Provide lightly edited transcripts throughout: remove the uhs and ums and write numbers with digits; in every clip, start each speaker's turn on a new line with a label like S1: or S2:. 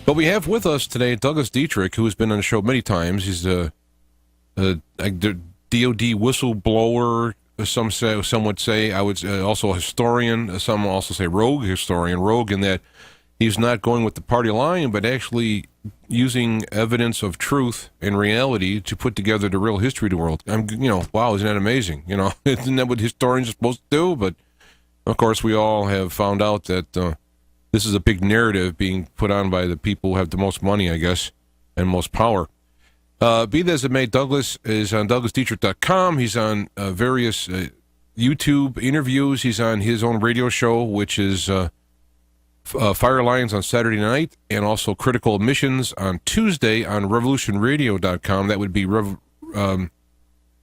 S1: But we have with us today Douglas Dietrich, who has been on the show many times. He's a DOD whistleblower, some would say. I would also a historian. Some also say rogue historian. Rogue in that he's not going with the party line, but actually using evidence of truth and reality to put together the real history of the world. Wow, isn't that amazing? Isn't that what historians are supposed to do? But of course, we all have found out that this is a big narrative being put on by the people who have the most money, I guess, and most power. Be that as it may, Douglas is on DouglasDietrich.com. He's on various YouTube interviews. He's on his own radio show, which is Fire Lions on Saturday night, and also Critical Emissions on Tuesday on RevolutionRadio.com. That would be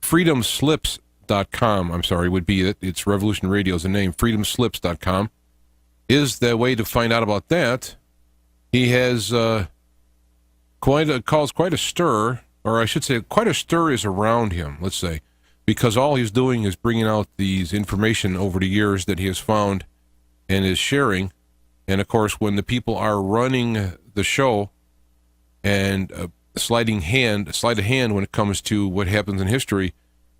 S1: FreedomSlips.com. I'm sorry, would be it. It's Revolution Radio is the name. FreedomSlips.com is the way to find out about that. He has caused quite a stir, or I should say quite a stir is around him, let's say, because all he's doing is bringing out these information over the years that he has found and is sharing. And of course, when the people are running the show and sleight of hand when it comes to what happens in history,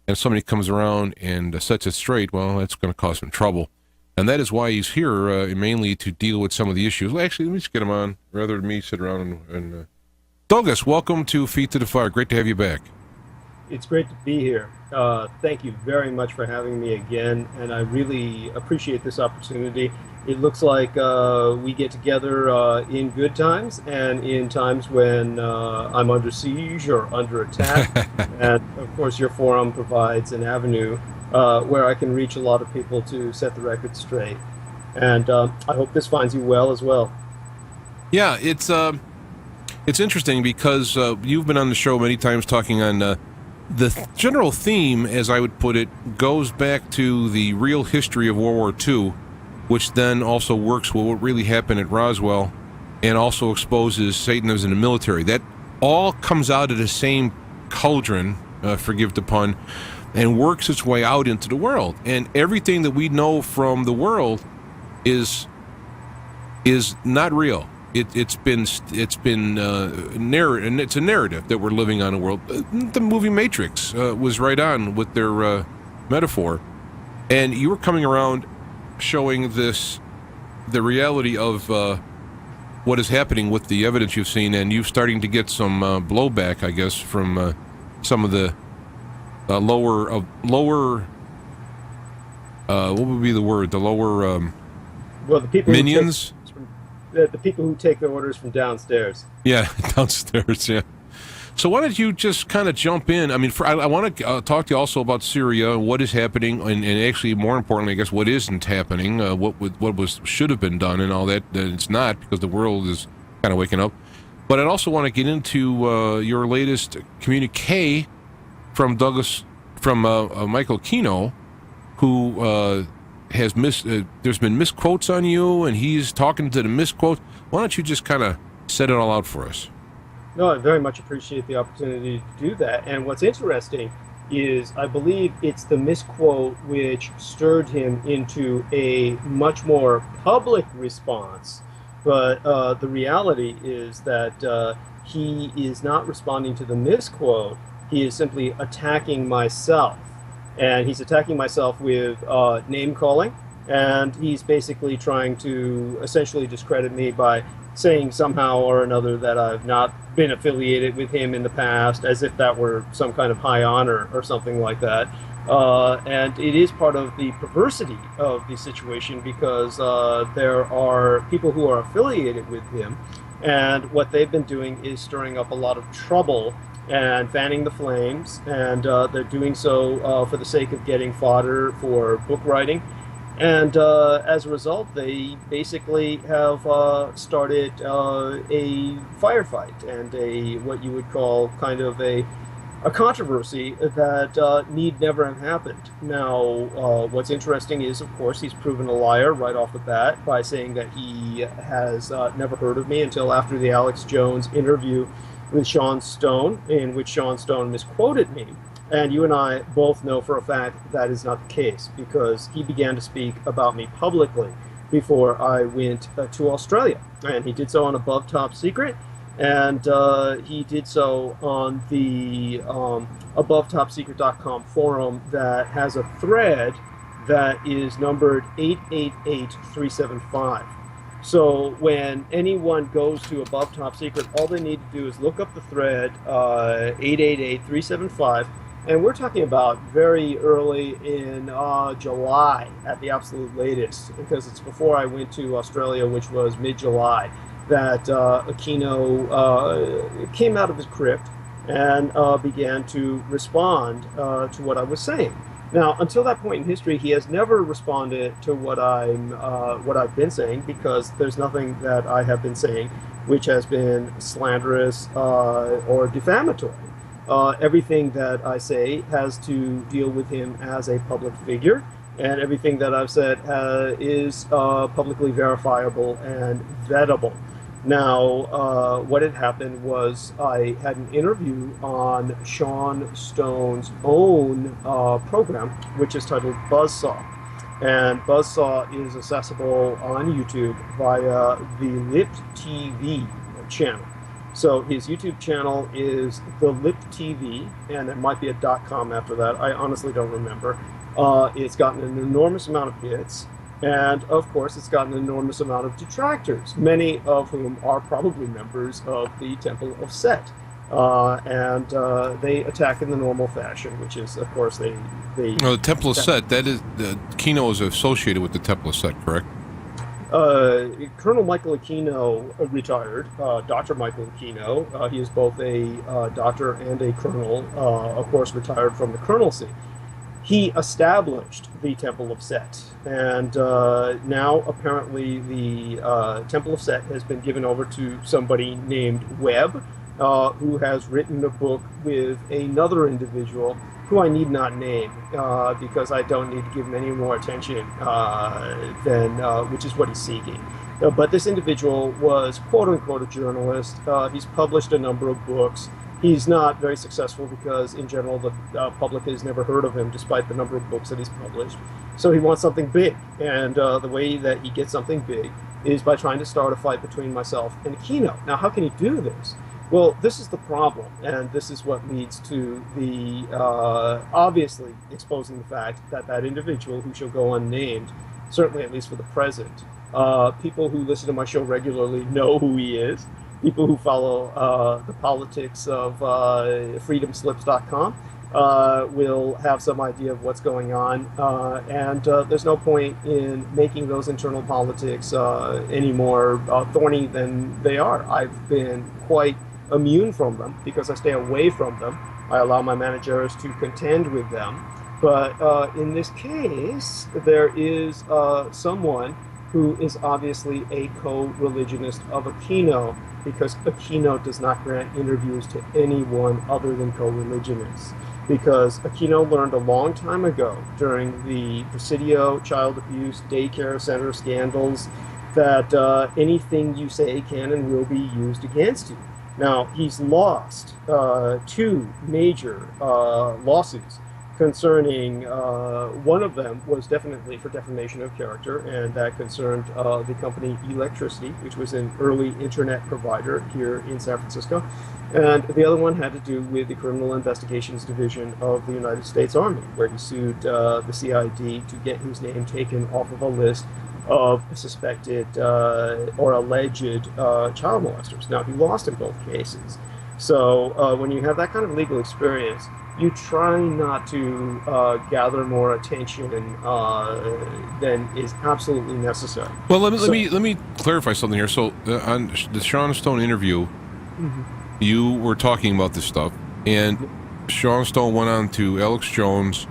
S1: and somebody comes around and sets it straight, well, that's going to cause some trouble. And that is why he's here, mainly to deal with some of the issues. Well, actually, let me just get him on, rather than me sit around and Douglas, welcome to Feet to the Fire. Great to have you back.
S2: It's great to be here. Thank you very much for having me again, and I really appreciate this opportunity. It looks like we get together in good times and in times when I'm under siege or under attack. And of course, your forum provides an avenue where I can reach a lot of people to set the record straight. And I hope this finds you well as well.
S1: Yeah, it's interesting because you've been on the show many times talking on the general theme, as I would put it, goes back to the real history of World War II, which then also works with what really happened at Roswell and also exposes Satanism in the military. That all comes out of the same cauldron, forgive the pun, and works its way out into the world. And everything that we know from the world is not real. It's been narrative, and it's a narrative that we're living on a world. The movie Matrix was right on with their metaphor, and you were coming around showing the reality of what is happening with the evidence you've seen, and you're starting to get some blowback, I guess, from some of the lower. What would be the word? The lower
S2: well, the people
S1: minions.
S2: The people who take their orders from downstairs.
S1: Yeah, downstairs, yeah. So why don't you just kind of jump in? I mean, I want to talk to you also about Syria, what is happening, and actually, more importantly, I guess, what isn't happening, what should have been done and all that it's not, because the world is kind of waking up. But I'd also want to get into your latest communique from Michael Aquino, who there's been misquotes on you, and he's talking to the misquotes. Why don't you just kind of set it all out for us?
S2: No, I very much appreciate the opportunity to do that. And what's interesting is I believe it's the misquote which stirred him into a much more public response. But the reality is that he is not responding to the misquote. He is simply attacking myself. And he's attacking myself with name calling, and he's basically trying to essentially discredit me by saying somehow or another that I've not been affiliated with him in the past, as if that were some kind of high honor or something like that. And it is part of the perversity of the situation, because there are people who are affiliated with him, and what they've been doing is stirring up a lot of trouble and fanning the flames, and they're doing so for the sake of getting fodder for book writing. And as a result, they basically have started a firefight and what you would call kind of a controversy that need never have happened. Now, what's interesting is, of course, he's proven a liar right off the bat by saying that he has never heard of me until after the Alex Jones interview with Sean Stone, in which Sean Stone misquoted me. And you and I both know for a fact that is not the case, because he began to speak about me publicly before I went to Australia. And he did so on Above Top Secret, and he did so on the AboveTopSecret.com forum that has a thread that is numbered 888375. So when anyone goes to Above Top Secret, all they need to do is look up the thread 888375, and we're talking about very early in July at the absolute latest, because it's before I went to Australia, which was mid-July, that Aquino came out of his crypt and began to respond to what I was saying. Now, until that point in history, he has never responded to what I've been saying, because there's nothing that I have been saying which has been slanderous or defamatory. Everything that I say has to deal with him as a public figure, and everything that I've said is publicly verifiable and vettable. Now, what had happened was I had an interview on Sean Stone's own program, which is titled Buzzsaw. And Buzzsaw is accessible on YouTube via the Lip TV channel. So his YouTube channel is the Lip TV, and it might be a .com after that. I honestly don't remember. It's gotten an enormous amount of hits. And of course, it's gotten an enormous amount of detractors, many of whom are probably members of the Temple of Set. And they attack in the normal fashion, which is, of course, they
S1: the Temple of Set, that is, Aquino is associated with the Temple of Set, correct?
S2: Colonel Michael Aquino retired, Dr. Michael Aquino. He is both a doctor and a colonel, of course, retired from the colonelcy. He established the Temple of Set, and now apparently the Temple of Set has been given over to somebody named Webb, who has written a book with another individual who I need not name, because I don't need to give him any more attention than which is what he's seeking. But this individual was quote-unquote a journalist. He's published a number of books. He's not very successful because, in general, the public has never heard of him, despite the number of books that he's published. So he wants something big, and the way that he gets something big is by trying to start a fight between myself and Aquino. Now, how can he do this? Well, this is the problem, and this is what leads to the obviously exposing the fact that that individual, who shall go unnamed, certainly at least for the present, people who listen to my show regularly know who he is. People who follow the politics of freedomslips.com will have some idea of what's going on, and there's no point in making those internal politics any more thorny than they are. I've been quite immune from them because I stay away from them. I allow my managers to contend with them. But in this case, there is someone who is obviously a co-religionist of Aquino, because Aquino does not grant interviews to anyone other than co-religionists. Because Aquino learned a long time ago, during the Presidio child abuse daycare center scandals, that anything you say can and will be used against you. Now, he's lost two major lawsuits concerning, one of them was definitely for defamation of character, and that concerned the company Electricity, which was an early internet provider here in San Francisco, and the other one had to do with the Criminal Investigations Division of the United States Army, where he sued the CID to get his name taken off of a list of suspected or alleged child molesters. Now, he lost in both cases. So when you have that kind of legal experience, you try not to gather more attention than is absolutely necessary.
S1: Well, let me clarify something here. So on the Sean Stone interview, you were talking about this stuff, and Sean Stone went on to Alex Jones.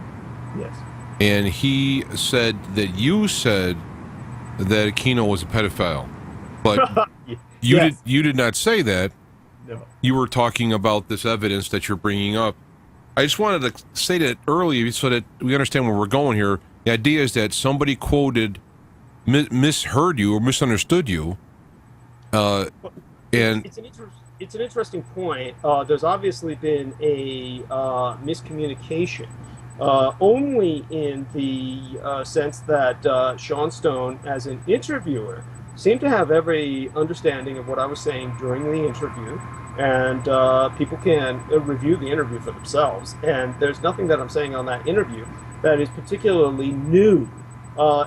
S2: Yes.
S1: And he said that you said that Aquino was a pedophile, but
S2: Yes.
S1: you did not say that.
S2: No.
S1: You were talking about this evidence that you're bringing up. I just wanted to say that early so that we understand where we're going here. The idea is that somebody quoted, misheard you or misunderstood you, and
S2: It's an interesting point. There's obviously been a miscommunication only in the sense that Sean Stone, as an interviewer, seemed to have every understanding of what I was saying during the interview, and people can review the interview for themselves. And there's nothing that I'm saying on that interview that is particularly new.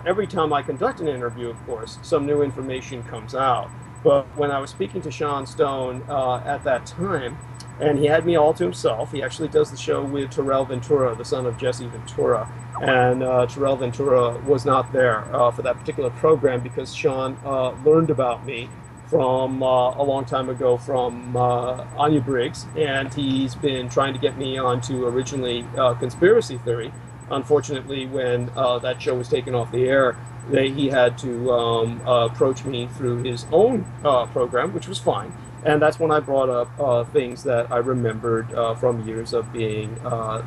S2: Every time I conduct an interview, of course, some new information comes out. But when I was speaking to Sean Stone at that time, and he had me all to himself. He actually does the show with Terrell Ventura, the son of Jesse Ventura. And Terrell Ventura was not there for that particular program because Sean learned about me from a long time ago from Anya Briggs, and he's been trying to get me onto originally conspiracy theory. Unfortunately, when that show was taken off the air, he had to approach me through his own program, which was fine. And that's when I brought up things that I remembered from years of being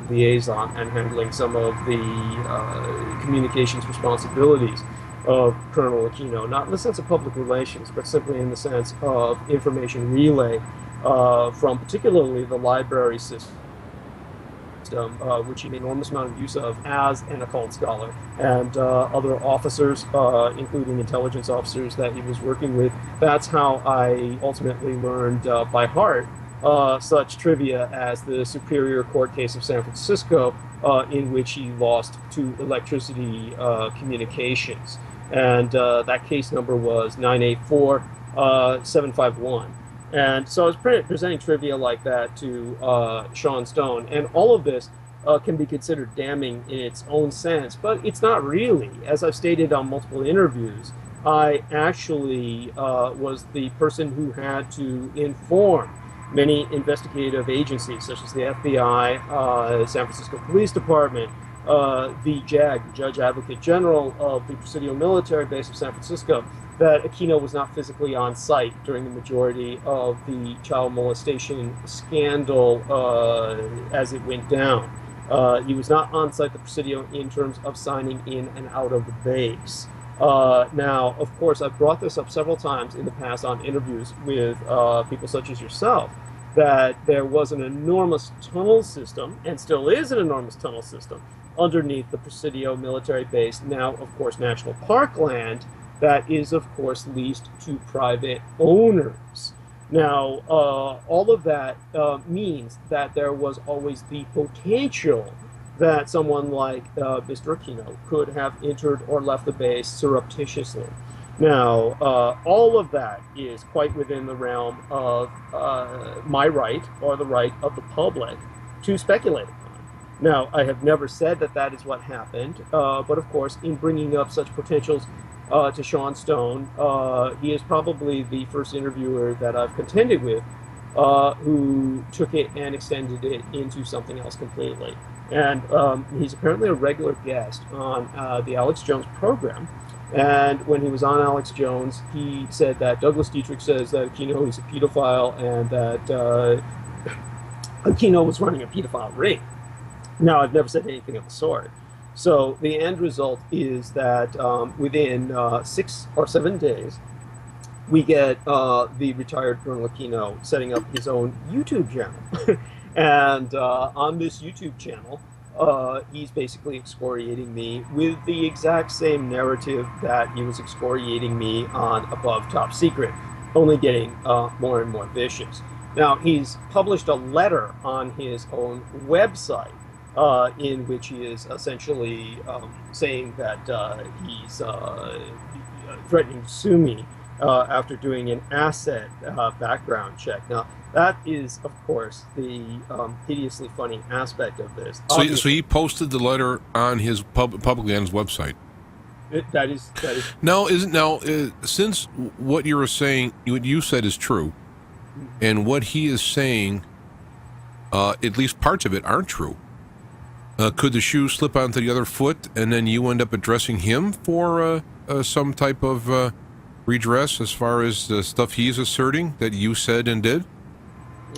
S2: liaison and handling some of the communications responsibilities of Colonel Aquino, not in the sense of public relations, but simply in the sense of information relay from particularly the library system. Which he made an enormous amount of use of as an occult scholar, and other officers, including intelligence officers that he was working with. That's how I ultimately learned by heart such trivia as the Superior Court case of San Francisco, in which he lost to electricity communications. And that case number was 984751. And so I was presenting trivia like that to Sean Stone, and all of this can be considered damning in its own sense, but it's not really. As I've stated on multiple interviews, I actually was the person who had to inform many investigative agencies, such as the FBI, San Francisco Police Department, the JAG, the Judge Advocate General of the Presidio military base of San Francisco, that Aquino was not physically on site during the majority of the child molestation scandal as it went down. He was not on site at the Presidio in terms of signing in and out of the base. Now, of course, I've brought this up several times in the past on interviews with people such as yourself, that there was an enormous tunnel system, and still is an enormous tunnel system, underneath the Presidio military base, now, of course, national park land, that is, of course, leased to private owners. Now, all of that means that there was always the potential that someone like Mr. Aquino could have entered or left the base surreptitiously. Now, all of that is quite within the realm of my right, or the right of the public, to speculate upon. Now, I have never said that that is what happened, but of course, in bringing up such potentials to Sean Stone, he is probably the first interviewer that I've contended with who took it and extended it into something else completely. And he's apparently a regular guest on the Alex Jones program. And when he was on Alex Jones, he said that Douglas Dietrich says that Aquino is a pedophile, and that Aquino was running a pedophile ring. Now, I've never said anything of the sort. So the end result is that within 6 or 7 days, we get the retired Colonel Aquino setting up his own YouTube channel. And on this YouTube channel, he's basically excoriating me with the exact same narrative that he was excoriating me on Above Top Secret, only getting more and more vicious. Now, he's published a letter on his own website in which he is essentially saying that he's threatening to sue me after doing an asset background check. Now, that is, of course, the hideously funny aspect of this.
S1: So he posted the letter on his publicly on his website.
S2: That is.
S1: Now, since what you were saying, what you said is true, and what he is saying, at least parts of it aren't true. Could the shoe slip onto the other foot, and then you end up addressing him for some type of redress as far as the stuff he's asserting that you said and did?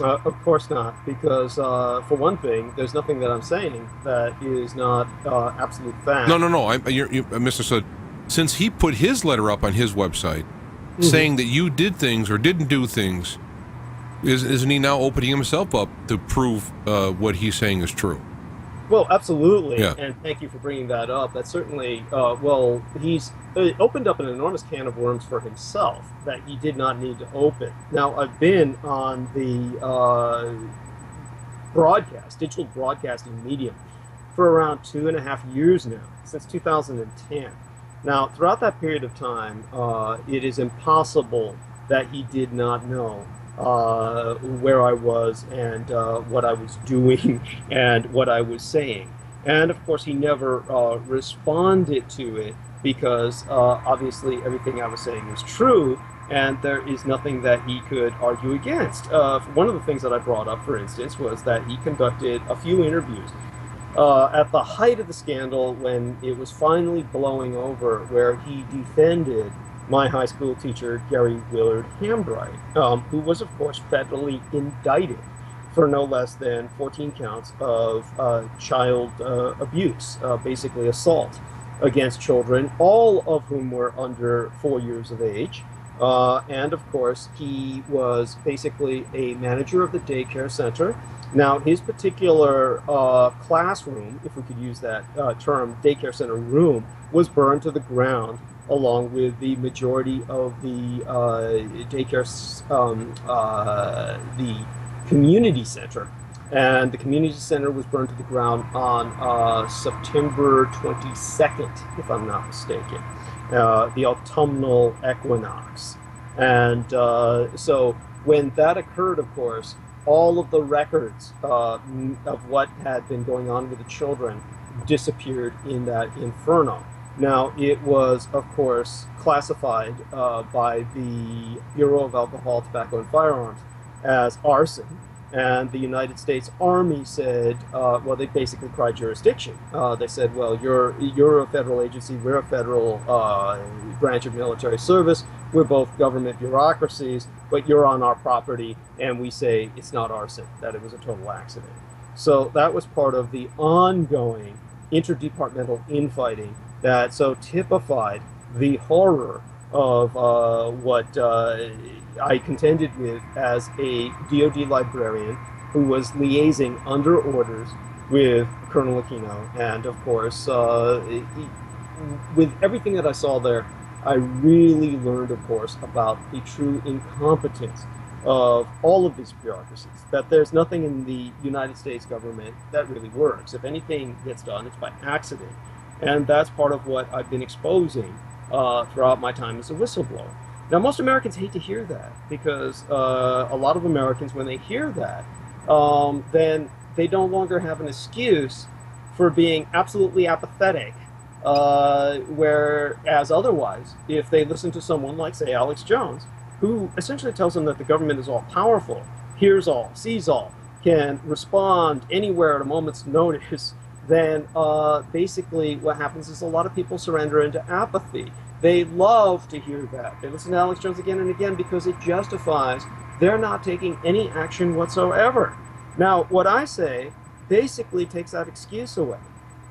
S2: Of course not, because for one thing, there's nothing that I'm saying that is not absolute fact.
S1: No. You misunderstood. Since he put his letter up on his website, saying that you did things or didn't do things, isn't he now opening himself up to prove what he's saying is true?
S2: Well, absolutely,
S1: Yeah.
S2: and thank you for bringing that up. That certainly, he's opened up an enormous can of worms for himself that he did not need to open. Now, I've been on the digital broadcasting medium, for around 2.5 years now, since 2010. Now, throughout that period of time, it is impossible that he did not know where I was and what I was doing and what I was saying. And of course, he never responded to it because obviously everything I was saying was true, and there is nothing that he could argue against. One of the things that I brought up, for instance, was that he conducted a few interviews at the height of the scandal, when it was finally blowing over, where he defended my high school teacher, Gary Willard Hambright, who was, of course, federally indicted for no less than 14 counts of child abuse, basically assault against children, all of whom were under 4 years of age. And of course, he was basically a manager of the daycare center. Now, his particular classroom, if we could use that term, daycare center room, was burned to the ground, along with the majority of the the community center. And the community center was burned to the ground on September 22nd, if I'm not mistaken, the autumnal equinox. And so when that occurred, of course, all of the records of what had been going on with the children disappeared in that inferno. Now, it was, of course, classified by the Bureau of Alcohol, Tobacco, and Firearms as arson. And the United States Army said, well, they basically cried jurisdiction. They said, well, you're a federal agency, we're a federal branch of military service, we're both government bureaucracies, but you're on our property, and we say it's not arson, that it was a total accident. So that was part of the ongoing interdepartmental infighting that so typified the horror of what I contended with as a DoD librarian who was liaising under orders with Colonel Aquino. And of course, with everything that I saw there, I really learned, of course, about the true incompetence of all of these bureaucracies, that there's nothing in the United States government that really works. If anything gets done, it's by accident. And that's part of what I've been exposing throughout my time as a whistleblower. Now, most Americans hate to hear that, because a lot of Americans, when they hear that, then they no longer have an excuse for being absolutely apathetic, whereas otherwise, if they listen to someone like, say, Alex Jones, who essentially tells them that the government is all powerful, hears all, sees all, can respond anywhere at a moment's notice, then basically what happens is a lot of people surrender into apathy. They love to hear that. They listen to Alex Jones again and again because it justifies they're not taking any action whatsoever. Now, what I say basically takes that excuse away.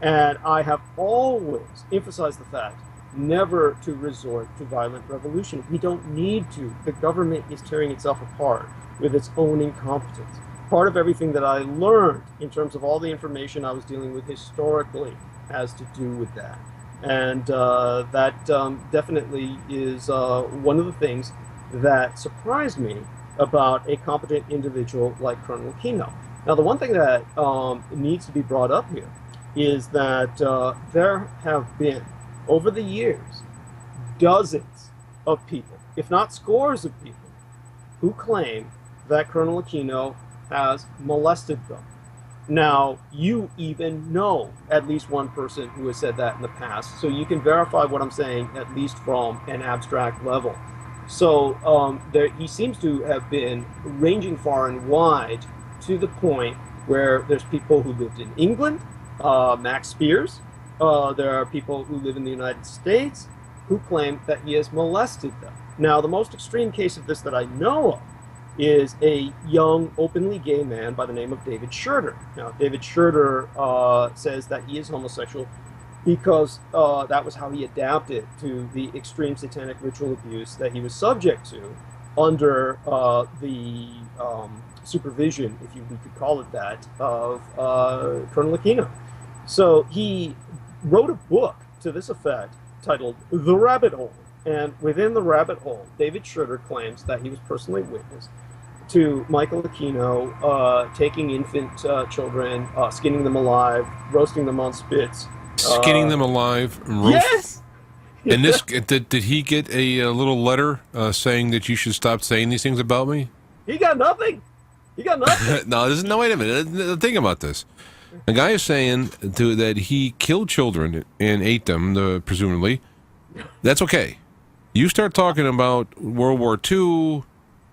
S2: And I have always emphasized the fact never to resort to violent revolution. We don't need to. The government is tearing itself apart with its own incompetence. Part of everything that I learned in terms of all the information I was dealing with historically has to do with that. And that definitely is one of the things that surprised me about a competent individual like Colonel Aquino. Now, the one thing that needs to be brought up here is that there have been, over the years, dozens of people, if not scores of people, who claim that Colonel Aquino has molested them. Now, you even know at least one person who has said that in the past, so you can verify what I'm saying at least from an abstract level. So he seems to have been ranging far and wide, to the point where there's people who lived in England, Max Spears, there are people who live in the United States who claim that he has molested them. Now, the most extreme case of this that I know of is a young, openly gay man by the name of David Schroeder. Now, David Schroeder says that he is homosexual because that was how he adapted to the extreme satanic ritual abuse that he was subject to under the supervision, if we could call it that, of Colonel Aquino. So he wrote a book to this effect titled The Rabbit Hole. And within The Rabbit Hole, David Schroeder claims that he was personally witness to Michael Aquino taking infant children, skinning them alive, roasting them on spits.
S1: Skinning them alive. And
S2: Yes!
S1: And this did he get a little letter saying that you should stop saying these things about me?
S2: He got nothing. He got nothing.
S1: No, wait a minute. Think about this. The guy is saying that he killed children and ate them, presumably. That's okay. You start talking about World War II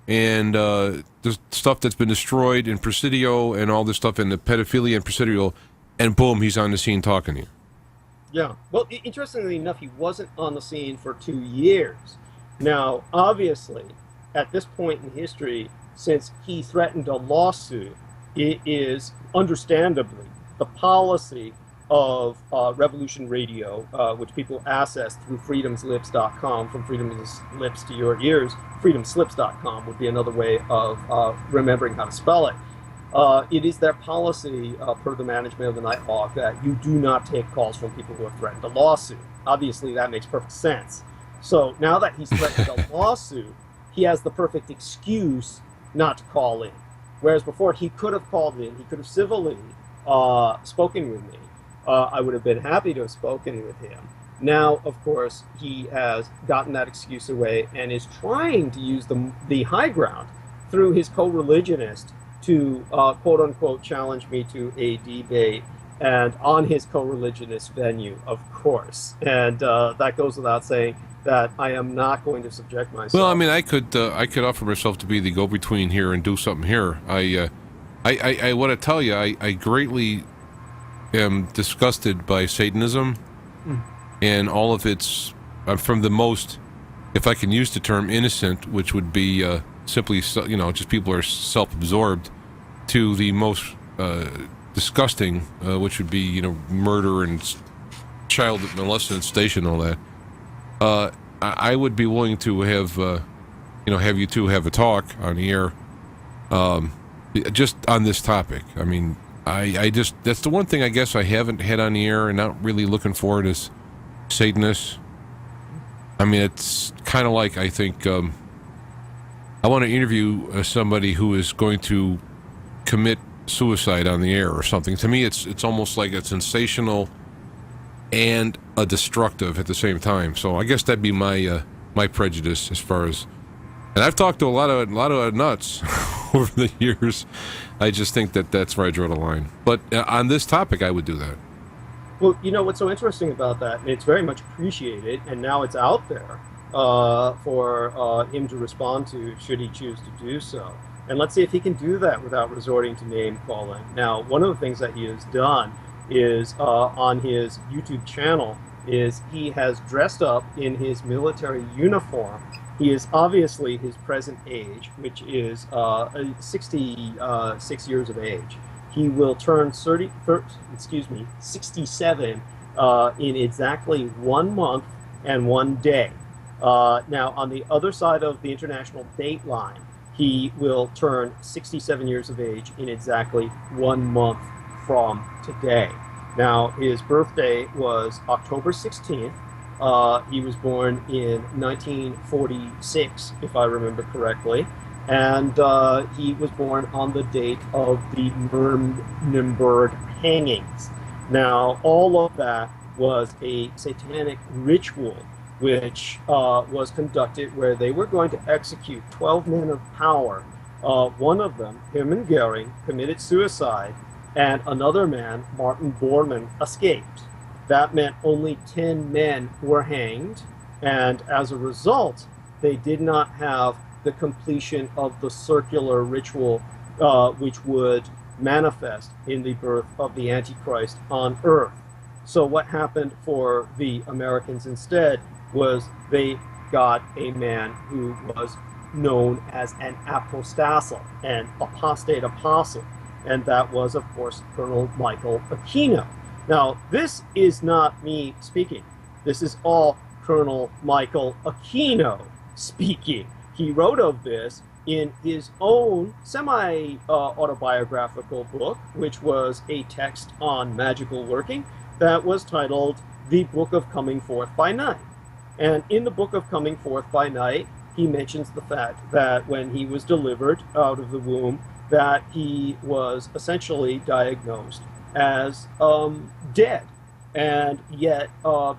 S1: and the stuff that's been destroyed in Presidio and all this stuff in the pedophilia in Presidio, and boom, he's on the scene talking to you.
S2: Yeah. Well, interestingly enough, he wasn't on the scene for 2 years. Now, obviously, at this point in history, since he threatened a lawsuit, it is understandably the policy of Revolution Radio, which people access through freedomslips.com, from freedom's lips to your ears. Freedomslips.com would be another way of remembering how to spell it. It is their policy, per the management of the Nighthawk, that you do not take calls from people who have threatened a lawsuit. Obviously, that makes perfect sense. So now that he's threatened a lawsuit, he has the perfect excuse not to call in. Whereas before, he could have called in, he could have civilly spoken with me. I would have been happy to have spoken with him. Now, of course, he has gotten that excuse away and is trying to use the high ground through his co-religionist to quote-unquote challenge me to a debate, and on his co-religionist venue, of course. And that goes without saying that I am not going to subject myself.
S1: Well, I mean, I could offer myself to be the go-between here and do something here. I want to tell you, I greatly am disgusted by Satanism and all of its, from the most, if I can use the term, innocent, which would be simply, just people are self-absorbed, to the most disgusting, which would be, murder and child molestation, all that. I would be willing to have, have you two have a talk on the air, just on this topic. I mean, I just, that's the one thing I guess I haven't had on the air and not really looking for it is Satanists. I mean, it's kind of like, I think, I want to interview somebody who is going to commit suicide on the air or something. To me, it's almost like a sensational and a destructive at the same time. So I guess that'd be my my prejudice as far as. And I've talked to a lot of nuts over the years. I just think that's where I draw the line. But on this topic, I would do that.
S2: Well, what's so interesting about that, and it's very much appreciated, and now it's out there for him to respond to, should he choose to do so. And let's see if he can do that without resorting to name calling. Now, one of the things that he has done is on his YouTube channel is he has dressed up in his military uniform. He is obviously his present age, which is 66 years of age. He will turn 67 in exactly 1 month and 1 day. Now, on the other side of the international date line, he will turn 67 years of age in exactly 1 month from today. Now, his birthday was October 16th. He was born in 1946, if I remember correctly. And he was born on the date of the Nuremberg hangings. Now, all of that was a satanic ritual which was conducted where they were going to execute 12 men of power. One of them, Hermann Goering, committed suicide, and another man, Martin Bormann, escaped. That meant only 10 men were hanged, and as a result, they did not have the completion of the circular ritual which would manifest in the birth of the Antichrist on Earth. So what happened for the Americans instead was they got a man who was known as an apostasal, an apostate apostle, and that was, of course, Colonel Michael Aquino. Now, this is not me speaking. This is all Colonel Michael Aquino speaking. He wrote of this in his own semi-autobiographical book, which was a text on magical working that was titled The Book of Coming Forth by Night. And in the Book of Coming Forth by Night, he mentions the fact that when he was delivered out of the womb, that he was essentially diagnosed as dead, and yet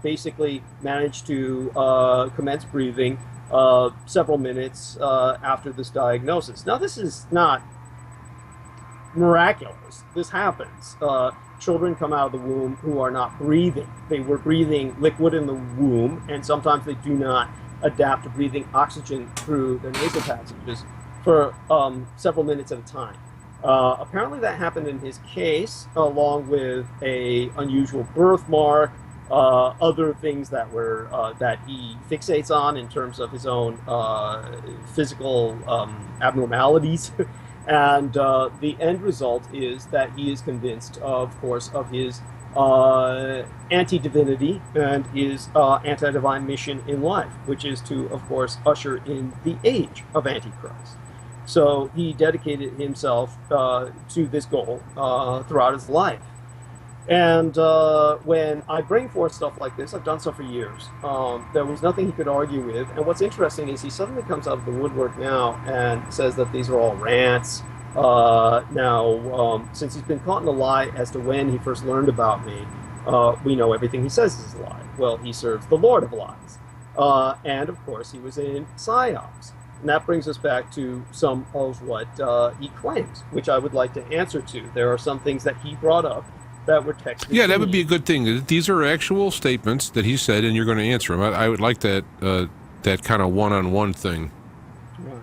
S2: basically managed to commence breathing several minutes after this diagnosis. Now, this is not miraculous. This happens. Children come out of the womb who are not breathing. They were breathing liquid in the womb, and sometimes they do not adapt to breathing oxygen through their nasal passages for several minutes at a time. Apparently that happened in his case, along with a unusual birthmark, other things that were that he fixates on in terms of his own physical abnormalities. And the end result is that he is convinced, of course, of his anti-divinity and his anti-divine mission in life, which is to, of course, usher in the age of Antichrist. So he dedicated himself to this goal throughout his life. And when I bring forth stuff like this, I've done so for years, there was nothing he could argue with. And what's interesting is he suddenly comes out of the woodwork now and says that these are all rants. Since he's been caught in a lie as to when he first learned about me, we know everything he says is a lie. Well, he serves the Lord of Lies. And, of course, he was in PSYOPs. And that brings us back to some of what he claims, which I would like to answer to. There are some things that he brought up that were texted.
S1: Yeah, that would be a good thing. These are actual statements that he said, and you're going to answer them. I would like that that kind of one-on-one thing.
S2: Right.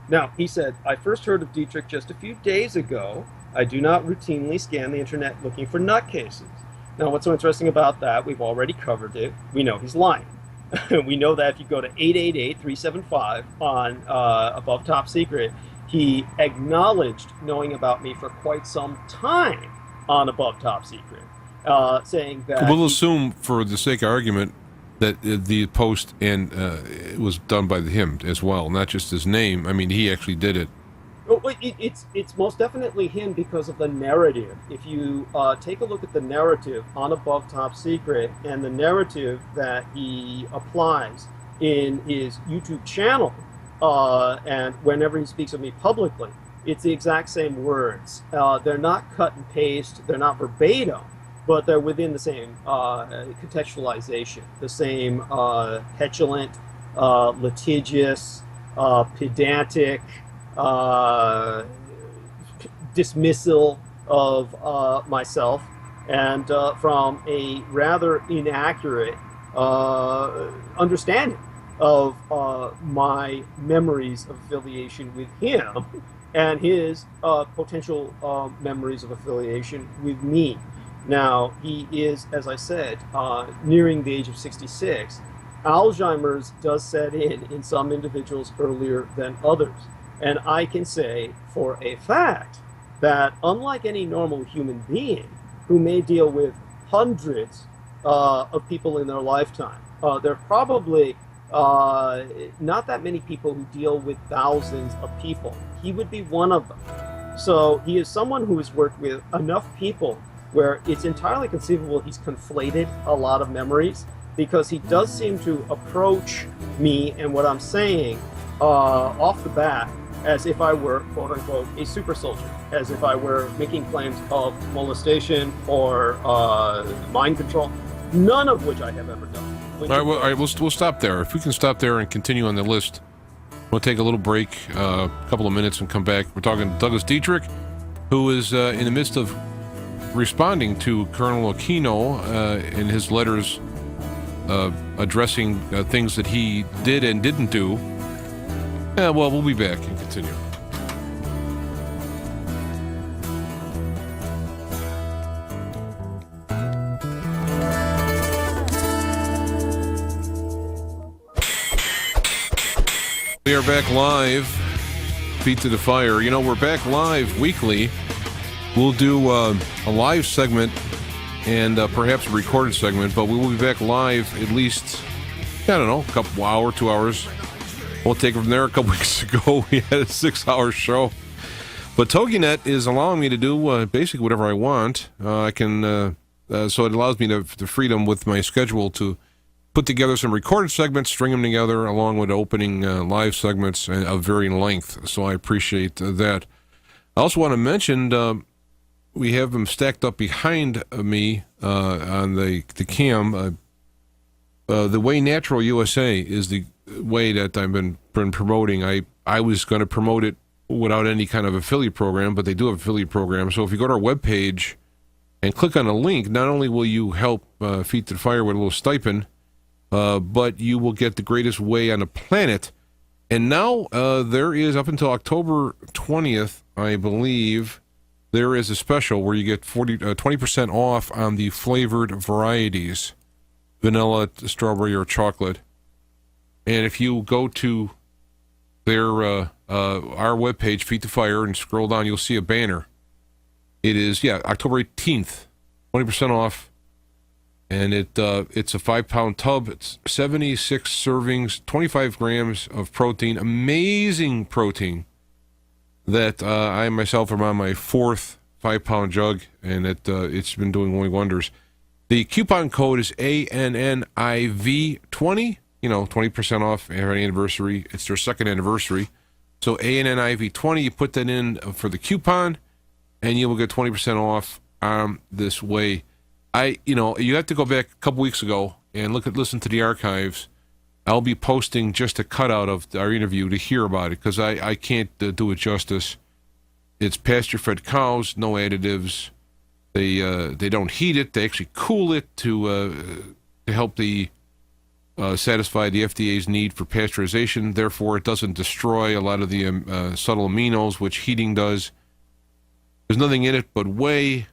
S2: Now, he said, I first heard of Dietrich just a few days ago. I do not routinely scan the internet looking for nutcases. Now, what's so interesting about that, we've already covered it. We know he's lying. We know that if you go to 888-375 on Above Top Secret, he acknowledged knowing about me for quite some time on Above Top Secret, saying that...
S1: We'll assume, for the sake of argument, that the post and it was done by him as well, not just his name. I mean, he actually did it.
S2: It's most definitely him because of the narrative. If you take a look at the narrative on Above Top Secret and the narrative that he applies in his YouTube channel, and whenever he speaks of me publicly, it's the exact same words. They're not cut and paste, they're not verbatim, but they're within the same contextualization, the same petulant, litigious, pedantic, dismissal of myself, and from a rather inaccurate understanding of my memories of affiliation with him and his potential memories of affiliation with me. Now, he is, as I said, nearing the age of 66. Alzheimer's does set in some individuals earlier than others. And I can say for a fact that unlike any normal human being who may deal with hundreds of people in their lifetime, there are probably not that many people who deal with thousands of people. He would be one of them. So he is someone who has worked with enough people where it's entirely conceivable he's conflated a lot of memories, because he does seem to approach me and what I'm saying off the bat as if I were, quote unquote, a super soldier, as if I were making claims of molestation or mind control, none of which I have ever done.
S1: All right, we'll stop there. If we can stop there and continue on the list, we'll take a little break, a couple of minutes, and come back. We're talking to Douglas Dietrich, who is in the midst of responding to Colonel Aquino in his letters addressing things that he did and didn't do. Well, we'll be back and continue. We are back live, Feet to the Fire. You know, we're back live weekly. We'll do a live segment and perhaps a recorded segment, but we will be back live at least, I don't know, a couple hour, 2 hours We'll take it from there. A couple weeks ago, we had a 6-hour show. But TogiNet is allowing me to do basically whatever I want. I can, so it allows me the freedom with my schedule to put together some recorded segments, string them together, along with opening live segments of varying length. So I appreciate that. I also want to mention we have them stacked up behind me on the cam. The Way Natural USA is the way that I've been promoting. I was going to promote it without any kind of affiliate program, but they do have affiliate programs. So if you go to our webpage and click on a link, not only will you help Feet to the Fire with a little stipend, but you will get the greatest way on the planet. And now there is, up until October 20th, I believe, there is a special where you get 20% off on the flavored varieties, vanilla, strawberry, or chocolate. And if you go to their our webpage, Feet to Fire, and scroll down, you'll see a banner. It is, October 18th, 20% off. And it's a 5-pound tub. It's 76 servings, 25 grams of protein, amazing protein that I myself am on my 4th 5-pound jug, and it's been doing wonders. The coupon code is ANNIV20, 20% off every anniversary. It's their 2nd anniversary. So ANNIV20, you put that in for the coupon, and you will get 20% off this way. You have to go back a couple weeks ago and listen to the archives. I'll be posting just a cutout of our interview to hear about it, because I can't do it justice. It's pasture-fed cows, no additives. They don't heat it. They actually cool it to help satisfy the FDA's need for pasteurization. Therefore, it doesn't destroy a lot of the subtle aminos, which heating does. There's nothing in it but whey,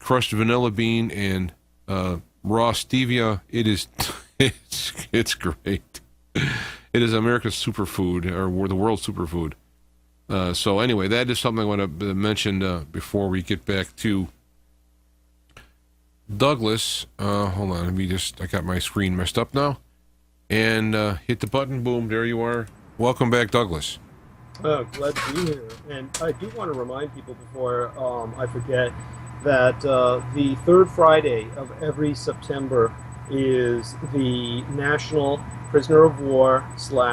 S1: crushed vanilla bean, and raw stevia. It is it's great. It is America's superfood, or the world's superfood. So anyway, that is something I want to mention before we get back to Douglas. Hold on, I got my screen messed up now. And hit the button, boom, there you are. Welcome back, Douglas.
S2: Glad to be here. And I do want to remind people before I forget that the 3rd Friday of every September is the National Prisoner of War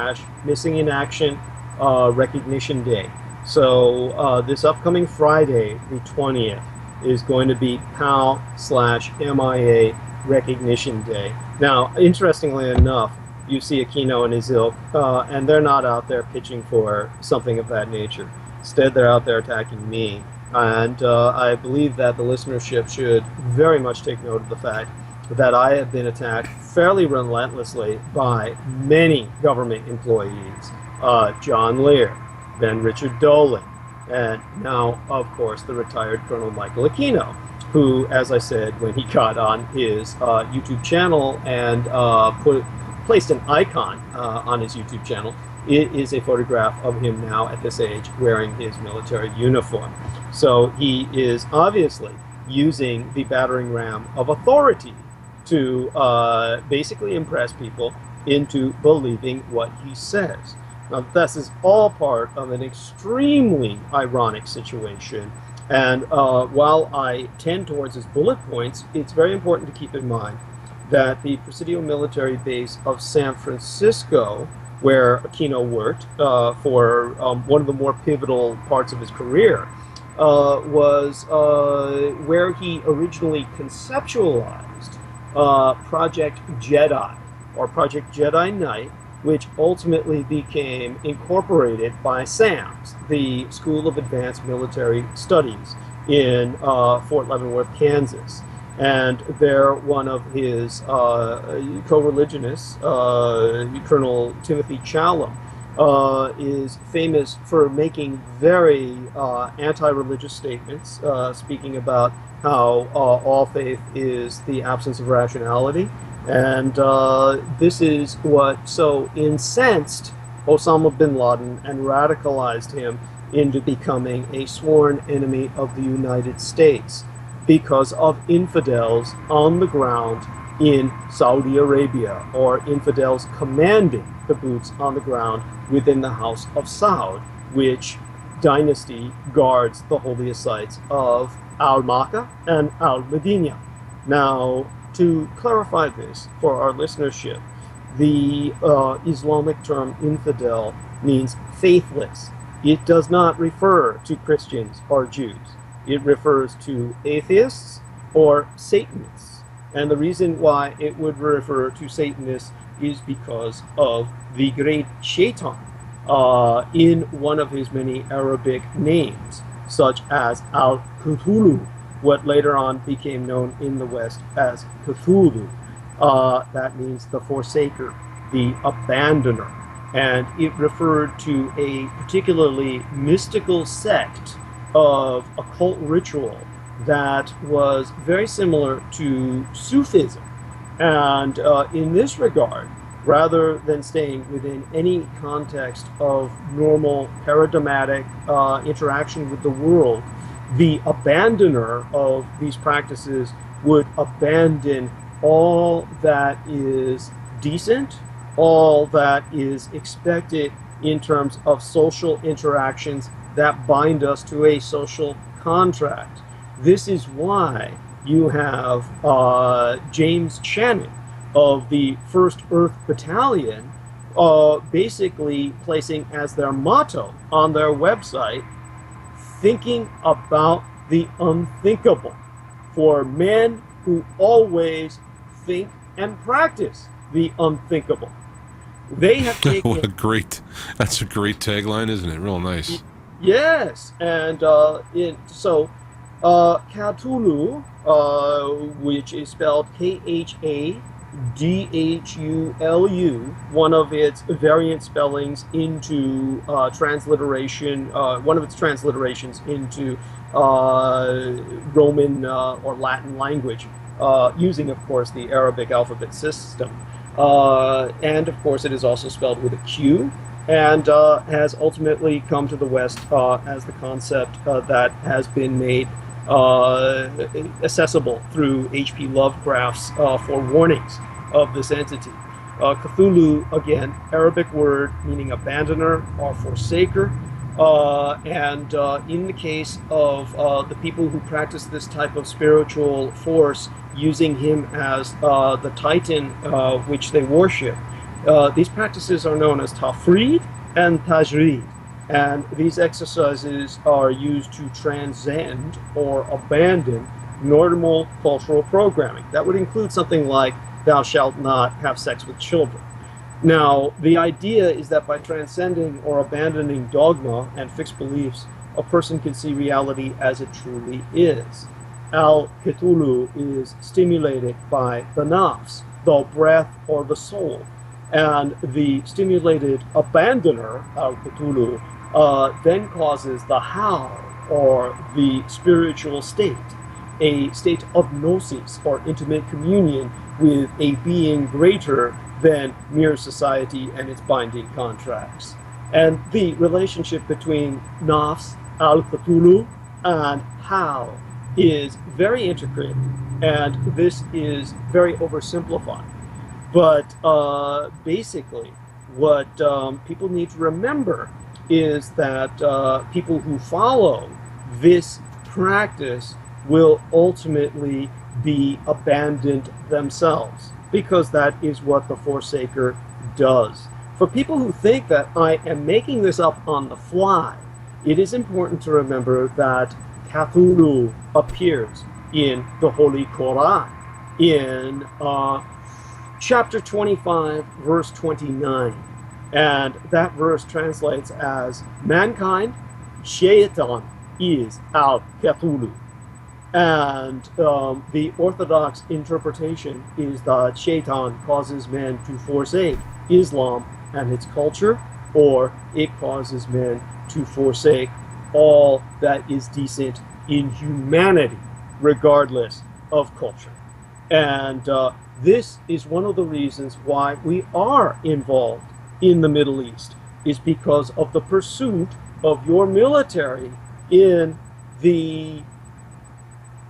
S2: / Missing in Action Recognition Day. So this upcoming Friday, the 20th, is going to be PAL / MIA Recognition Day. Now, interestingly enough, you see Aquino and his ilk, and they're not out there pitching for something of that nature. Instead, they're out there attacking me. And I believe that the listenership should very much take note of the fact that I have been attacked fairly relentlessly by many government employees. John Lear, then Richard Dolan, and now, of course, the retired Colonel Michael Aquino, who, as I said, when he got on his YouTube channel and placed an icon on his YouTube channel, it is a photograph of him now at this age wearing his military uniform. So he is obviously using the battering ram of authority to basically impress people into believing what he says. Now, this is all part of an extremely ironic situation. And while I tend towards his bullet points, it's very important to keep in mind that the Presidio military base of San Francisco, where Aquino worked for one of the more pivotal parts of his career, was where he originally conceptualized Project Jedi, or Project Jedi Knight, which ultimately became incorporated by SAMS, the School of Advanced Military Studies in Fort Leavenworth, Kansas. And there, one of his co-religionists, Colonel Timothy Challam, is famous for making very anti-religious statements, speaking about how all faith is the absence of rationality. And this is what so incensed Osama bin Laden and radicalized him into becoming a sworn enemy of the United States, because of infidels on the ground in Saudi Arabia, or infidels commanding the boots on the ground within the house of Saud, which dynasty guards the holiest sites of Al-Makkah and Al-Medina. Now, to clarify this for our listenership, the Islamic term infidel means faithless. It does not refer to Christians or Jews. It refers to atheists or Satanists. And the reason why it would refer to Satanists is because of the great Shaitan in one of his many Arabic names, such as Al-Cthulhu, what later on became known in the West as Cthulhu. That means the forsaker, the abandoner. And it referred to a particularly mystical sect of occult ritual that was very similar to Sufism. And in this regard, rather than staying within any context of normal paradigmatic interaction with the world, the abandoner of these practices would abandon all that is decent, all that is expected in terms of social interactions that bind us to a social contract. This is why you have James Shannon of the 1st Earth Battalion basically placing as their motto on their website, thinking about the unthinkable, for men who always think and practice the unthinkable. They have taken
S1: that's a great tagline, isn't it? Real nice.
S2: Yes, and Cthulhu, which is spelled Khaddhulu, one of its variant spellings into transliteration, one of its transliterations into Roman or Latin language, using, of course, the Arabic alphabet system. And, of course, it is also spelled with a Q, and has ultimately come to the West as the concept that has been made accessible through H.P. Lovecraft's forewarnings of this entity. Cthulhu, again, Arabic word meaning abandoner or forsaker. And in the case of the people who practice this type of spiritual force, using him as the Titan which they worship, these practices are known as Tafrid and Tajrid. And these exercises are used to transcend or abandon normal cultural programming. That would include something like, thou shalt not have sex with children. Now, the idea is that by transcending or abandoning dogma and fixed beliefs, a person can see reality as it truly is. Al-Cthulhu is stimulated by the nafs, the breath or the soul. And the stimulated abandoner, Al-Cthulhu, then causes the howl, or the spiritual state, a state of gnosis, or intimate communion with a being greater than mere society and its binding contracts. And the relationship between nafs, Al-Cthulhu, and howl is very intricate, and this is very oversimplified. But basically, what people need to remember is that people who follow this practice will ultimately be abandoned themselves, because that is what the Forsaker does. For people who think that I am making this up on the fly, it is important to remember that Cthulhu appears in the Holy Quran in chapter 25, verse 29. And that verse translates as, mankind, Shaitan is Al-Cthulhu. And the orthodox interpretation is that Shaitan causes men to forsake Islam and its culture, or it causes men to forsake all that is decent in humanity, regardless of culture. And this is one of the reasons why we are involved in the Middle East, is because of the pursuit of your military in the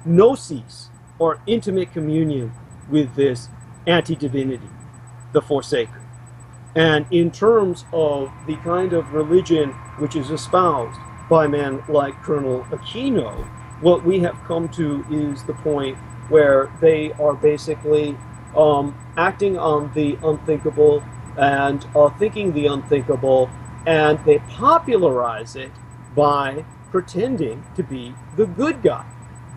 S2: gnosis, or intimate communion with this anti-divinity, the Forsaker. And in terms of the kind of religion which is espoused by men like Colonel Aquino, what we have come to is the point where they are basically acting on the unthinkable and thinking the unthinkable, and they popularize it by pretending to be the good guy.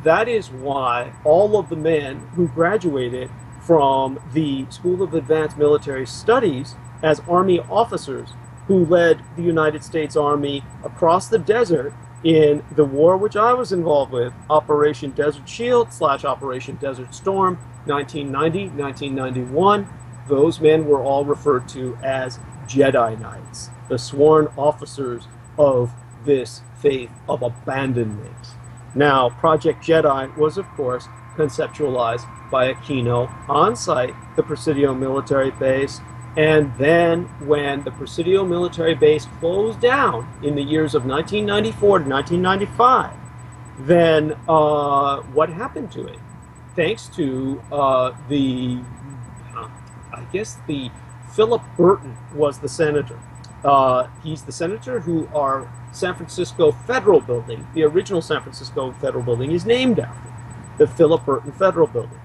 S2: That is why all of the men who graduated from the School of Advanced Military Studies as Army officers who led the United States Army across the desert in the war which I was involved with, Operation Desert Shield / Operation Desert Storm, 1990, 1991, those men were all referred to as Jedi Knights, the sworn officers of this faith of abandonment. Now, Project Jedi was, of course, conceptualized by Aquino on site, the Presidio military base, and then when the Presidio military base closed down in the years of 1994 to 1995, then what happened to it? Thanks to the Philip Burton was the senator. He's the senator who our San Francisco Federal Building, the original San Francisco Federal Building, is named after, the Philip Burton Federal Building.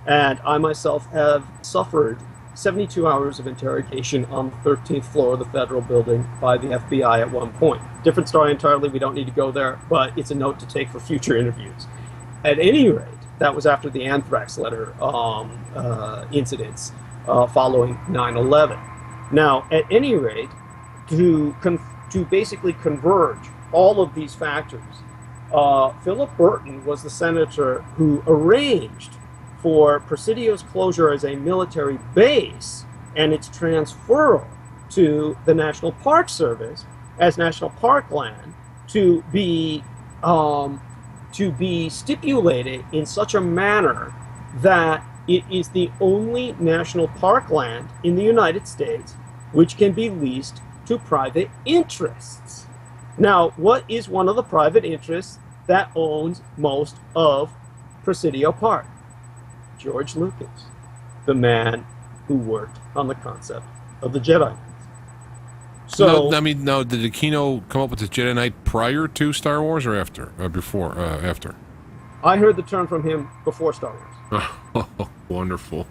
S2: And I myself have suffered 72 hours of interrogation on the 13th floor of the Federal Building by the FBI at one point. Different story entirely, we don't need to go there, but it's a note to take for future interviews. At any rate, that was after the anthrax letter incidents following 9/11. Now, at any rate, to basically converge all of these factors, Philip Burton was the senator who arranged for Presidio's closure as a military base and its transfer to the National Park Service as national park land to be stipulated in such a manner that it is the only national park land in the United States which can be leased to private interests. Now, what is one of the private interests that owns most of Presidio Park? George Lucas, the man who worked on the concept of the Jedi Knight. So,
S1: now, did Aquino come up with the Jedi Knight prior to Star Wars or after? Or before? After?
S2: I heard the term from him before Star Wars.
S1: Oh, wonderful.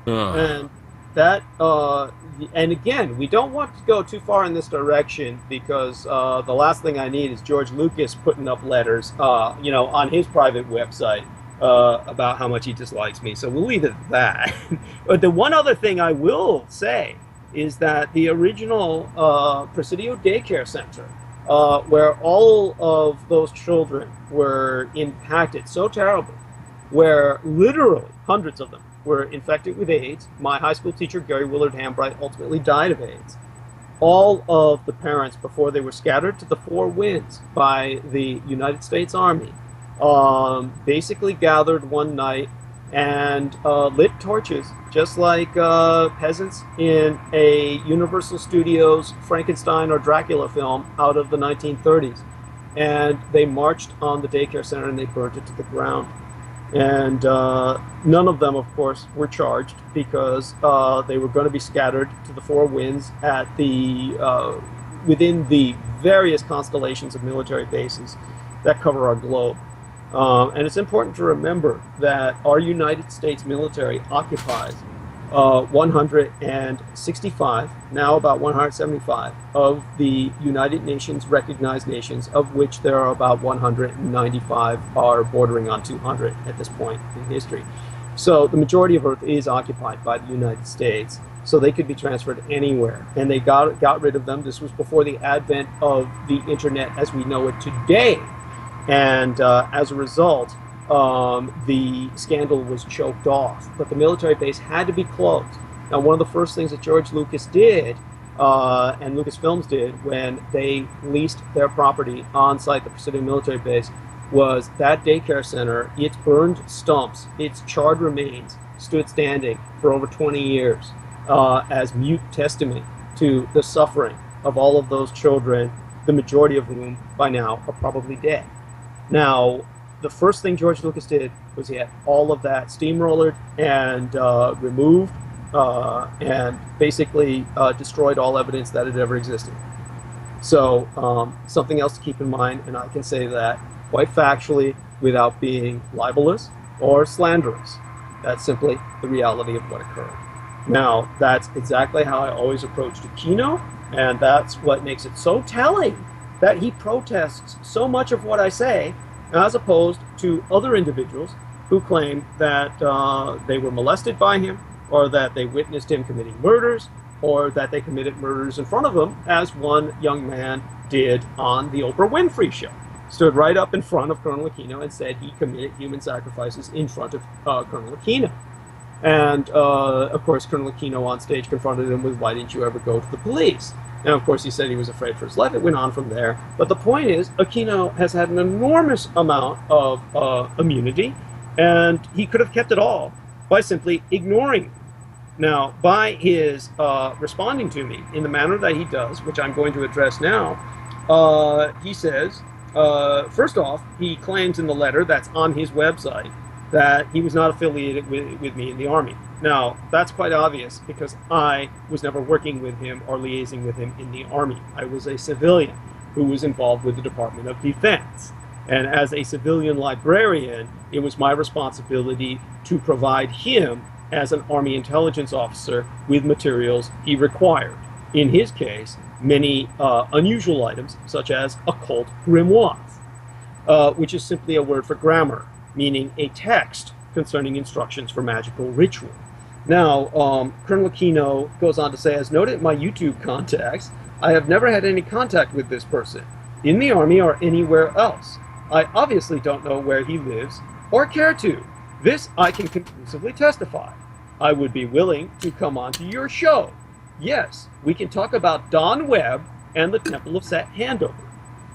S2: And that, and again, we don't want to go too far in this direction because the last thing I need is George Lucas putting up letters, on his private website about how much he dislikes me. So we'll leave it at that. But the one other thing I will say is that the original Presidio Daycare Center, where all of those children were impacted so terribly, where literally hundreds of them were infected with AIDS. My high school teacher, Gary Willard Hambright, ultimately died of AIDS. All of the parents, before they were scattered to the four winds by the United States Army, basically gathered one night and lit torches, just like peasants in a Universal Studios Frankenstein or Dracula film out of the 1930s. And they marched on the daycare center and they burnt it to the ground. And none of them, of course, were charged because they were going to be scattered to the four winds at the within the various constellations of military bases that cover our globe. And it's important to remember that our United States military occupies 165, now about 175, of the United Nations recognized nations, of which there are about 195 are bordering on 200 at this point in history. So the majority of Earth is occupied by the United States, so they could be transferred anywhere. And they got rid of them. This was before the advent of the internet as we know it today. And as a result, the scandal was choked off, but the military base had to be closed. Now, one of the first things that George Lucas did, and Lucasfilms did, when they leased their property on site, the Presidio military base, was that daycare center, its burned stumps, its charred remains, stood standing for over 20 years as mute testament to the suffering of all of those children, the majority of whom by now are probably dead. Now, the first thing George Lucas did was he had all of that steamrollered and removed and basically destroyed all evidence that had ever existed. So something else to keep in mind, and I can say that quite factually without being libelous or slanderous. That's simply the reality of what occurred. Now, that's exactly how I always approached Aquino, and that's what makes it so telling that he protests so much of what I say, as opposed to other individuals who claim that they were molested by him, or that they witnessed him committing murders, or that they committed murders in front of him, as one young man did on the Oprah Winfrey Show. Stood right up in front of Colonel Aquino and said he committed human sacrifices in front of Colonel Aquino. And, of course, Colonel Aquino on stage confronted him with, "Why didn't you ever go to the police?" And, of course, he said he was afraid for his life. It went on from there. But the point is, Aquino has had an enormous amount of immunity, and he could have kept it all by simply ignoring it. Now, by his responding to me in the manner that he does, which I'm going to address now, he says, first off, he claims in the letter that's on his website that he was not affiliated with me in the Army. Now, that's quite obvious because I was never working with him or liaising with him in the Army. I was a civilian who was involved with the Department of Defense. And as a civilian librarian, it was my responsibility to provide him as an Army intelligence officer with materials he required. In his case, many unusual items, such as occult grimoires, which is simply a word for grammar, meaning a text concerning instructions for magical ritual. Now, Colonel Aquino goes on to say, as noted in my YouTube contacts, I have never had any contact with this person, in the Army or anywhere else. I obviously don't know where he lives or care to. This I can conclusively testify. I would be willing to come onto your show. Yes, we can talk about Don Webb and the Temple of Set handover.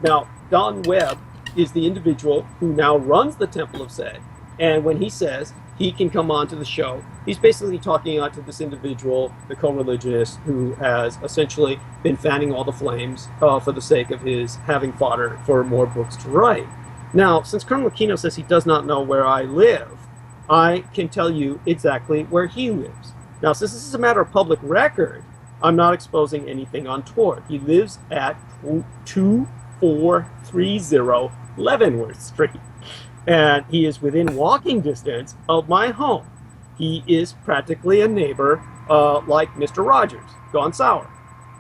S2: Now, Don Webb is the individual who now runs the Temple of Set, and when he says he can come onto the show, he's basically talking out to this individual, the co-religionist, who has essentially been fanning all the flames for the sake of his having fodder for more books to write. Now, since Colonel Aquino says he does not know where I live, I can tell you exactly where he lives. Now, since this is a matter of public record, I'm not exposing anything on tour. He lives at 2430 Leavenworth Street, and he is within walking distance of my home. He is practically a neighbor like Mr. Rogers, gone sour.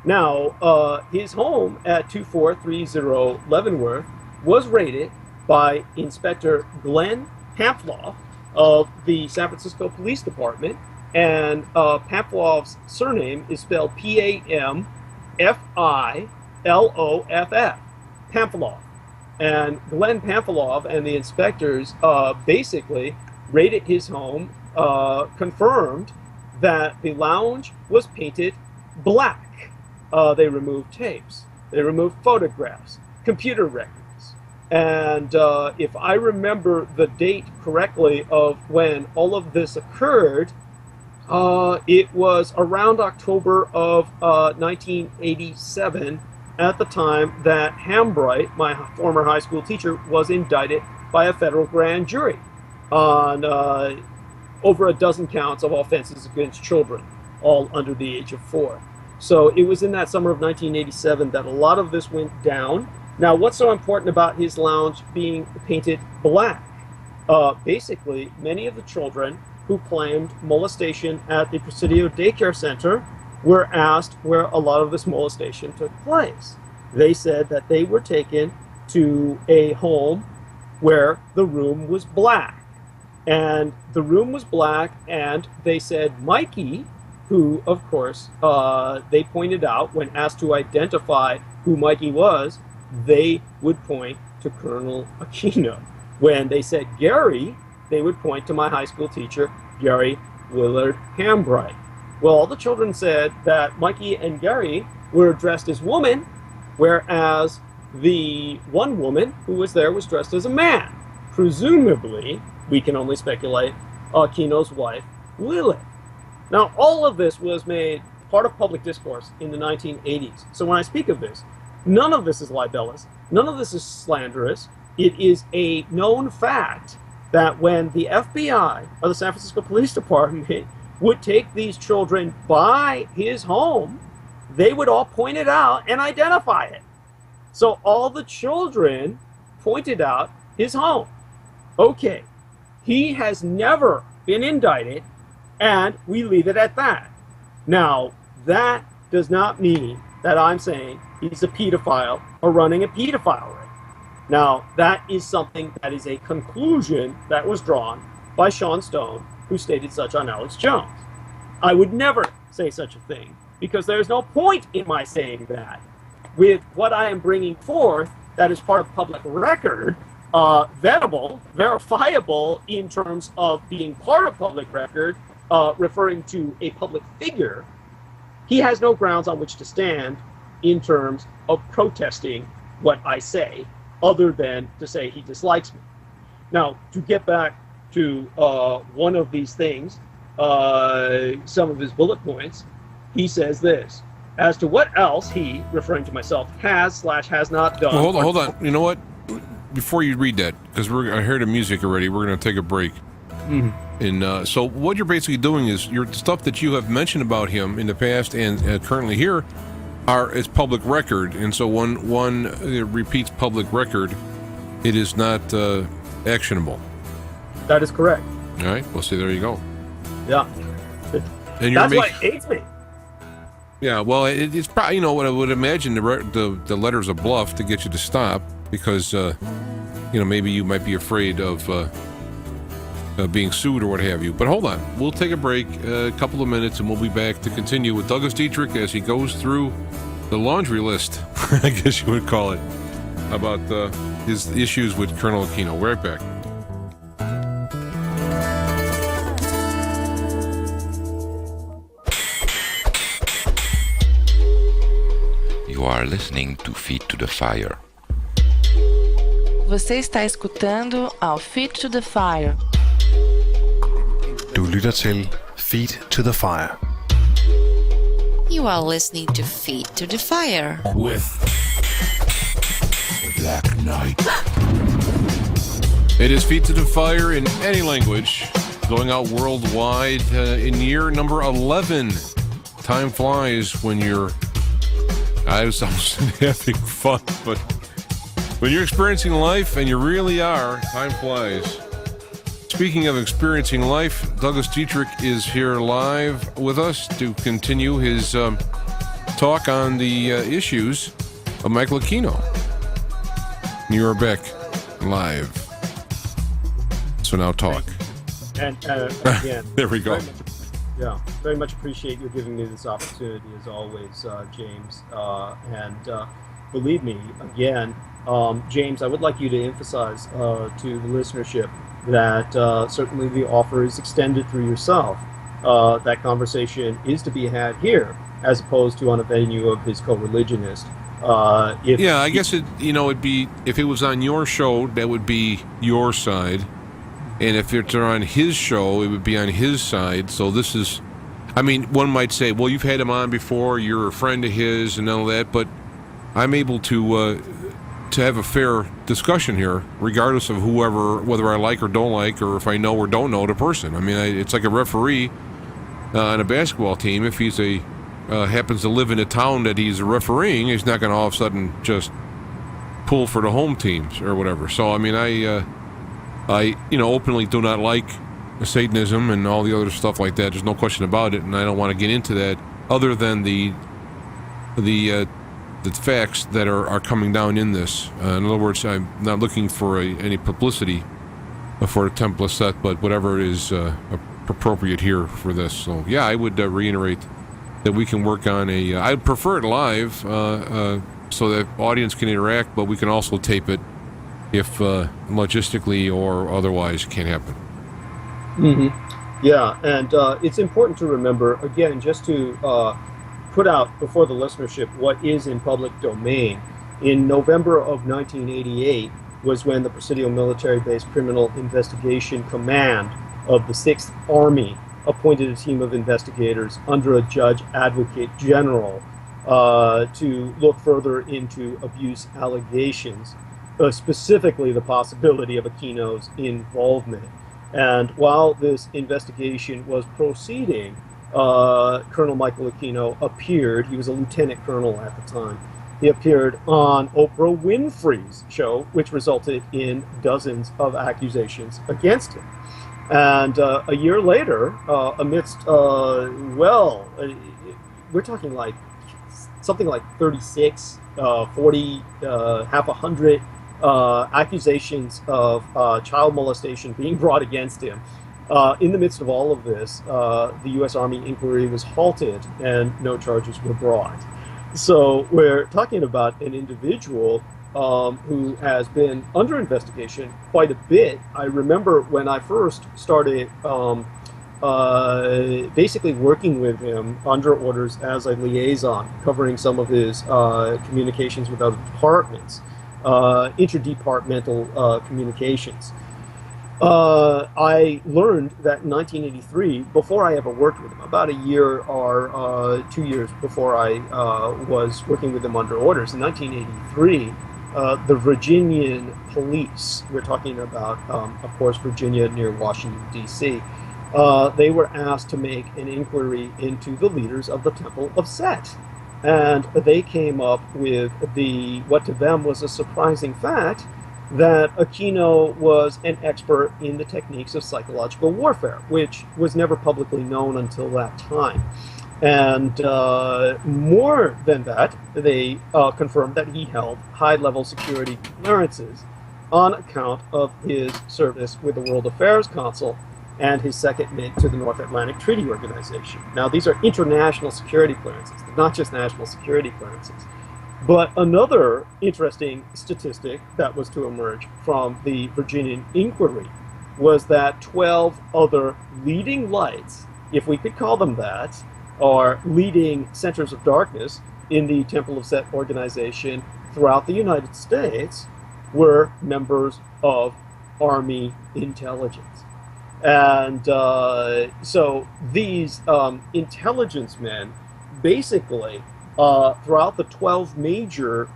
S2: Now, his home at 2430 Leavenworth was raided by Inspector Glenn Pamphloff of the San Francisco Police Department, and Pamphloff's surname is spelled P-A-M-F-I-L-O-F-F, Pamphloff. And Glenn Pamphloff and the inspectors basically raided his home, confirmed that the lounge was painted black. They removed tapes, they removed photographs, computer records. And if I remember the date correctly of when all of this occurred, it was around October of 1987, at the time that Hambright, my former high school teacher, was indicted by a federal grand jury on over a dozen counts of offenses against children, all under the age of 4. So it was in that summer of 1987 that a lot of this went down. Now, what's so important about his lounge being painted black? Basically, many of the children who claimed molestation at the Presidio daycare center were asked where a lot of this molestation took place. They said that they were taken to a home where the room was black. And the room was black, and they said Mikey, who, of course, they pointed out when asked to identify who Mikey was, they would point to Colonel Aquino. When they said Gary, they would point to my high school teacher, Gary Willard Hambright. Well, all the children said that Mikey and Gary were dressed as women, whereas the one woman who was there was dressed as a man. Presumably, we can only speculate, Aquino's wife, Lilith. Now, all of this was made part of public discourse in the 1980s. So when I speak of this, none of this is libelous. None of this is slanderous. It is a known fact that when the FBI or the San Francisco Police Department would take these children by his home, they would all point it out and identify it. So all the children pointed out his home. Okay, he has never been indicted, and we leave it at that. Now, that does not mean that I'm saying he's a pedophile or running a pedophile ring. Now, that is something that is a conclusion that was drawn by Sean Stone, who stated such on Alex Jones. I would never say such a thing, because there's no point in my saying that. With what I am bringing forth, that is part of public record, vettable, verifiable in terms of being part of public record, referring to a public figure, he has no grounds on which to stand in terms of protesting what I say, other than to say he dislikes me. Now, to get back to one of these things, some of his bullet points, he says this: as to what else he, referring to myself, has/has not done.
S1: Well, hold on. You know what? Before you read that, because I heard the music already, we're going to take a break. Mm-hmm. And so what you're basically doing is your stuff that you have mentioned about him in the past and currently here is public record. And so when one repeats public record, it is not actionable.
S2: That is correct.
S1: All right. Well, see, there you go.
S2: Yeah.
S1: And
S2: that's why it hates me.
S1: Yeah. Well, it's probably, what I would imagine the letter's a bluff to get you to stop, because maybe you might be afraid of being sued or what have you. But hold on, we'll take a break, a couple of minutes, and we'll be back to continue with Douglas Dietrich as he goes through the laundry list, I guess you would call it, about his issues with Colonel Aquino. We're right back.
S3: You are listening to Feet to the Fire.
S4: Você está escutando ao Feet to the Fire.
S5: Du lytter til Feet to the Fire.
S6: You are listening to Feet to the Fire
S1: with Black Knight. It is Feet to the Fire in any language, going out worldwide in year number 11. Time flies when you're, I was having fun, but when you're experiencing life, and you really are, time flies. Speaking of experiencing life, Douglas Dietrich is here live with us to continue his talk on the issues of Michael Aquino. You are back live. So now talk.
S2: And again,
S1: there we go.
S2: Very much appreciate you giving me this opportunity, as always, James. And believe me, again, James, I would like you to emphasize to the listenership that certainly the offer is extended through yourself. That conversation is to be had here, as opposed to on a venue of his co-religionist.
S1: I guess it'd be, if it was on your show, that would be your side, and if it's on his show, it would be on his side. So this is, one might say, well, you've had him on before, you're a friend of his, and all that, but I'm able to have a fair discussion here, regardless of whether I like or don't like, or if I know or don't know the person. It's like a referee on a basketball team. If he's happens to live in a town that he's refereeing, he's not going to all of a sudden just pull for the home teams or whatever. So, I openly do not like Satanism and all the other stuff like that. There's no question about it, and I don't want to get into that, other than the facts that are coming down in this. In other words, I'm not looking for any publicity for a template set, but whatever is appropriate here for this. So, I would reiterate that we can work on I'd prefer it live so that audience can interact, but we can also tape it if logistically or otherwise can't happen.
S2: Mm-hmm. Yeah, and it's important to remember, again, just to put out before the listenership what is in public domain. In November of 1988 was when the Presidio military-based criminal investigation command of the 6th Army appointed a team of investigators under a judge advocate general to look further into abuse allegations, specifically the possibility of Aquino's involvement. And while this investigation was proceeding, Colonel Michael Aquino appeared. He was a lieutenant colonel at the time. He appeared on Oprah Winfrey's show, which resulted in dozens of accusations against him. And a year later, amidst, we're talking like something like 36, 40, half a hundred accusations of child molestation being brought against him. In the midst of all of this, the U.S. Army inquiry was halted and no charges were brought. So we're talking about an individual who has been under investigation quite a bit. I remember when I first started basically working with him under orders as a liaison, covering some of his communications with other departments, interdepartmental communications. I learned that in 1983, before I ever worked with him, about a year or 2 years before I was working with him under orders, in 1983, the Virginian police, we're talking about, of course, Virginia near Washington, D.C., they were asked to make an inquiry into the leaders of the Temple of Set. And they came up with what to them was a surprising fact, that Aquino was an expert in the techniques of psychological warfare, which was never publicly known until that time. And more than that, they confirmed that he held high-level security clearances on account of his service with the World Affairs Council and his secondment to the North Atlantic Treaty Organization. Now, these are international security clearances, not just national security clearances. But another interesting statistic that was to emerge from the Virginian inquiry was that 12 other leading lights, if we could call them that, or leading centers of darkness in the Temple of Set organization throughout the United States, were members of Army intelligence. And so these intelligence men basically throughout the 12 major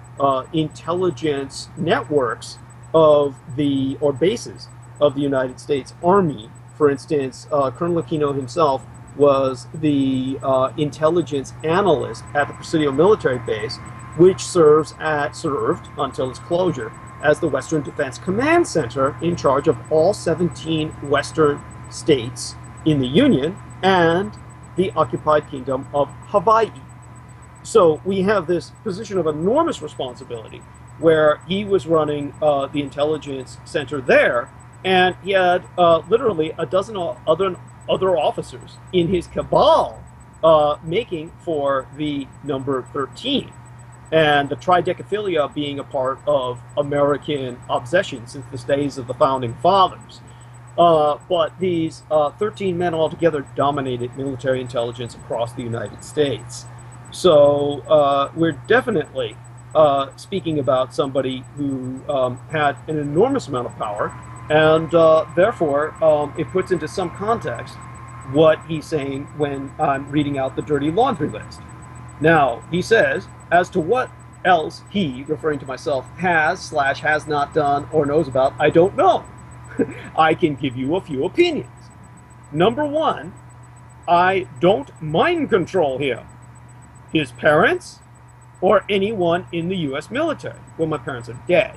S2: intelligence networks or bases of the United States Army. For instance, Colonel Aquino himself was the intelligence analyst at the Presidio military base, which served until its closure as the Western Defense Command Center in charge of all 17 Western states in the Union and the occupied Kingdom of Hawaii. So we have this position of enormous responsibility where he was running the intelligence center there, and he had literally a dozen other officers in his cabal making for the number 13. And the tridecaphilia being a part of American obsession since the days of the Founding Fathers. But these 13 men altogether dominated military intelligence across the United States. So we're definitely speaking about somebody who had an enormous amount of power, and therefore it puts into some context what he's saying when I'm reading out the dirty laundry list. Now, he says, as to what else he, referring to myself, has not done or knows about, I don't know. I can give you a few opinions. Number one, I don't mind control him. His parents, or anyone in the U.S. military. Well, my parents are dead.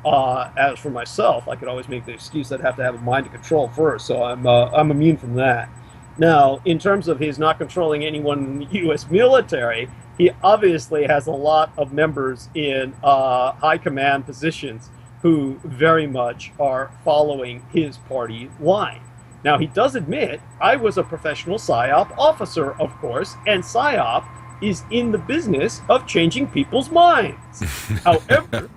S2: As for myself, I could always make the excuse I'd have to have a mind to control first, so I'm immune from that. Now, in terms of his not controlling anyone in the U.S. military, he obviously has a lot of members in high command positions who very much are following his party line. Now, he does admit, I was a professional PSYOP officer, of course, and PSYOP is in the business of changing people's minds. However,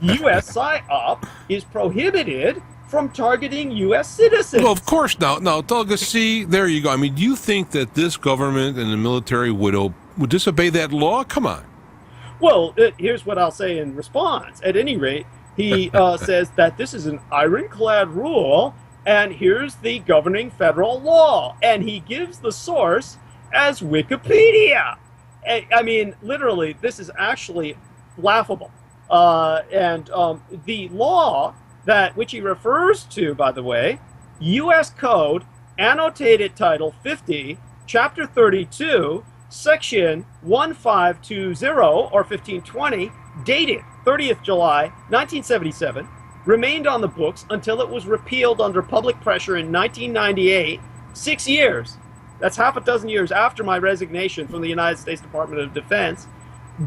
S2: U.S. PSYOP is prohibited from targeting U.S. citizens.
S1: Well, of course. Now, Douglas, see, there you go. I mean, do you think that this government and the military would disobey that law? Come on.
S2: Well, here's what I'll say in response. At any rate, he says that this is an ironclad rule, and here's the governing federal law. And he gives the source as Wikipedia. I mean, literally, this is actually laughable. And the law which he refers to, by the way, U.S. Code, annotated Title 50, Chapter 32, Section 1520 or 1520, dated 30th July 1977, remained on the books until it was repealed under public pressure in 1998, 6 years. That's half a dozen years after my resignation from the United States Department of Defense.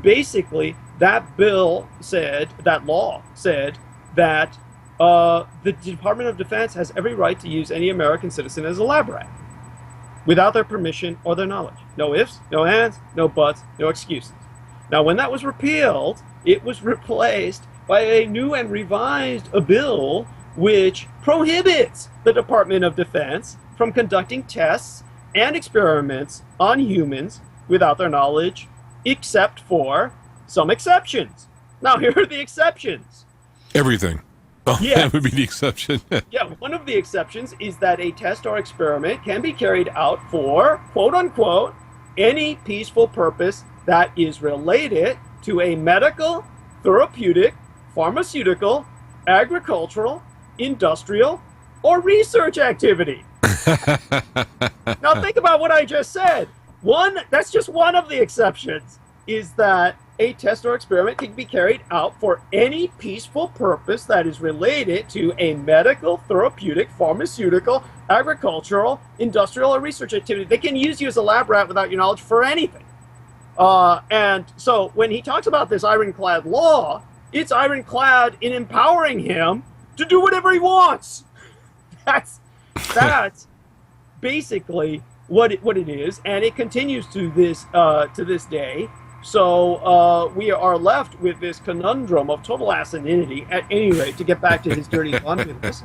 S2: Basically, that bill said, that law said, that the Department of Defense has every right to use any American citizen as a lab rat without their permission or their knowledge. No ifs, no ands, no buts, no excuses. Now, when that was repealed, it was replaced by a new and revised bill which prohibits the Department of Defense from conducting tests and experiments on humans without their knowledge, except for some exceptions. Now, here are the exceptions.
S1: Everything. Oh,
S2: Yes.
S1: That would be the exception.
S2: Yeah, one of the exceptions is that a test or experiment can be carried out for, quote unquote, any peaceful purpose that is related to a medical, therapeutic, pharmaceutical, agricultural, industrial, or research activity. Now think about what I just said. That's just one of the exceptions, is that a test or experiment can be carried out for any peaceful purpose that is related to a medical, therapeutic, pharmaceutical, agricultural, industrial, or research activity. They can use you as a lab rat without your knowledge for anything. And so when he talks about this ironclad law, it's ironclad in empowering him to do whatever he wants. That's basically what it is, and it continues to this day. So we are left with this conundrum of total asininity. At any rate, to get back to his dirty laundry list.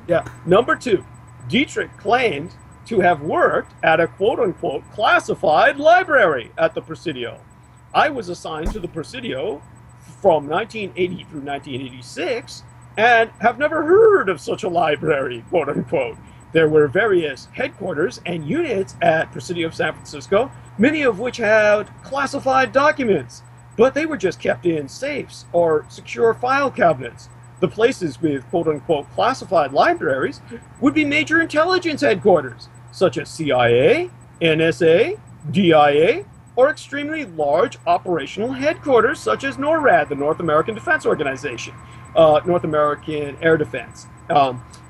S2: Yeah. Number 2, Dietrich claimed to have worked at a quote-unquote classified library at the Presidio. I was assigned to the Presidio from 1980 through 1986 and have never heard of such a library, quote-unquote. There were various headquarters and units at Presidio of San Francisco, many of which had classified documents, but they were just kept in safes or secure file cabinets. The places with quote-unquote classified libraries would be major intelligence headquarters, such as CIA, NSA, DIA, or extremely large operational headquarters such as NORAD, the North American Defense Organization, North American Air Defense.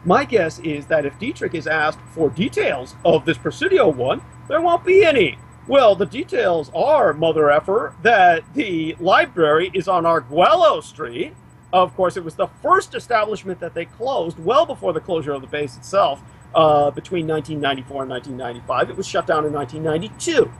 S2: My guess is that if Dietrich is asked for details of this Presidio one, there won't be any. Well, the details are, mother effer, that the library is on Arguello Street. Of course, it was the first establishment that they closed well before the closure of the base itself, between 1994 and 1995. It was shut down in 1992.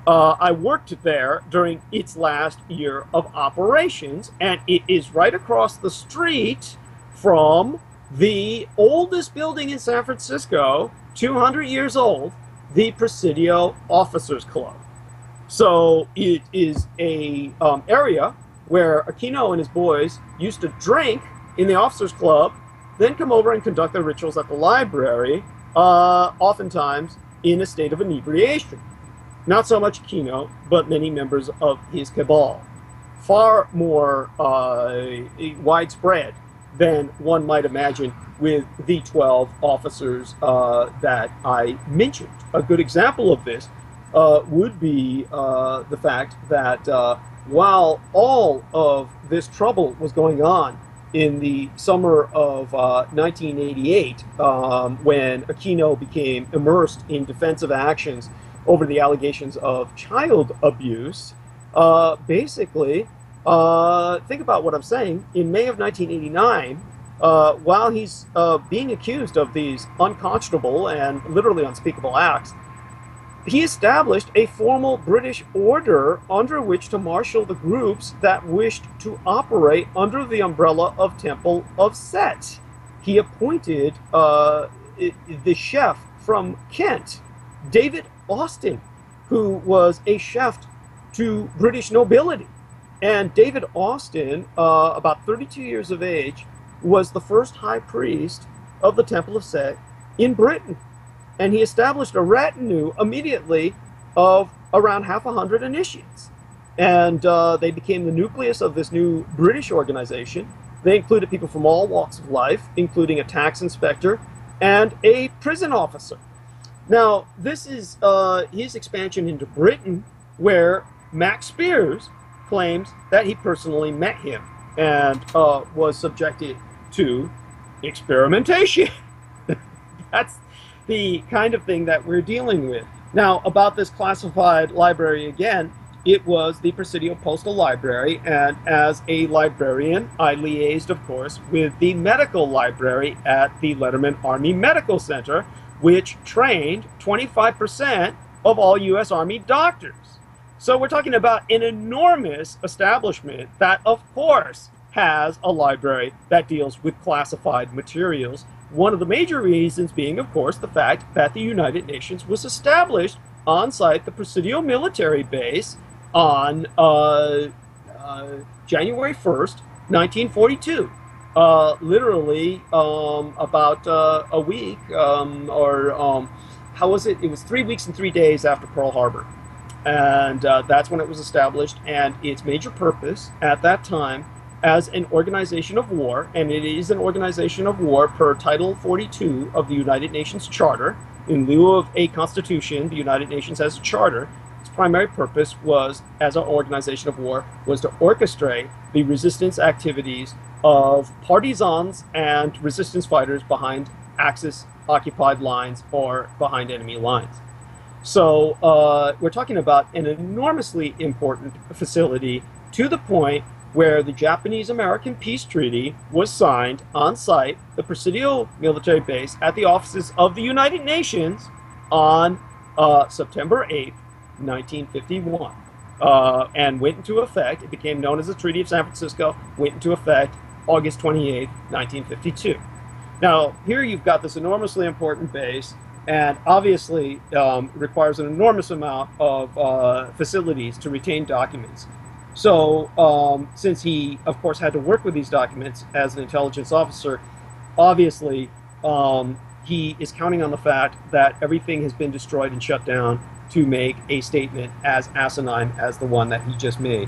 S2: I worked there during its last year of operations, and it is right across the street from the oldest building in San Francisco, 200 years old, the Presidio Officers Club. So it is a area where Aquino and his boys used to drink in the Officers Club, then come over and conduct their rituals at the library, oftentimes in a state of inebriation. Not so much Aquino, but many members of his cabal. Far more widespread than one might imagine with the 12 officers that I mentioned. A good example of this would be the fact that while all of this trouble was going on in the summer of 1988, when Aquino became immersed in defensive actions over the allegations of child abuse, basically, think about what I'm saying. In May of 1989, while he's being accused of these unconscionable and literally unspeakable acts, he established a formal British order under which to marshal the groups that wished to operate under the umbrella of Temple of Set. He appointed the chef from Kent, David Austin, who was a chef to British nobility. And David Austin, about 32 years of age, was the first high priest of the Temple of Set in Britain. And he established a retinue immediately of around 100 initiates. And they became the nucleus of this new British organization. They included people from all walks of life, including a tax inspector, and a prison officer. Now, this is his expansion into Britain, where Max Spears claims that he personally met him and was subjected to experimentation. That's the kind of thing that we're dealing with. Now, about this classified library again, it was the Presidio Postal Library, and as a librarian, I liaised, of course, with the medical library at the Letterman Army Medical Center, which trained 25% of all U.S. Army doctors. So we're talking about an enormous establishment that, of course, has a library that deals with classified materials. One of the major reasons being, of course, the fact that the United Nations was established on site, the Presidio military base, on January 1st, 1942. Literally about a week, how was it? It was 3 weeks and 3 days after Pearl Harbor. And that's when it was established, and its major purpose at that time as an organization of war, and it is an organization of war per Title 42 of the United Nations Charter. In lieu of a constitution, the United Nations has a charter. Its primary purpose was, as an organization of war, was to orchestrate the resistance activities of partisans and resistance fighters behind Axis-occupied lines or behind enemy lines. So we're talking about an enormously important facility, to the point where the Japanese-American Peace Treaty was signed on site, the Presidio military base, at the offices of the United Nations on September 8th, 1951, and went into effect. It became known as the Treaty of San Francisco, went into effect August 28th, 1952. Now, here you've got this enormously important base, and obviously requires an enormous amount of facilities to retain documents. So, since he, of course, had to work with these documents as an intelligence officer, obviously he is counting on the fact that everything has been destroyed and shut down to make a statement as asinine as the one that he just made.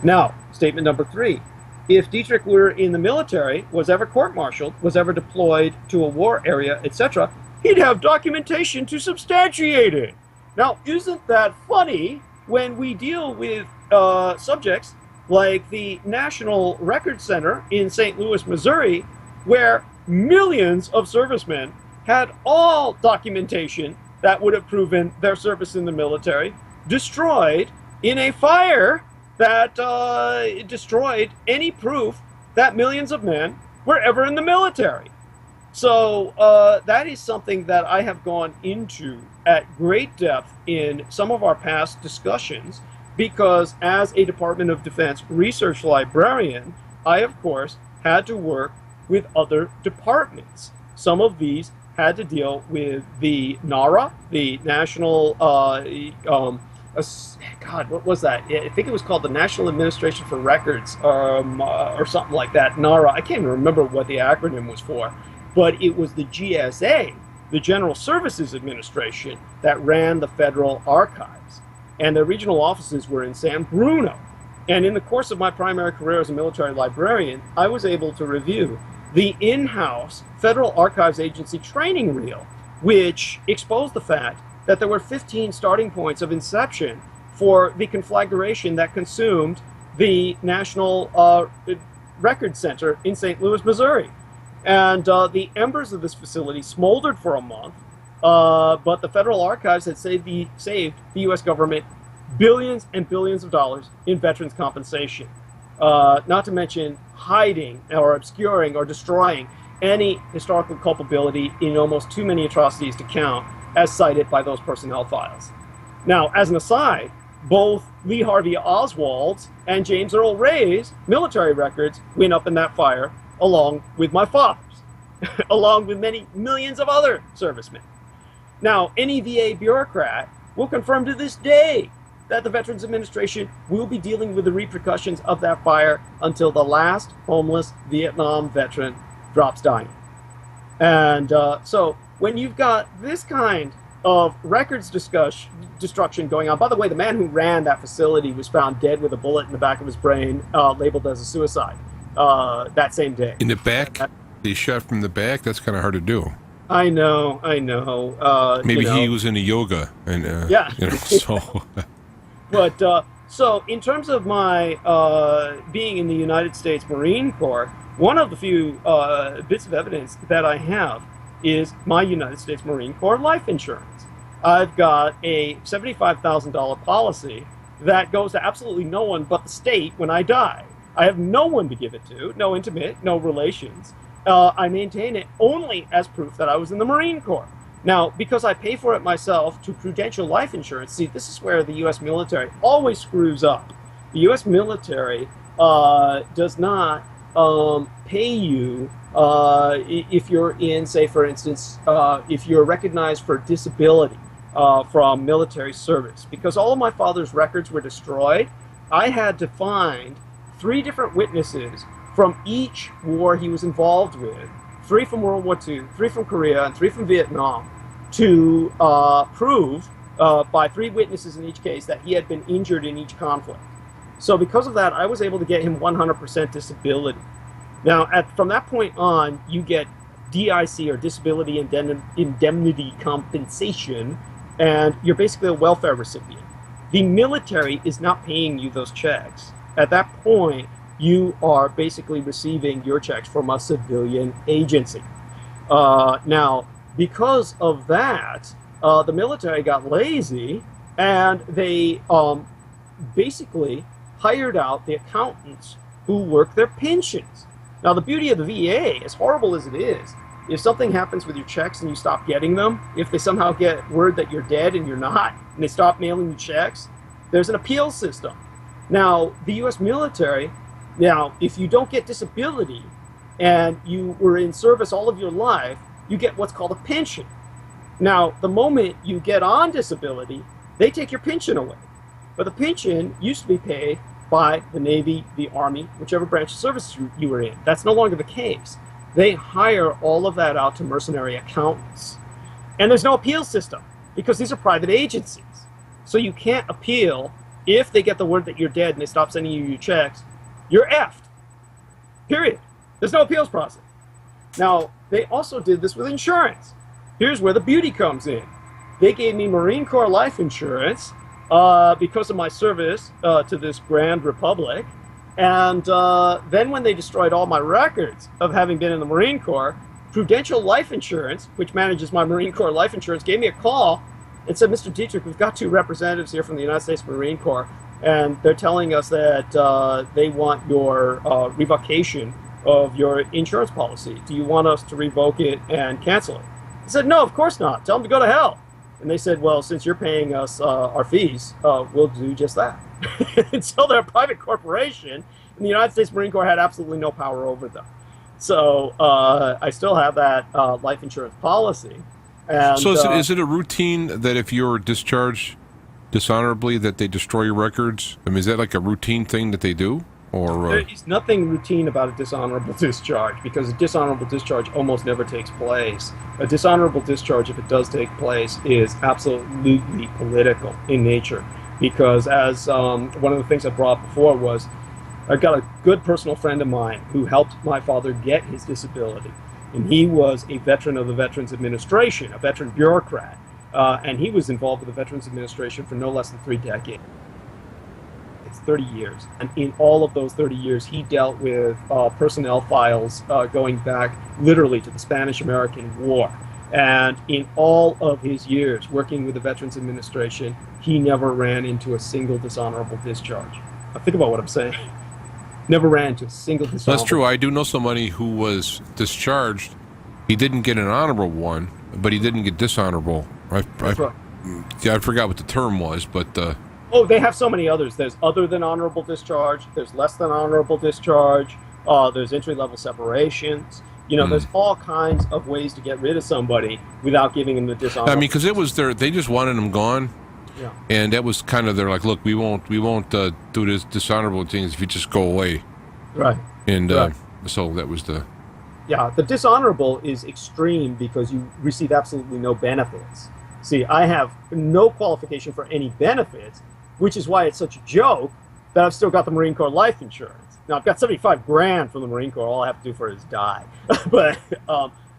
S2: Now, statement number 3. If Dietrich were in the military, was ever court-martialed, was ever deployed to a war area, etc., he'd have documentation to substantiate it. Now, isn't that funny when we deal with subjects like the National Record Center in St. Louis, Missouri, where millions of servicemen had all documentation that would have proven their service in the military destroyed in a fire that destroyed any proof that millions of men were ever in the military. So that is something that I have gone into at great depth in some of our past discussions, because as a Department of Defense research librarian, I, of course, had to work with other departments. Some of these had to deal with the NARA, the National, God, what was that? I think it was called the National Administration for Records, or something like that, NARA. I can't even remember what the acronym was for, but it was the GSA, the General Services Administration, that ran the Federal Archives. And their regional offices were in San Bruno. And in the course of my primary career as a military librarian, I was able to review the in-house Federal Archives Agency training reel, which exposed the fact that there were 15 starting points of inception for the conflagration that consumed the National Record Center in St. Louis, Missouri. And the embers of this facility smoldered for a month, but the Federal Archives had saved the U.S. government billions and billions of dollars in veterans compensation, not to mention hiding or obscuring or destroying any historical culpability in almost too many atrocities to count, as cited by those personnel files. Now, as an aside, both Lee Harvey Oswald's and James Earl Ray's military records went up in that fire, along with my father's, along with many millions of other servicemen. Now, any VA bureaucrat will confirm to this day that the Veterans Administration will be dealing with the repercussions of that fire until the last homeless Vietnam veteran drops dying. And so when you've got this kind of records destruction going on, by the way, the man who ran that facility was found dead with a bullet in the back of his brain, labeled as a suicide, that same day.
S1: In the back? He shot from the back? That's kind of hard to do.
S2: I know.
S1: Maybe he was into yoga, and
S2: Yeah.
S1: so
S2: But so, in terms of my being in the United States Marine Corps, one of the few bits of evidence that I have is my United States Marine Corps life insurance. I've got a $75,000 policy that goes to absolutely no one but the state when I die. I have no one to give it to, no intimate, no relations. I maintain it only as proof that I was in the Marine Corps. Now, because I pay for it myself to Prudential Life Insurance, see, this is where the U.S. military always screws up. The U.S. military does not pay you if you're in, say, for instance, if you're recognized for disability from military service. Because all of my father's records were destroyed, I had to find 3 different witnesses from each war he was involved with, 3 from World War II, 3 from Korea, and 3 from Vietnam, to prove by 3 witnesses in each case that he had been injured in each conflict. So because of that, I was able to get him 100% disability. Now, from that point on, you get DIC, or Disability Indemnity Compensation, and you're basically a welfare recipient. The military is not paying you those checks. At that point, you are basically receiving your checks from a civilian agency. Now, because of that, the military got lazy, and they basically hired out the accountants who work their pensions. Now, the beauty of the VA, as horrible as it is, if something happens with your checks and you stop getting them, if they somehow get word that you're dead and you're not, and they stop mailing you checks, there's an appeal system. Now, the U.S. military, if you don't get disability and you were in service all of your life, you get what's called a pension. Now, the moment you get on disability, they take your pension away. But the pension used to be paid by the Navy, the Army, whichever branch of service you were in. That's no longer the case. They hire all of that out to mercenary accountants. And there's no appeal system because these are private agencies. So you can't appeal if they get the word that you're dead and they stop sending you your checks. You're effed. Period. There's no appeals process. Now, they also did this with insurance. Here's where the beauty comes in. They gave me Marine Corps life insurance because of my service to this grand republic. And then when they destroyed all my records of having been in the Marine Corps, Prudential Life Insurance, which manages my Marine Corps life insurance, gave me a call and said, Mr. Dietrich, we've got 2 representatives here from the United States Marine Corps, and they're telling us that they want your revocation of your insurance policy. Do you want us to revoke it and cancel it? I said, no, of course not. Tell them to go to hell. And they said, well, since you're paying us our fees, we'll do just that. And so they're a private corporation, and the United States Marine Corps had absolutely no power over them. So I still have that life insurance policy. And,
S1: so is it a routine that if you're discharged dishonorably that they destroy your records? I mean, is that like a routine thing that they do? Or
S2: there is nothing routine about a dishonorable discharge, because a dishonorable discharge almost never takes place. A dishonorable discharge, if it does take place, is absolutely political in nature. Because as one of the things I brought up before was, I've got a good personal friend of mine who helped my father get his disability. And he was a veteran of the Veterans Administration, a veteran bureaucrat. And he was involved with the Veterans Administration for no less than 3 decades. It's 30 years. And in all of those 30 years, he dealt with personnel files going back literally to the Spanish-American War. And in all of his years working with the Veterans Administration, he never ran into a single dishonorable discharge. Now, think about what I'm saying. Never ran into a single dishonorable.
S1: That's true. I do know somebody who was discharged. He didn't get an honorable one, but he didn't get dishonorable.
S2: That's right.
S1: I forgot what the term was, but...
S2: Oh, they have so many others. There's other than honorable discharge. There's less than honorable discharge. There's entry-level separations. You know, there's all kinds of ways to get rid of somebody without giving them the dishonorable.
S1: I mean, because it was they just wanted him gone.
S2: Yeah.
S1: And that was kind of, they're like, look, we won't do this dishonorable things if you just go away.
S2: Right.
S1: And
S2: right.
S1: So that was the...
S2: Yeah, the dishonorable is extreme because you receive absolutely no benefits. See, I have no qualification for any benefits, which is why it's such a joke that I've still got the Marine Corps life insurance. Now, I've got 75 grand from the Marine Corps. All I have to do for it is die. But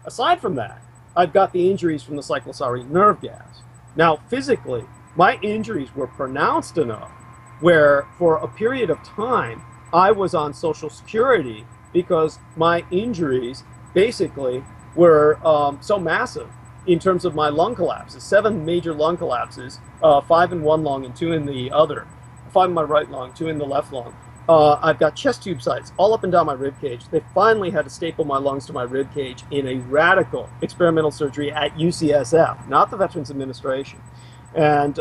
S2: aside from that, I've got the injuries from the cyclosorine nerve gas. Now, physically, my injuries were pronounced enough where for a period of time I was on Social Security because my injuries basically were so massive in terms of my lung collapses. 7 major lung collapses, 5 in one lung and 2 in the other. 5 in my right lung, 2 in the left lung. I've got chest tube sites all up and down my rib cage. They finally had to staple my lungs to my rib cage in a radical experimental surgery at UCSF, not the Veterans Administration. And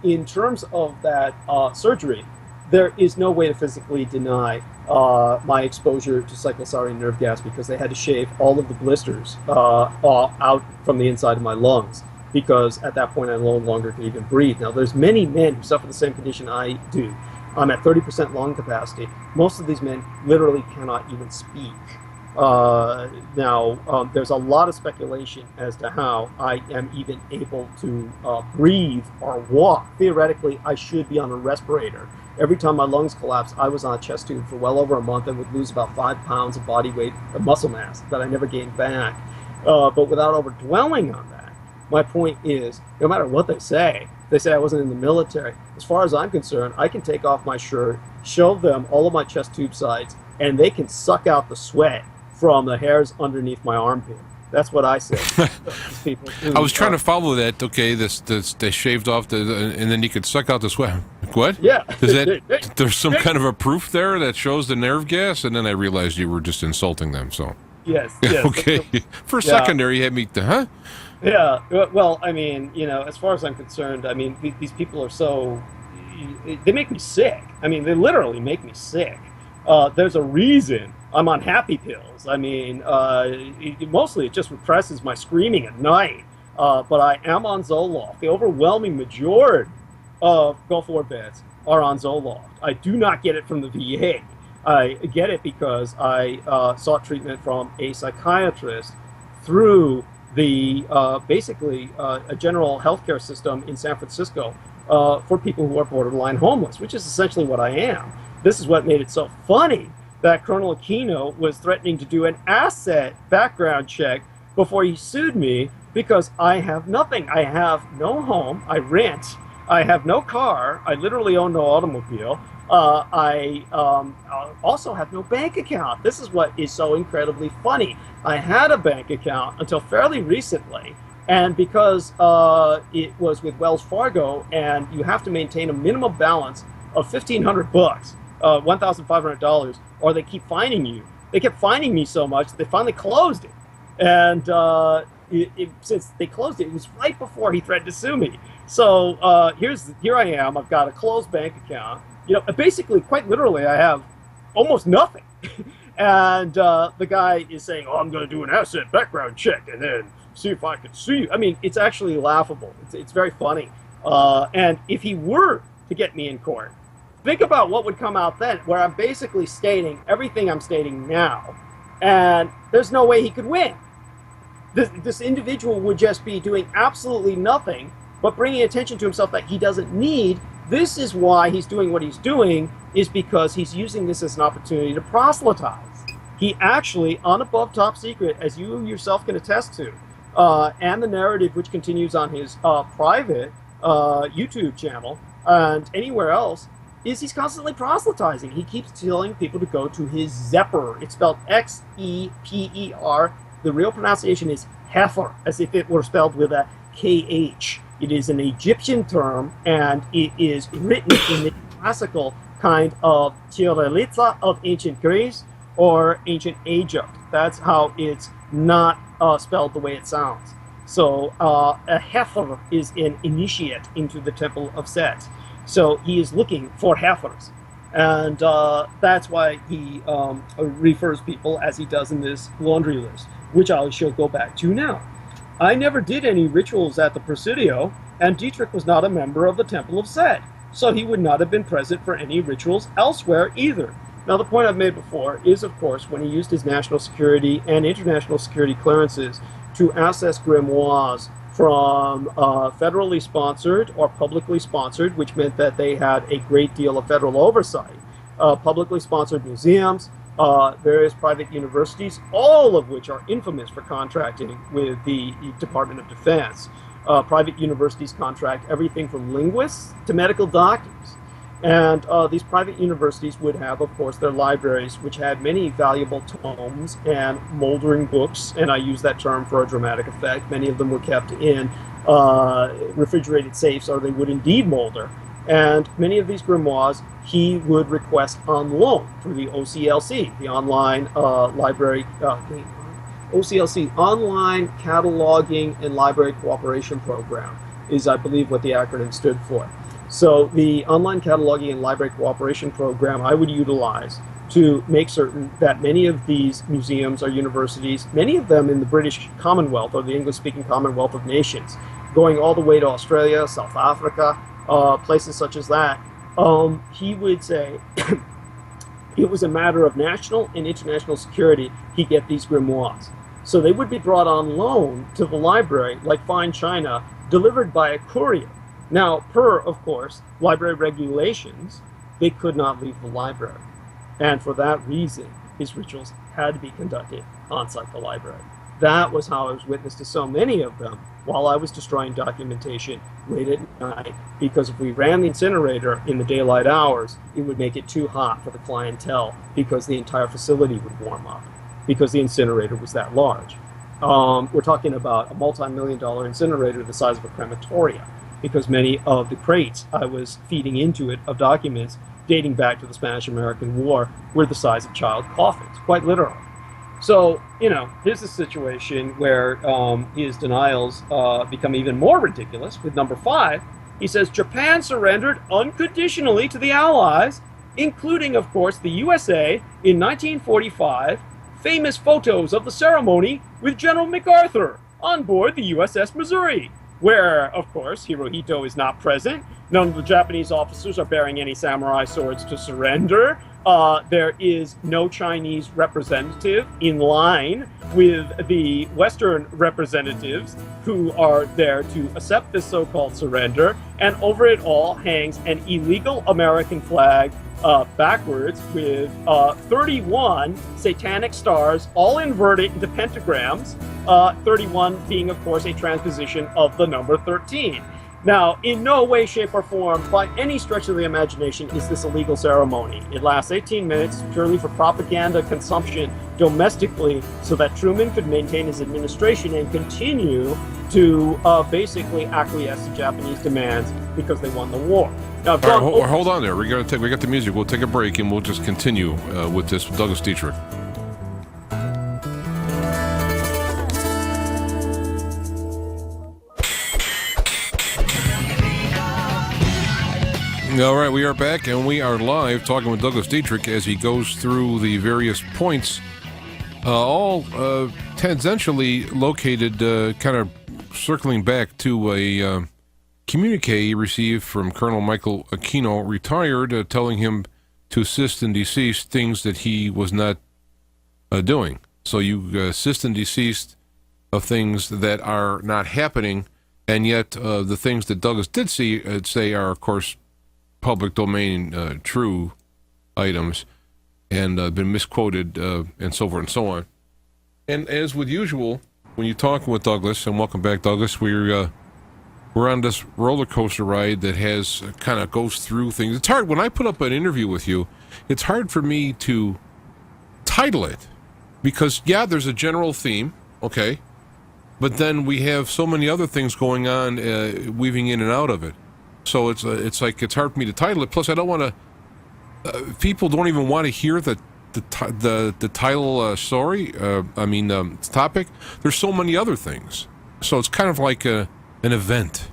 S2: in terms of that surgery, there is no way to physically deny my exposure to cyclosorine nerve gas because they had to shave all of the blisters out from the inside of my lungs because at that point I no longer could even breathe. Now, there's many men who suffer the same condition I do. I'm at 30% lung capacity. Most of these men literally cannot even speak. Now, there's a lot of speculation as to how I am even able to breathe or walk. Theoretically, I should be on a respirator. Every time my lungs collapsed, I was on a chest tube for well over a month and would lose about 5 pounds of body weight of muscle mass that I never gained back. But without over dwelling on that, my point is, no matter what they say I wasn't in the military. As far as I'm concerned, I can take off my shirt, show them all of my chest tube sides, and they can suck out the sweat from the hairs underneath my armpit. That's what I say. People
S1: I was trying to follow that. Okay, they shaved off and then you could suck out the sweat. What?
S2: Yeah.
S1: Is that there's some kind of a proof there that shows the nerve gas? And then I realized you were just insulting them. So
S2: yes.
S1: Okay. For a second there, you had me. Huh?
S2: Yeah. Well, I mean, as far as I'm concerned, I mean, these people are so. They make me sick. I mean, they literally make me sick. There's a reason I'm on happy pills. I mean, mostly it just represses my screaming at night. But I am on Zoloft. The overwhelming majority of Gulf War vets are on Zoloft. I do not get it from the VA. I get it because I sought treatment from a psychiatrist through the basically a general healthcare system in San Francisco for people who are borderline homeless, which is essentially what I am. This is what made it so funny that Colonel Aquino was threatening to do an asset background check before he sued me because I have nothing. I have no home. I rent. I have no car. I literally own no automobile. I also have no bank account. This is what is so incredibly funny. I had a bank account until fairly recently, and because it was with Wells Fargo, and you have to maintain a minimum balance of $1,500, $1,500, or they keep fining you. They kept fining me so much that they finally closed it. And since they closed it, it was right before he threatened to sue me. So here I am. I've got a closed bank account. Basically, quite literally, I have almost nothing. And the guy is saying, "Oh, I'm going to do an asset background check and then see if I can sue you." I mean, it's actually laughable. It's very funny. And if he were to get me in court, think about what would come out then, where I'm basically stating everything I'm stating now, and there's no way he could win. This individual would just be doing absolutely nothing but bringing attention to himself that he doesn't need. This is why he's doing what he's doing, is because he's using this as an opportunity to proselytize. He actually, on Above Top Secret, as you yourself can attest to, and the narrative which continues on his private YouTube channel and anywhere else, is he's constantly proselytizing. He keeps telling people to go to his Zepper. It's spelled Xeper. The real pronunciation is heifer, as if it were spelled with a KH. It is an Egyptian term, and it is written in the classical kind of Cyrillica of ancient Greece or ancient Egypt. That's how it's not spelled the way it sounds. So a heifer is an initiate into the temple of Set. So he is looking for heifers. And that's why he refers people as he does in this laundry list, which I shall go back to now. I never did any rituals at the Presidio, and Dietrich was not a member of the Temple of Set, so he would not have been present for any rituals elsewhere either. Now, the point I've made before is, of course, when he used his national security and international security clearances to access grimoires from federally sponsored or publicly sponsored, which meant that they had a great deal of federal oversight, publicly sponsored museums, various private universities, all of which are infamous for contracting with the Department of Defense. Private universities contract everything from linguists to medical doctors. And these private universities would have, of course, their libraries, which had many valuable tomes and moldering books, and I use that term for a dramatic effect. Many of them were kept in refrigerated safes, or they would indeed molder. And many of these grimoires he would request on loan through the OCLC, the online library, the OCLC, Online Cataloging and Library Cooperation Program, is, I believe, what the acronym stood for. So the Online Cataloging and Library Cooperation Program I would utilize to make certain that many of these museums or universities, many of them in the British Commonwealth or the English-speaking Commonwealth of Nations, going all the way to Australia, South Africa, places such as that, he would say it was a matter of national and international security he get these grimoires. So they would be brought on loan to the library like fine china, delivered by a courier. Now, per, of course, library regulations, they could not leave the library. And for that reason, his rituals had to be conducted on-site the library. That was how I was witness to so many of them while I was destroying documentation late at night, because if we ran the incinerator in the daylight hours, it would make it too hot for the clientele because the entire facility would warm up because the incinerator was that large. We're talking about a multi-million-dollar incinerator the size of a crematoria, because many of the crates I was feeding into it of documents dating back to the Spanish-American War were the size of child coffins, quite literal. So, you know, here's a situation where his denials become even more ridiculous. With number 5, he says, Japan surrendered unconditionally to the Allies, including, of course, the USA in 1945, famous photos of the ceremony with General MacArthur on board the USS Missouri, where, of course, Hirohito is not present. None of the Japanese officers are bearing any samurai swords to surrender. There is no Chinese representative in line with the Western representatives who are there to accept this so-called surrender. And over it all hangs an illegal American flag backwards with 31 satanic stars, all inverted into pentagrams, 31 being, of course, a transposition of the number 13. Now, in no way, shape, or form, by any stretch of the imagination, is this a legal ceremony. It lasts 18 minutes purely for propaganda consumption domestically so that Truman could maintain his administration and continue to basically acquiesce to Japanese demands because they won the war. Now,
S1: all right, hold on there. We got the music. We'll take a break and we'll just continue with this with Douglas Dietrich. All right, we are back, and we are live talking with Douglas Dietrich as he goes through the various points, all tangentially located, kind of circling back to a communique he received from Colonel Michael Aquino, retired, telling him to assist and deceased things that he was not doing. So you assist and deceased of things that are not happening, and yet the things that Douglas did say are, of course, public domain true items and been misquoted and so forth and so on. And as with usual, when you're talking with Douglas, and welcome back, Douglas, we're on this roller coaster ride that has kind of goes through things. It's hard when I put up an interview with you. It's hard for me to title it because there's a general theme, okay, but then we have so many other things going on, weaving in and out of it. So it's like it's hard for me to title it. Plus, I don't want to. People don't even want to hear the title. Topic. There's so many other things. So it's kind of like an event,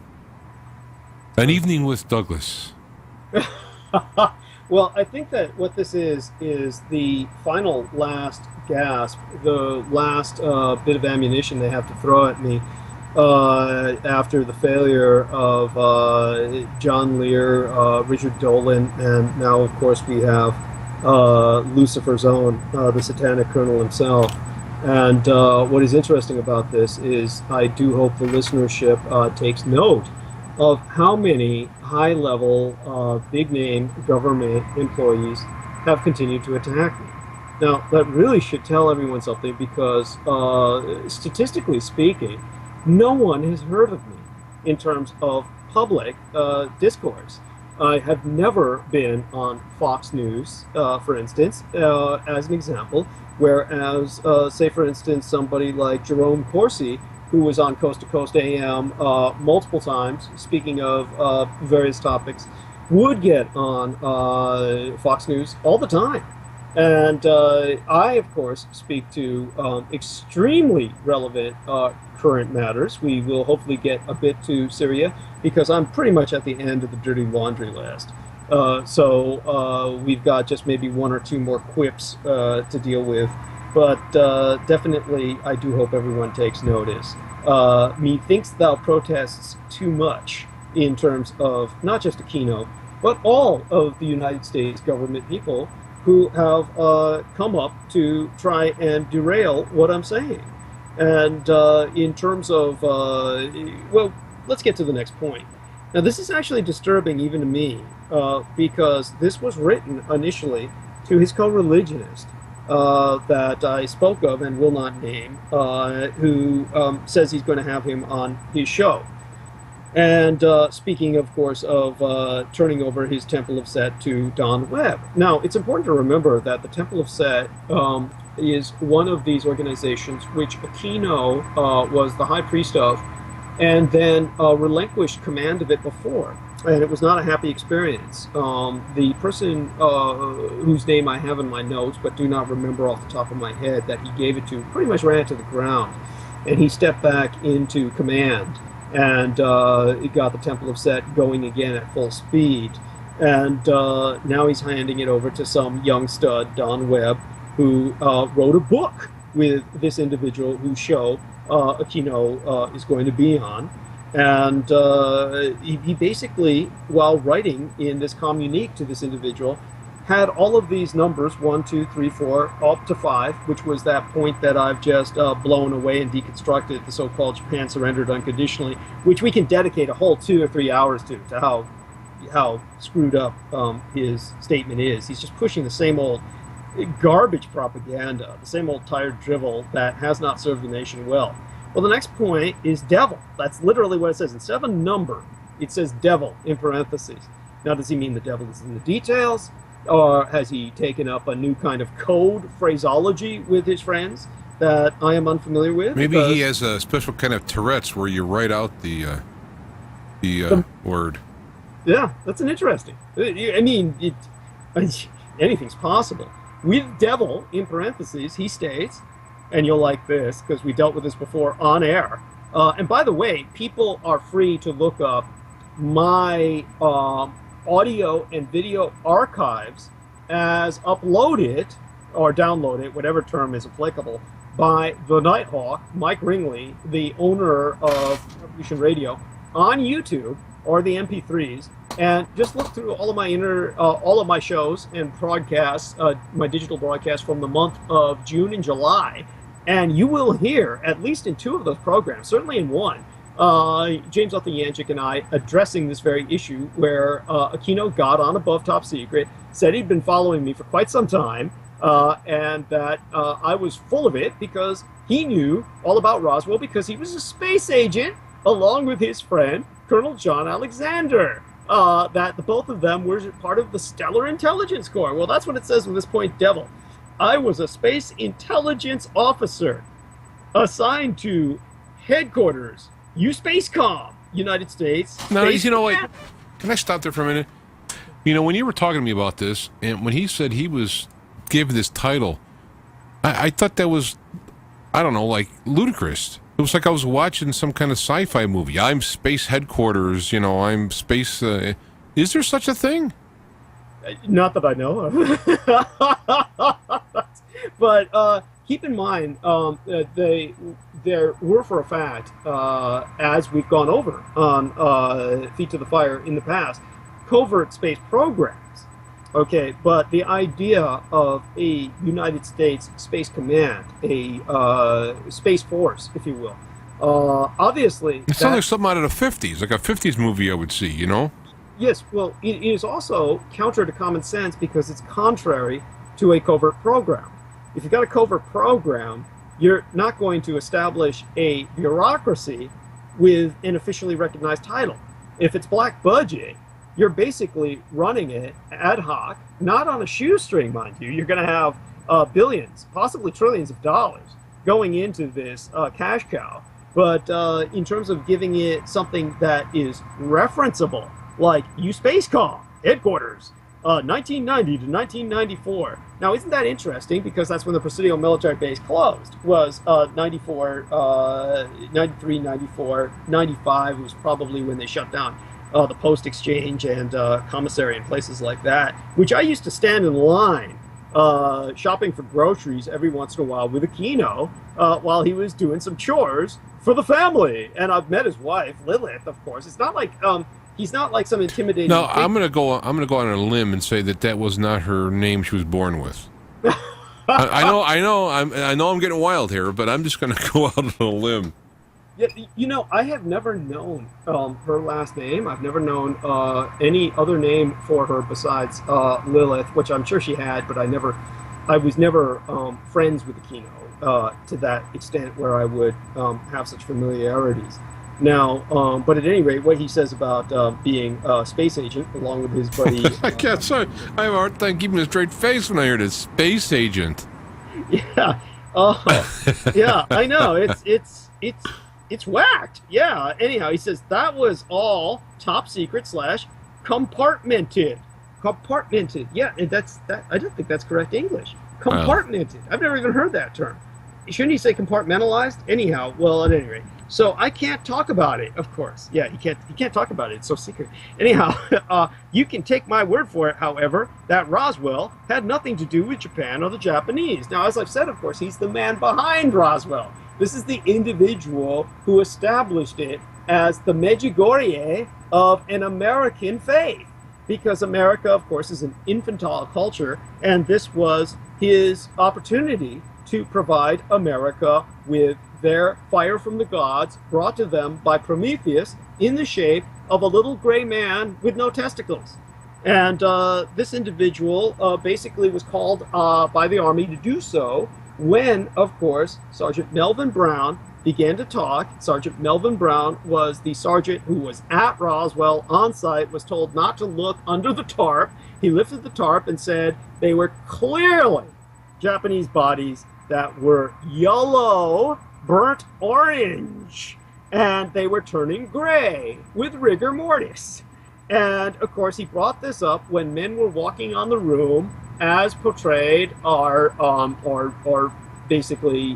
S1: an evening with Douglas.
S2: Well, I think that what this is the final last gasp, the last bit of ammunition they have to throw at me. After the failure of John Lear, Richard Dolan, and now, of course, we have Lucifer's own, the Satanic Colonel himself. And what is interesting about this is I do hope the listenership takes note of how many high-level, big-name government employees have continued to attack me. Now, that really should tell everyone something because, statistically speaking, no one has heard of me in terms of public discourse. I have never been on Fox News, for instance, as an example, whereas, say, for instance, somebody like Jerome Corsi, who was on Coast to Coast AM multiple times, speaking of various topics, would get on Fox News all the time. And I, of course, speak to extremely relevant current matters. We will hopefully get a bit to Syria because I'm pretty much at the end of the dirty laundry list. So we've got just maybe one or two more quips to deal with. But definitely, I do hope everyone takes notice. Methinks thou protests too much in terms of not just Aquino, but all of the United States government people who have come up to try and derail what I'm saying. And in terms of, well, let's get to the next point. Now, this is actually disturbing even to me because this was written initially to his co-religionist that I spoke of and will not name, who says he's going to have him on his show. And speaking, of course, of turning over his Temple of Set to Don Webb. Now, it's important to remember that the Temple of Set is one of these organizations which Aquino was the high priest of, and then relinquished command of it before. And it was not a happy experience. The person whose name I have in my notes, but do not remember off the top of my head, that he gave it to, pretty much ran it to the ground. And he stepped back into command. And he got the Temple of Set going again at full speed. And now he's handing it over to some young stud, Don Webb, who wrote a book with this individual whose show Aquino is going to be on. And he basically, while writing in this communique to this individual, had all of these numbers, 1, 2, 3, 4, up to 5, which was that point that I've just blown away and deconstructed, the so-called Japan surrendered unconditionally, which we can dedicate a whole 2 or 3 hours to how screwed up his statement is. He's just pushing the same old garbage propaganda, the same old tired drivel that has not served the nation well. Well, the next point is devil. That's literally what it says. Instead of a number, it says devil in parentheses. Now, does he mean the devil is in the details? Or has he taken up a new kind of code phraseology with his friends that I am unfamiliar with?
S1: Maybe he has a special kind of Tourette's where you write out the word.
S2: Yeah, that's an interesting. I mean, anything's possible. With devil, in parentheses, he states, and you'll like this because we dealt with this before on air. And by the way, people are free to look up my audio and video archives as uploaded or downloaded, whatever term is applicable, by the Nighthawk, Mike Ringley, the owner of Revolution Radio, on YouTube or the MP3s, and just look through all of my shows and broadcasts, my digital broadcasts from the month of June and July, and you will hear, at least in 2 of those programs, certainly in one, James Othanyanchik and I addressing this very issue where Aquino got on above Top Secret, said he'd been following me for quite some time, and that I was full of it because he knew all about Roswell because he was a space agent along with his friend, Colonel John Alexander. That the both of them were part of the Stellar Intelligence Corps. Well, that's what it says with this point, devil. I was a space intelligence officer assigned to headquarters, USpaceCom, United States.
S1: Now, you know what? Can I stop there for a minute? You know, when you were talking to me about this, and when he said he was gave this title, I thought that was, I don't know, like ludicrous. It was like I was watching some kind of sci-fi movie. I'm space headquarters, you know, I'm space... is there such a thing?
S2: Not that I know of. But keep in mind, there were for a fact, as we've gone over on Feet to the Fire in the past, covert space programs. Okay, but the idea of a United States Space Command, a Space Force, if you will, obviously...
S1: It sounds like something out of the 50s, like a 50s movie I would see, you know?
S2: Yes, well, it is also counter to common sense because it's contrary to a covert program. If you've got a covert program, you're not going to establish a bureaucracy with an officially recognized title. If it's black budget, you're basically running it ad hoc, not on a shoestring, mind you. You're going to have billions, possibly trillions of dollars going into this cash cow. But in terms of giving it something that is referenceable, like USpaceCom headquarters, 1990 to 1994. Now, isn't that interesting? Because that's when the Presidio military base closed, was 94, 93, 94, 95 was probably when they shut down the post exchange and commissary and places like that, which I used to stand in line shopping for groceries every once in a while with Aquino while he was doing some chores for the family. And I've met his wife, Lilith, of course. It's not like he's not like some intimidating.
S1: No, I'm gonna go on a limb and say that was not her name she was born with. I know I'm getting wild here, but I'm just gonna go out on a limb.
S2: Yeah, you know, I have never known her last name. I've never known any other name for her besides Lilith, which I'm sure she had, but I was never friends with Aquino to that extent where I would have such familiarities. Now, but at any rate, what he says about being a space agent along with his buddy...
S1: I can't say. I have a hard time keeping a straight face when I hear this space agent.
S2: Yeah. Yeah, I know. It's whacked. Yeah. Anyhow, he says that was all top secret / compartmented. Compartmented. Yeah, and that. I don't think that's correct English. Compartmented. I've never even heard that term. Shouldn't he say compartmentalized? Anyhow, well, at any rate. So I can't talk about it, of course. Yeah, he can't talk about it. It's so secret. Anyhow, you can take my word for it, however, that Roswell had nothing to do with Japan or the Japanese. Now, as I've said, of course, he's the man behind Roswell. This is the individual who established it as the Medjugorje of an American faith. Because America, of course, is an infantile culture, and this was his opportunity to provide America with their fire from the gods brought to them by Prometheus in the shape of a little gray man with no testicles. And this individual basically was called by the Army to do so when, of course, Sergeant Melvin Brown began to talk. Sergeant Melvin Brown was the sergeant who was at Roswell on site, was told not to look under the tarp. He lifted the tarp and said they were clearly Japanese bodies that were yellow, burnt orange, and they were turning gray with rigor mortis. And of course, he brought this up when men were walking on the room, as portrayed or basically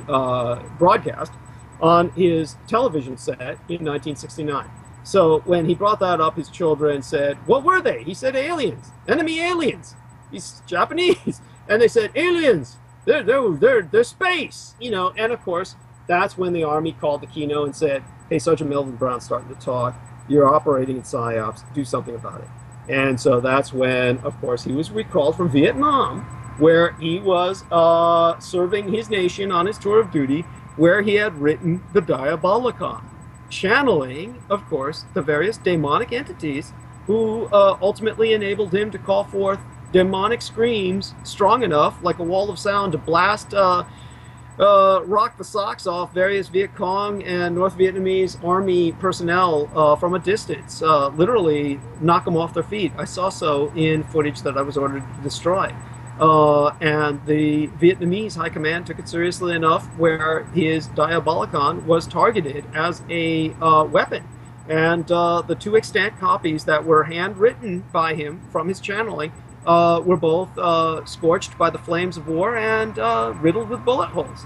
S2: broadcast on his television set in 1969. So when he brought that up, his children said, "What were they?" He said, "Aliens, enemy aliens." He's Japanese, and they said, "Aliens, they're space," you know. And of course, that's when the Army called Aquino and said, "Hey, Sergeant Melvin Brown's starting to talk. You're operating in PSYOPs. Do something about it." And so that's when, of course, he was recalled from Vietnam, where he was serving his nation on his tour of duty, where he had written the Diabolicon, channeling, of course, the various demonic entities who ultimately enabled him to call forth demonic screams strong enough, like a wall of sound, to blast, rock the socks off various Viet Cong and North Vietnamese army personnel from a distance, literally knock them off their feet. I saw so in footage that I was ordered to destroy. And the Vietnamese high command took it seriously enough where his Diabolicon was targeted as a weapon. And the two extant copies that were handwritten by him from his channeling were both scorched by the flames of war and riddled with bullet holes.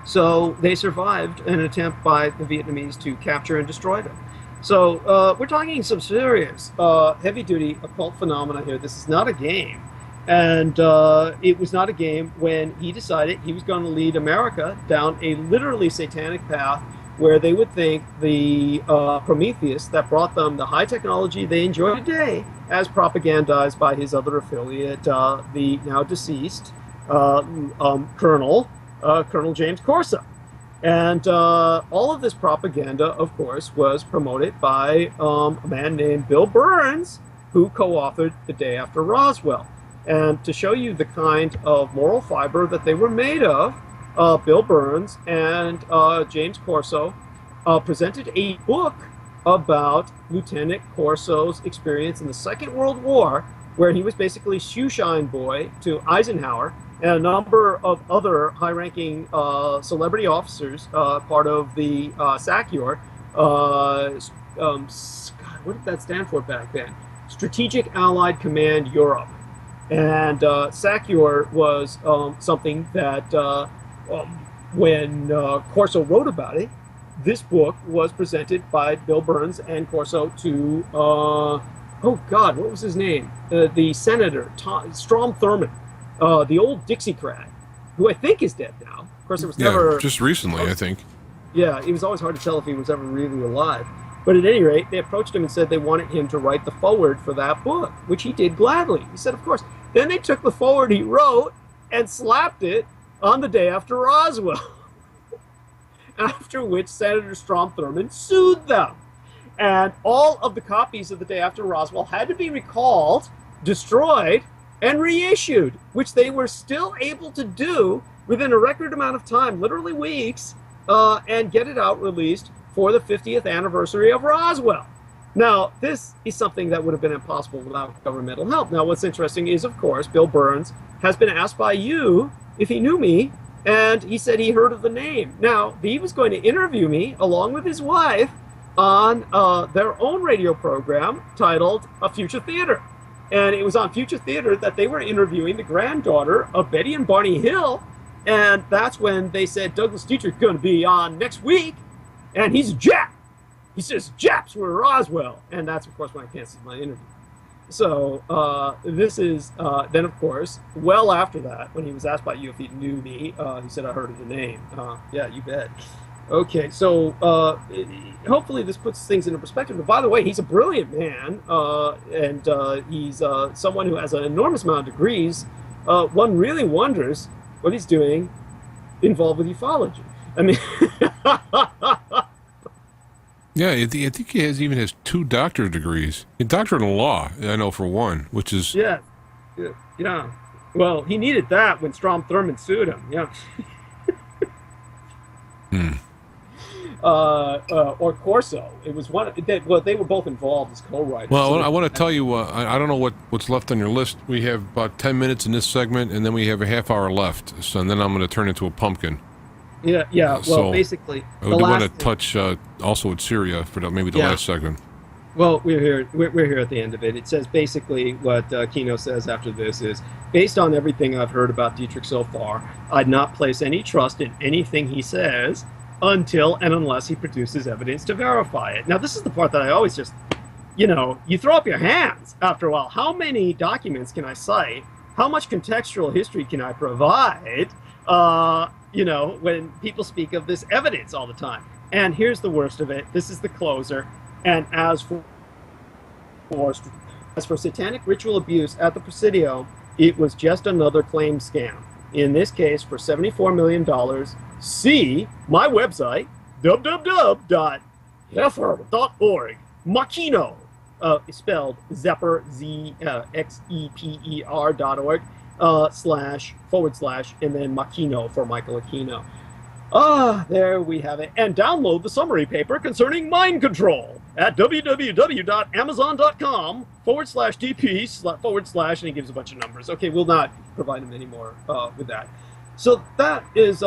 S2: So they survived an attempt by the Vietnamese to capture and destroy them. So we're talking some serious heavy-duty occult phenomena here. This is not a game. And it was not a game when he decided he was going to lead America down a literally satanic path where they would think the Prometheus that brought them the high technology they enjoy today, as propagandized by his other affiliate, the now deceased Colonel James Corso. And all of this propaganda, of course, was promoted by a man named Bill Burns, who co-authored The Day After Roswell. And to show you the kind of moral fiber that they were made of, Bill Burns and James Corso presented a book about Lieutenant Corso's experience in the Second World War, where he was basically shoeshine boy to Eisenhower and a number of other high-ranking celebrity officers, part of the SACEUR. God, what did that stand for back then? Strategic Allied Command Europe. And SACEUR was something that when Corso wrote about it, this book was presented by Bill Burns and Corso to, oh God, what was his name? The senator, Strom Thurmond, the old Dixiecrat, who I think is dead now. Of course, it was never...
S1: just recently, I think.
S2: Yeah, it was always hard to tell if he was ever really alive. But at any rate, they approached him and said they wanted him to write the foreword for that book, which he did gladly. He said, of course. Then they took the foreword he wrote and slapped it on the day after Roswell. After which Senator Strom Thurmond sued them. And all of the copies of the day after Roswell had to be recalled, destroyed, and reissued, which they were still able to do within a record amount of time, literally weeks, and get it out released for the 50th anniversary of Roswell. Now, this is something that would have been impossible without governmental help. Now, what's interesting is, of course, Bill Burns has been asked by you if he knew me, and he said he heard of the name. Now, he was going to interview me, along with his wife, on their own radio program titled Future Theater. And it was on Future Theater that they were interviewing the granddaughter of Betty and Barney Hill, and that's when they said Douglas Dietrich going to be on next week, and he's a Jap. He says Japs were Roswell, and that's, of course, when I canceled my interview. So this is, then, of course, well after that, when he was asked by you if he knew me, he said, I heard of the name. Yeah, you bet. Okay, so hopefully this puts things into perspective. But by the way, he's a brilliant man, and he's someone who has an enormous amount of degrees. One really wonders what he's doing involved with ufology. I mean...
S1: Yeah, I think he even has 2 doctorate degrees. A doctorate in law, I know for one, which is...
S2: Yeah. Well, he needed that when Strom Thurmond sued him. Yeah. Or Corso. It was one. They were both involved as co-writers.
S1: Well, I want to tell you, I don't know what's left on your list. We have about 10 minutes in this segment, and then we have a half hour left. So, and then I'm going to turn into a pumpkin.
S2: Yeah. Well,
S1: so
S2: basically,
S1: I would want to touch also with Syria for maybe the last segment.
S2: Well, we're here at the end of it. It says basically what Aquino says after this is, based on everything I've heard about Dietrich so far, I'd not place any trust in anything he says until and unless he produces evidence to verify it. Now, this is the part that I always just, you throw up your hands after a while. How many documents can I cite? How much contextual history can I provide? When people speak of this evidence all the time. And here's the worst of it. This is the closer. And as for satanic ritual abuse at the Presidio, it was just another claim scam. In this case, for $74 million, see my website, www.heifer.org. Machino, spelled Zepper, Xeper.org, // and then Machino for Michael Aquino. There we have it. And download the summary paper concerning mind control at www.amazon.com /DP / and he gives a bunch of numbers. Okay, we'll not provide him anymore with that. So that is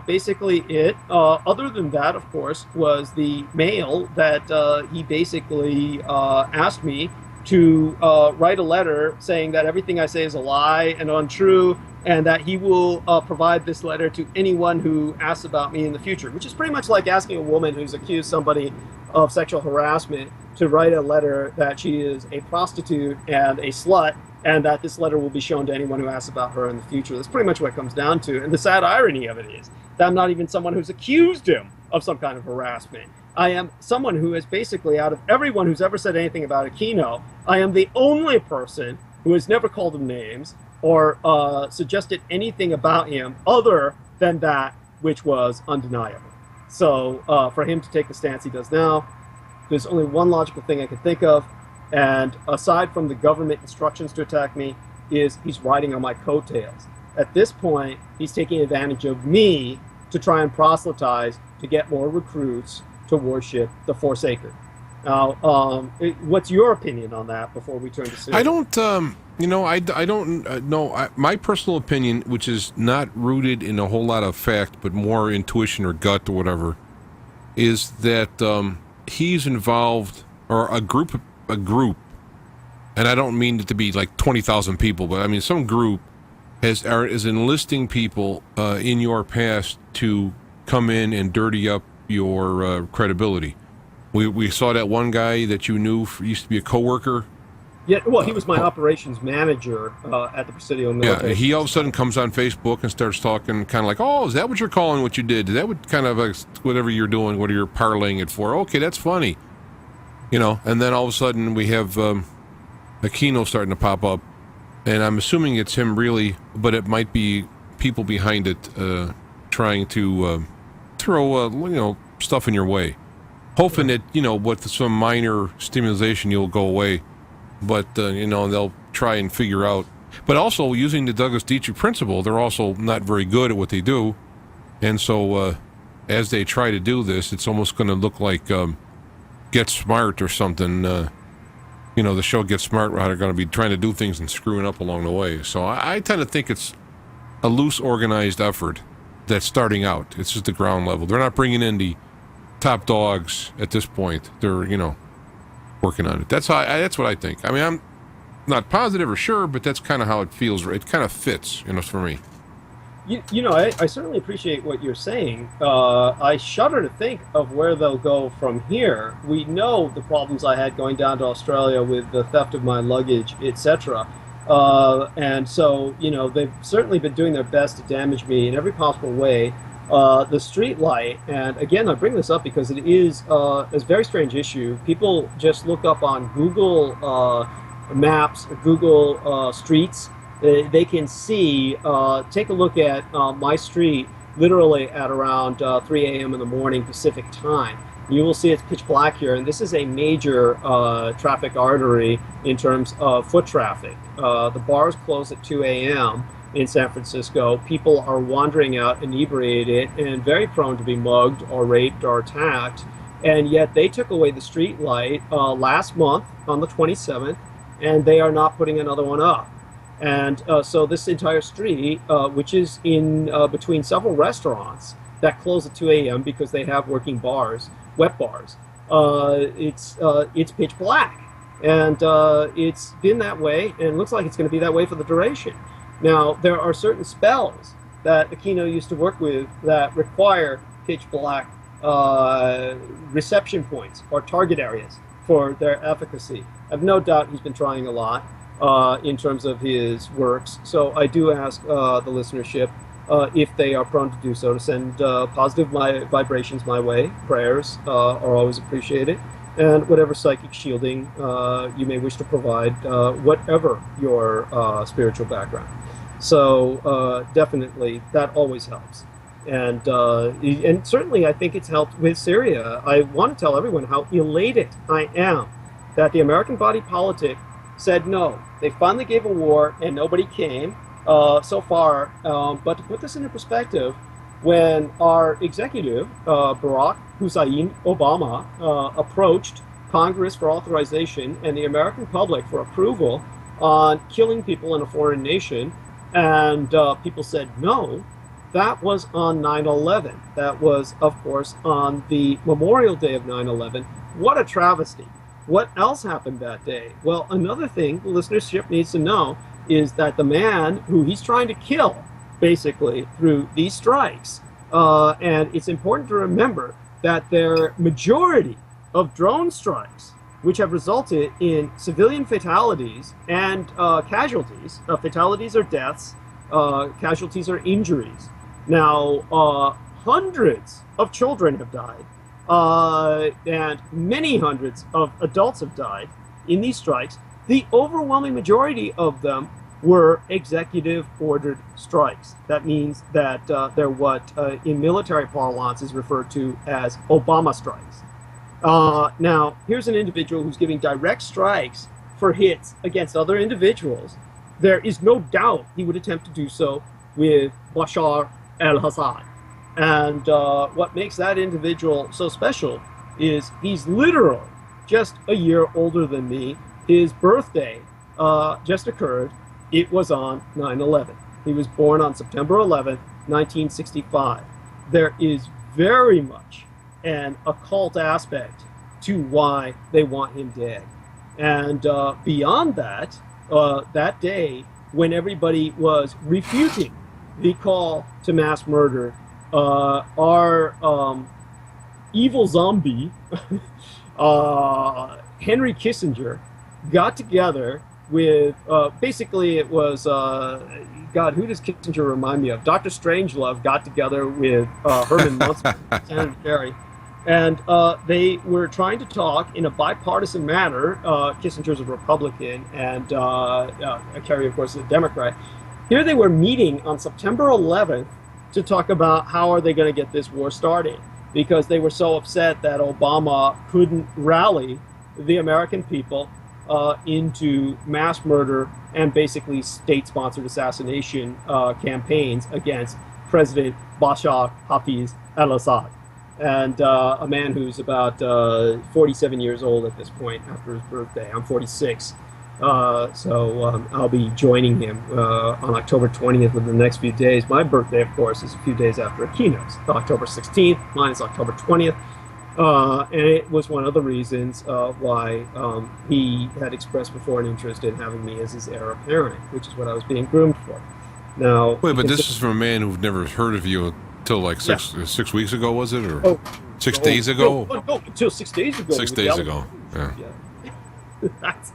S2: basically it. Other than that, of course, was the mail that he basically asked me to write a letter saying that everything I say is a lie and untrue, and that he will provide this letter to anyone who asks about me in the future, which is pretty much like asking a woman who's accused somebody of sexual harassment to write a letter that she is a prostitute and a slut, and that this letter will be shown to anyone who asks about her in the future. That's pretty much what it comes down to. And the sad irony of it is that I'm not even someone who's accused him of some kind of harassment. I am someone who is basically, out of everyone who's ever said anything about Aquino, I am the only person who has never called him names or suggested anything about him other than that which was undeniable. So for him to take the stance he does now, there's only one logical thing I can think of, and aside from the government instructions to attack me, is he's riding on my coattails. At this point, he's taking advantage of me to try and proselytize to get more recruits to worship the Forsaken. Now, what's your opinion on that before we turn to Syria?
S1: I don't, I don't know. My personal opinion, which is not rooted in a whole lot of fact, but more intuition or gut or whatever, is that he's involved, or a group, and I don't mean it to be like 20,000 people, but I mean some group is enlisting people in your past to come in and dirty up your credibility. We saw that one guy that you knew used to be a coworker.
S2: Yeah, well, he was my operations manager at the Presidio military.
S1: Yeah, he all of a sudden comes on Facebook and starts talking kind of like, oh, is that what you're calling what you did? Is that what kind of whatever you're doing, what you're parlaying it for? Okay, that's funny. And then all of a sudden we have Aquino starting to pop up, and I'm assuming it's him really, but it might be people behind it trying to throw, stuff in your way. Hoping that, with some minor stimulation, you'll go away. But, they'll try and figure out. But also, using the Douglas Dietrich principle, they're also not very good at what they do. And so, as they try to do this, it's almost going to look like Get Smart or something. The show Get Smart, how they're going to be trying to do things and screwing up along the way. So I tend to think it's a loose, organized effort that's starting out. It's just the ground level. They're not bringing in the top dogs at this point. They're, working on it. That's what I think. I mean, I'm not positive or sure, but that's kind of how it feels. It kind of fits, for me.
S2: I certainly appreciate what you're saying. I shudder to think of where they'll go from here. We know the problems I had going down to Australia with the theft of my luggage, etc. And so, they've certainly been doing their best to damage me in every possible way. The street light, and again, I bring this up because it is a very strange issue. People just look up on Google Maps, Google Streets. They can see, take a look at my street literally at around 3 a.m. in the morning Pacific time. You will see it's pitch black here, and this is a major traffic artery in terms of foot traffic. The bars close at 2 a.m. in San Francisco. People are wandering out inebriated and very prone to be mugged or raped or attacked, and yet they took away the street light last month on the 27th, and they are not putting another one up. And so this entire street, which is in between several restaurants that close at 2 a.m. because they have working bars, wet bars, it's pitch black. And it's been that way, and it looks like it's going to be that way for the duration. Now, there are certain spells that Aquino used to work with that require pitch black reception points or target areas for their efficacy. I have no doubt he's been trying a lot in terms of his works. So I do ask the listenership, if they are prone to do so, to send positive vibrations my way. Prayers are always appreciated. And whatever psychic shielding you may wish to provide, whatever your spiritual background. So definitely, that always helps. And certainly I think it's helped with Syria. I want to tell everyone how elated I am that the American body politic said no. They finally gave a war and nobody came so far. But to put this into perspective, when our executive, Barack Hussein Obama, approached Congress for authorization and the American public for approval on killing people in a foreign nation, and people said no, that was on 9/11. That was, of course, on the Memorial Day of 9/11. What a travesty. What else happened that day? Well, another thing the listenership needs to know is that the man who he's trying to kill, basically, through these strikes, and it's important to remember that their majority of drone strikes, which have resulted in civilian fatalities and casualties. Fatalities are deaths, casualties are injuries. Now, hundreds of children have died, and many hundreds of adults have died in these strikes. The overwhelming majority of them were executive-ordered strikes. That means that they're what in military parlance is referred to as Obama strikes. Now, here's an individual who's giving direct strikes for hits against other individuals, there is no doubt he would attempt to do so with Bashar al-Assad. And what makes that individual so special is he's literally just a year older than me. His birthday just occurred. It was on 9/11. He was born on September 11th, 1965. There is very much an occult aspect to why they want him dead. And beyond that, that day when everybody was refuting the call to mass murder, our evil zombie, Henry Kissinger, got together with, basically it was, God, who does Kissinger remind me of? Dr. Strangelove got together with Herman Munster, Senator Kerry, and they were trying to talk in a bipartisan manner. Kissinger's a Republican, and Kerry, of course, is a Democrat. Here they were meeting on September 11th to talk about how are they going to get this war started, because they were so upset that Obama couldn't rally the American people into mass murder and basically state-sponsored assassination campaigns against President Bashar Hafiz al-Assad, and a man who's about 47 years old at this point after his birthday. I'm 46. So I'll be joining him on October 20th within the next few days. My birthday, of course, is a few days after Aquino's, October 16th. Mine is October 20th. And it was one of the reasons why he had expressed before an interest in having me as his heir apparent, which is what I was being groomed for. Now,
S1: wait, but this is from a man who've never heard of you until like 6 weeks ago, was it? Or 6 days ago?
S2: No, until 6 days ago.
S1: 6 days ago, yeah.
S2: That's,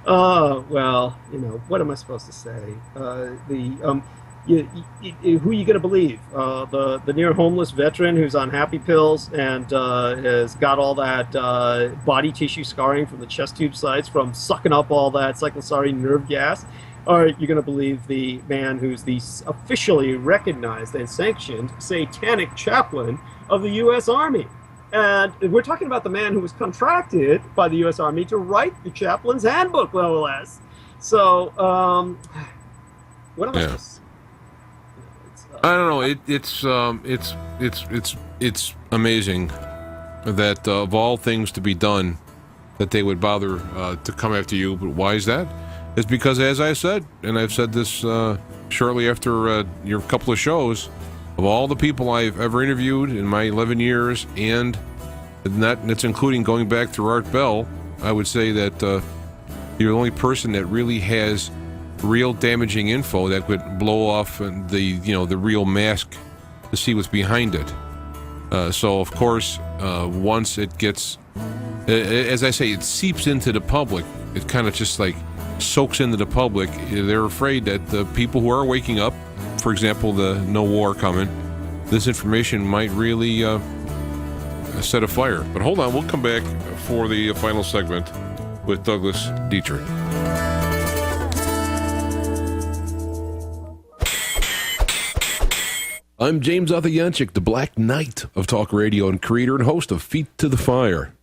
S2: well, you know, what am I supposed to say? Who are you going to believe? The near homeless veteran who's on happy pills and has got all that body tissue scarring from the chest tube sites from sucking up all that cyclosorine nerve gas? Or are you going to believe the man who's the officially recognized and sanctioned satanic chaplain of the U.S. Army? And we're talking about the man who was contracted by the U.S. Army to write the chaplain's handbook, no less. So, what am I supposed to say?
S1: I don't know. It's amazing that of all things to be done, that they would bother to come after you. But why is that? It's because, as I said, and I've said this shortly after your couple of shows, of all the people I've ever interviewed in my 11 years, and it's including going back through Art Bell, I would say that you're the only person that really has real damaging info that could blow off the real mask to see what's behind it. So of course, once it gets, as I say, it seeps into the public, it kind of just like soaks into the public. They're afraid that the people who are waking up, for example, the no war coming, this information might really set a fire. But hold on, we'll come back for the final segment with Douglas Dietrich. I'm James Othayanchik, the Black Knight of talk radio and creator and host of Feet to the Fire.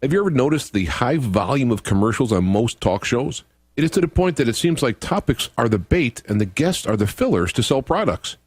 S1: Have you ever noticed the high volume of commercials on most talk shows? It is to the point that it seems like topics are the bait and the guests are the fillers to sell products.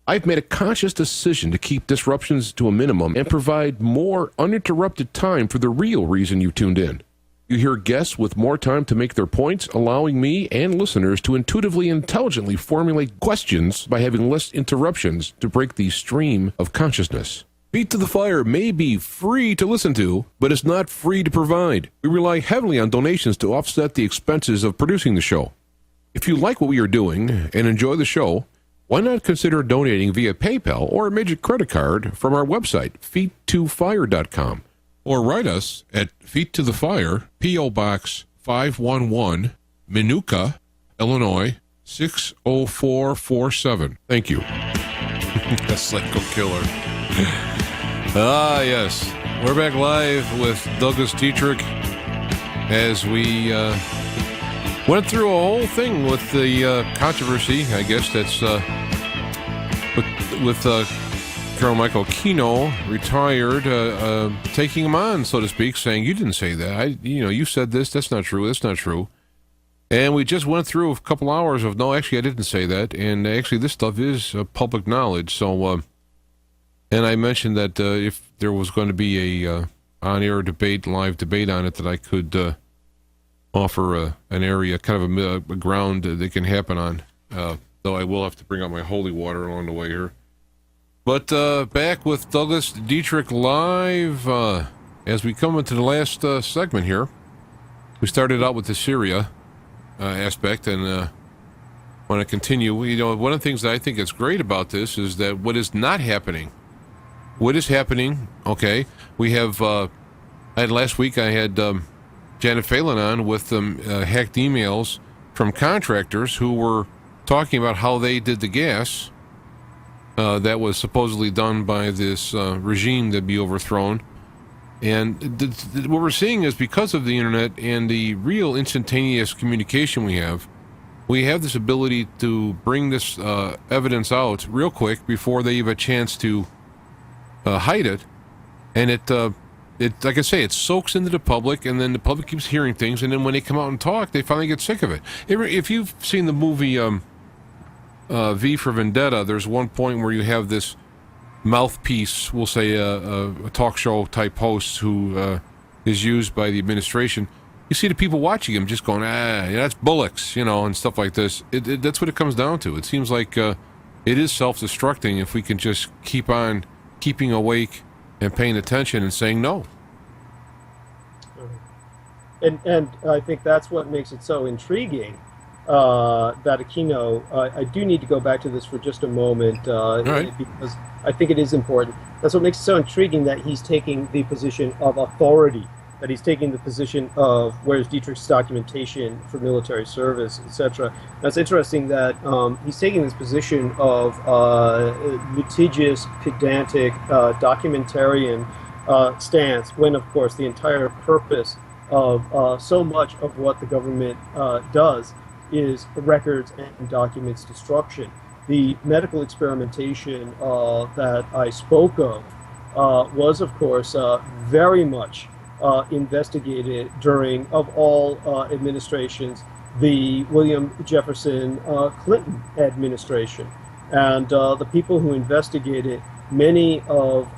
S1: I've made a conscious decision to keep disruptions to a minimum and provide more uninterrupted time for the real reason you tuned in. You hear guests with more time to make their points, allowing me and listeners to intuitively and intelligently formulate questions by having less interruptions to break the stream of consciousness. Feet to the Fire may be free to listen to, but it's not free to provide. We rely heavily on donations to offset the expenses of producing the show. If you like what we are doing and enjoy the show, why not consider donating via PayPal or a major credit card from our website, feet2fire.com. Or write us at Feet to the Fire, P.O. Box 511, Minooka, Illinois, 60447. Thank you. The Psycho Killer. Ah, yes. We're back live with Douglas Dietrich as we went through a whole thing with the controversy, I guess, that's with Colonel Michael Aquino, retired, taking him on, so to speak, saying, you didn't say that. You said this. That's not true. That's not true. And we just went through a couple hours of, no, actually, I didn't say that. And actually, this stuff is public knowledge. So, and I mentioned that if there was going to be a on-air debate, live debate on it, that I could offer an area, kind of a ground that it can happen on. Though I will have to bring out my holy water along the way here. But back with Douglas Dietrich live as we come into the last segment here. We started out with the Syria aspect, and want to continue. You know, one of the things that I think is great about this is that what is not happening. What is happening? Okay, we have. Last week I had Janet Phelan on with hacked emails from contractors who were talking about how they did the gas that was supposedly done by this regime that'd be overthrown. And what we're seeing is, because of the internet and the real instantaneous communication we have this ability to bring this evidence out real quick before they have a chance to hide it. And it, like I say, it soaks into the public, and then the public keeps hearing things, and then when they come out and talk, they finally get sick of it. If you've seen the movie V for Vendetta, there's one point where you have this mouthpiece, we'll say a talk show type host who is used by the administration. You see the people watching him just going, yeah, that's bullocks, and stuff like this. That's what it comes down to. It seems like it is self-destructing if we can just keep on keeping awake and paying attention and saying no.
S2: And I think that's what makes it so intriguing. That Aquino, I do need to go back to this for just a moment, because I think it is important. That's what makes it so intriguing, that he's taking the position of authority, that he's taking the position of where's Dietrich's documentation for military service, etc. That's interesting that he's taking this position of litigious, pedantic, documentarian stance, when, of course, the entire purpose of so much of what the government does is records and documents destruction. The medical experimentation that I spoke of was, of course, very much investigated during, of all administrations, the William Jefferson Clinton administration. And the people who investigated many of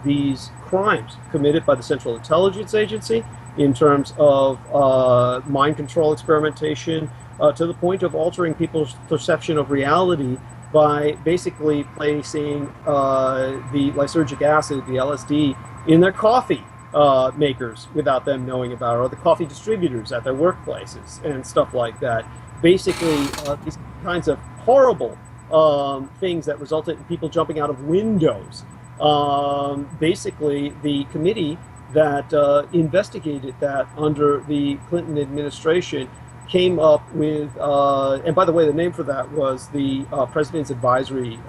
S2: these crimes committed by the Central Intelligence Agency in terms of mind control experimentation, to the point of altering people's perception of reality by basically placing the lysergic acid, the LSD, in their coffee makers without them knowing about it, or the coffee distributors at their workplaces and stuff like that. Basically, these kinds of horrible things that resulted in people jumping out of windows. Basically, the committee that investigated that under the Clinton administration came up with, and by the way, the name for that was the President's Advisory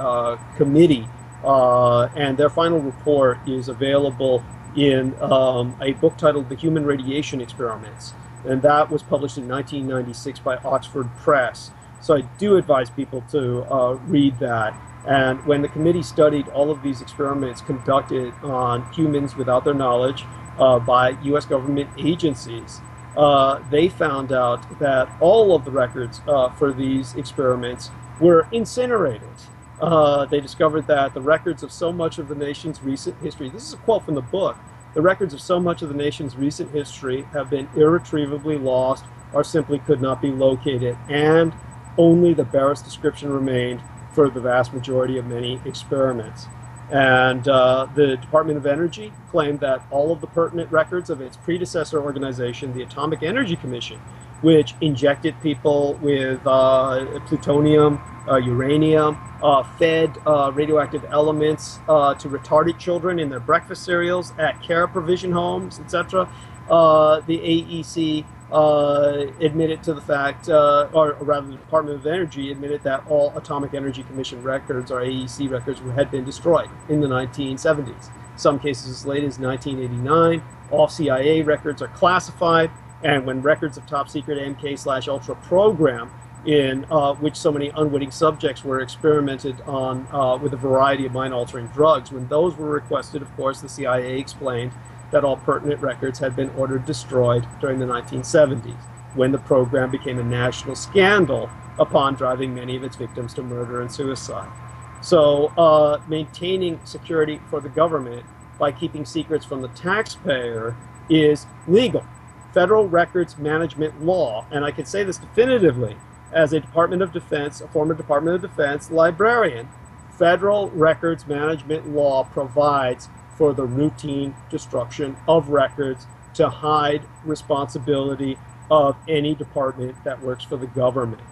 S2: Committee, and their final report is available in a book titled The Human Radiation Experiments, and that was published in 1996 by Oxford Press. So I do advise people to read that. And when the committee studied all of these experiments conducted on humans without their knowledge by U.S. government agencies, they found out that all of the records for these experiments were incinerated. They discovered that the records of so much of the nation's recent history, this is a quote from the book, the records of so much of the nation's recent history have been irretrievably lost or simply could not be located, and only the barest description remained for the vast majority of many experiments. And the Department of Energy claimed that all of the pertinent records of its predecessor organization, the Atomic Energy Commission, which injected people with plutonium, uranium, fed radioactive elements to retarded children in their breakfast cereals at care provision homes, etc. The AEC admitted to the fact, or rather the Department of Energy admitted that all Atomic Energy Commission records, or AEC records, had been destroyed in the 1970s. Some cases as late as 1989. All CIA records are classified, and when records of top secret MK/Ultra program, in which so many unwitting subjects were experimented on with a variety of mind-altering drugs, when those were requested, of course, the CIA explained that all pertinent records had been ordered destroyed during the 1970s. when the program became a national scandal upon driving many of its victims to murder and suicide. So maintaining security for the government by keeping secrets from the taxpayer is legal. Federal records management law, and I can say this definitively as a Department of Defense, a former Department of Defense librarian, federal records management law provides for the routine destruction of records to hide responsibility of any department that works for the government.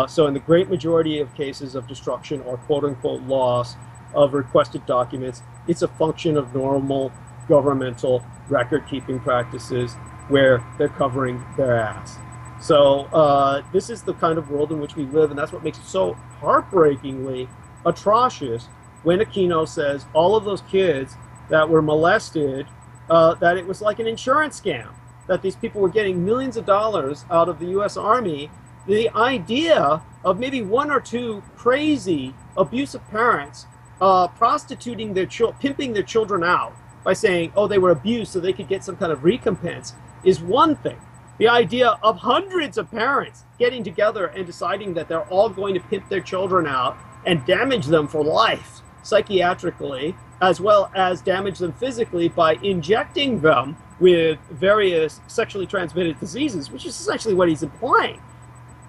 S2: So in the great majority of cases of destruction or quote-unquote loss of requested documents, it's a function of normal governmental record-keeping practices where they're covering their ass. So this is the kind of world in which we live, and that's what makes it so heartbreakingly atrocious when Aquino says all of those kids that were molested, that it was like an insurance scam, that these people were getting millions of dollars out of the U.S. Army. The idea of maybe one or two crazy, abusive parents prostituting their pimping their children out by saying, oh, they were abused so they could get some kind of recompense is one thing. The idea of hundreds of parents getting together and deciding that they're all going to pimp their children out and damage them for life psychiatrically, as well as damage them physically by injecting them with various sexually transmitted diseases, which is essentially what he's implying.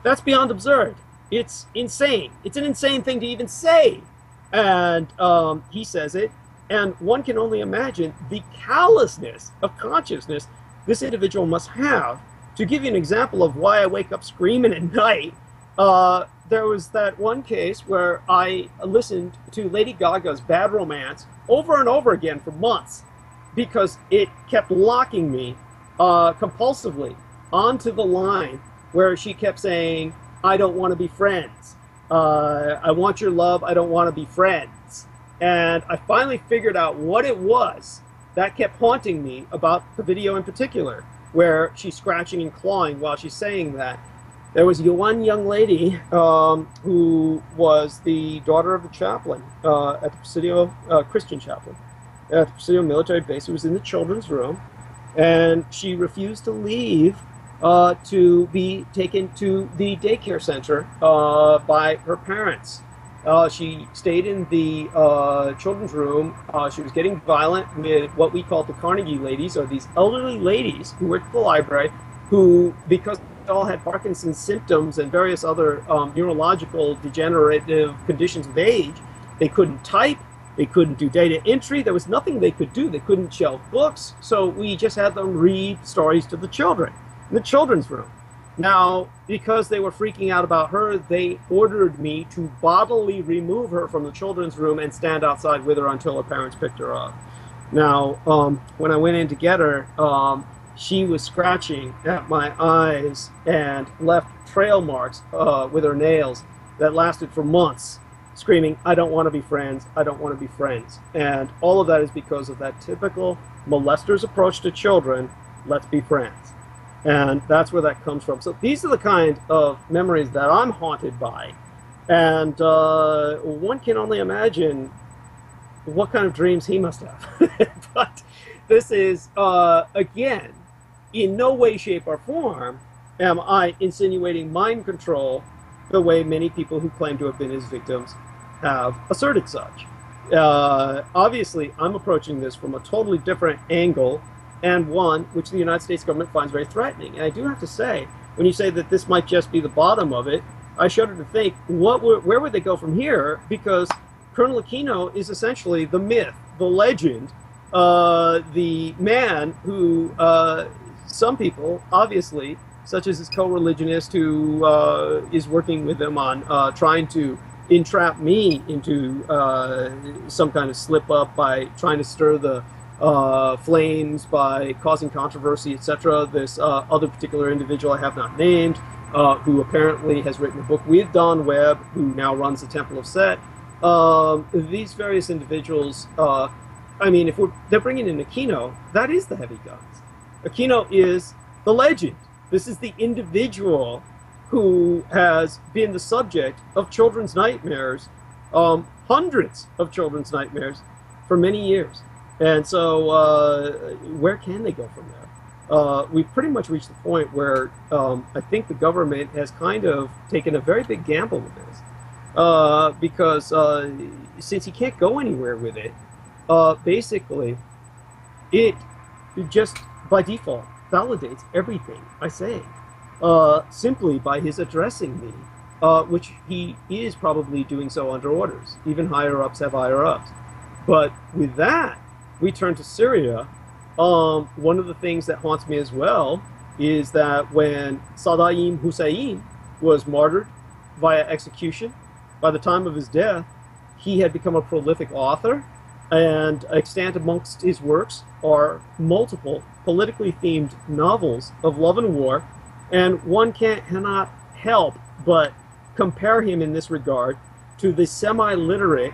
S2: That's beyond absurd. It's insane. It's an insane thing to even say. And he says it, and one can only imagine the callousness of consciousness this individual must have. To give you an example of why I wake up screaming at night, there was that one case where I listened to Lady Gaga's Bad Romance over and over again for months because it kept locking me compulsively onto the line where she kept saying, I don't want to be friends. I want your love. I don't want to be friends. And I finally figured out what it was that kept haunting me about the video in particular, where she's scratching and clawing while she's saying that. There was one young lady who was the daughter of the chaplain at the Presidio, Christian chaplain, at the Presidio military base, who was in the children's room, and she refused to leave to be taken to the daycare center by her parents. She stayed in the children's room. She was getting violent with what we call the Carnegie ladies, or these elderly ladies who worked at the library, who, because they all had Parkinson's symptoms and various other neurological degenerative conditions of age, they couldn't type, they couldn't do data entry, there was nothing they could do. They couldn't shelve books, so we just had them read stories to the children in the children's room. Now, because they were freaking out about her, they ordered me to bodily remove her from the children's room and stand outside with her until her parents picked her up. Now, when I went in to get her, she was scratching at my eyes and left trail marks with her nails that lasted for months, screaming, I don't want to be friends, I don't want to be friends. And all of that is because of that typical molester's approach to children, let's be friends. And that's where that comes from. So these are the kind of memories that I'm haunted by. And one can only imagine what kind of dreams he must have. But this is, again, in no way, shape, or form am I insinuating mind control the way many people who claim to have been his victims have asserted such. Obviously, I'm approaching this from a totally different angle, and one which the United States government finds very threatening. And I do have to say, when you say that this might just be the bottom of it, I shudder to think, where would they go from here? Because Colonel Aquino is essentially the myth, the legend, the man who some people, obviously, such as his co-religionist who is working with him on trying to entrap me into some kind of slip-up by trying to stir the flames by causing controversy, etc. This other particular individual I have not named, who apparently has written a book with Don Webb, who now runs the Temple of Set. These various individuals, I mean, if they're bringing in Aquino, that is the heavy guns. Aquino is the legend. This is the individual who has been the subject of children's nightmares, hundreds of children's nightmares for many years. And so where can they go from there? we've pretty much reached the point where I think the government has kind of taken a very big gamble with this, because since he can't go anywhere with it, basically it just by default validates everything I say, simply by his addressing me, which he is probably doing so under orders. Even higher ups have higher ups. But with that, we turn to Syria. One of the things that haunts me as well is that when Saddam Hussein was martyred via execution, by the time of his death, he had become a prolific author, and extant amongst his works are multiple politically themed novels of love and war, and one cannot help but compare him in this regard to the semi-literate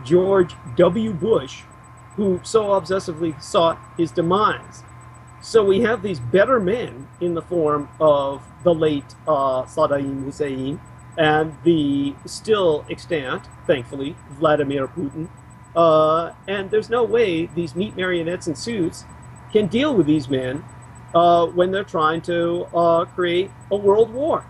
S2: George W. Bush, who so obsessively sought his demise. So we have these better men in the form of the late Saddam Hussein and the still extant, thankfully, Vladimir Putin. And there's no way these neat marionettes in suits can deal with these men when they're trying to create a world war.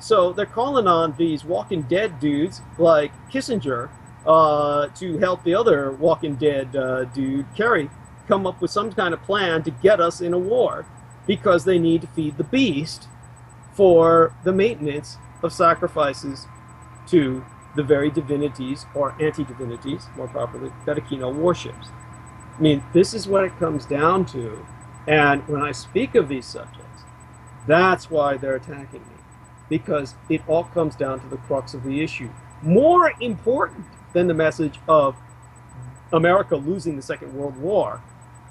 S2: So they're calling on these Walking Dead dudes like Kissinger to help the other Walking Dead dude, Kerry, come up with some kind of plan to get us in a war, because they need to feed the beast for the maintenance of sacrifices to the very divinities, or anti-divinities, more properly, that Aquino worships. I mean, this is what it comes down to. And when I speak of these subjects, that's why they're attacking me, because it all comes down to the crux of the issue. More important than the message of America losing the Second World War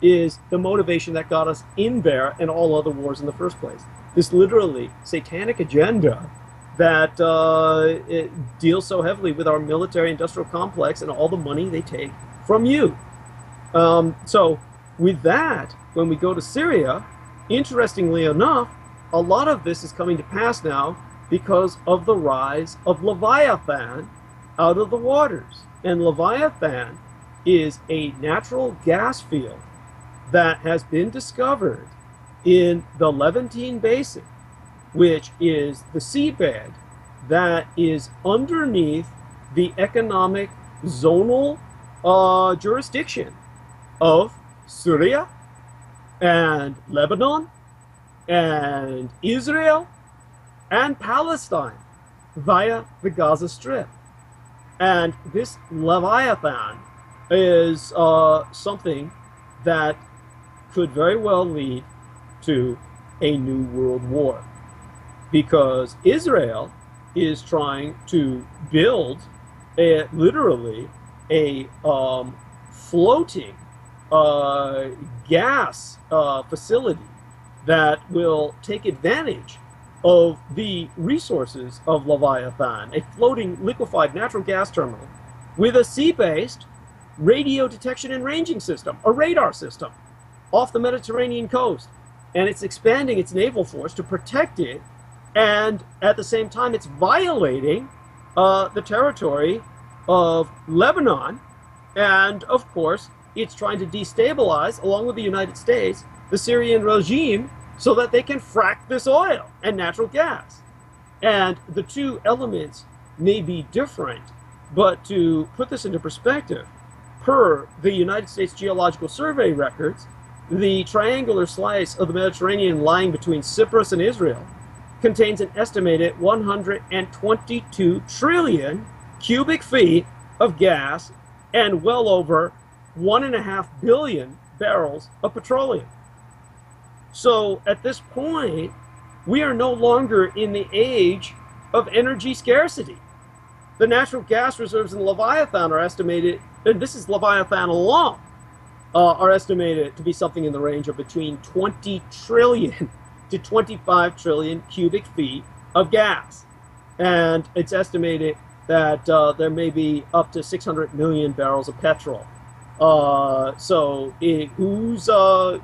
S2: is the motivation that got us in there and all other wars in the first place. This literally satanic agenda that it deals so heavily with our military-industrial complex and all the money they take from you. So with that, when we go to Syria, interestingly enough, a lot of this is coming to pass now because of the rise of Leviathan out of the waters. And Leviathan is a natural gas field that has been discovered in the Levantine Basin, which is the seabed that is underneath the economic zonal jurisdiction of Syria and Lebanon and Israel and Palestine via the Gaza Strip. And this Leviathan is something that could very well lead to a new world war, because Israel is trying to build literally a floating gas facility that will take advantage of the resources of Leviathan, a floating liquefied natural gas terminal with a sea-based radio detection and ranging system, a radar system, off the Mediterranean coast. And it's expanding its naval force to protect it, and at the same time it's violating the territory of Lebanon, and of course it's trying to destabilize, along with the United States, the Syrian regime so that they can frack this oil and natural gas. And the two elements may be different, but to put this into perspective, per the United States Geological Survey records, the triangular slice of the Mediterranean lying between Cyprus and Israel contains an estimated 122 trillion cubic feet of gas and well over 1.5 billion barrels of petroleum. So at this point, we are no longer in the age of energy scarcity. The natural gas reserves in Leviathan are estimated, and this is Leviathan alone, are estimated to be something in the range of between 20 trillion to 25 trillion cubic feet of gas. And it's estimated that there may be up to 600 million barrels of petrol. So who's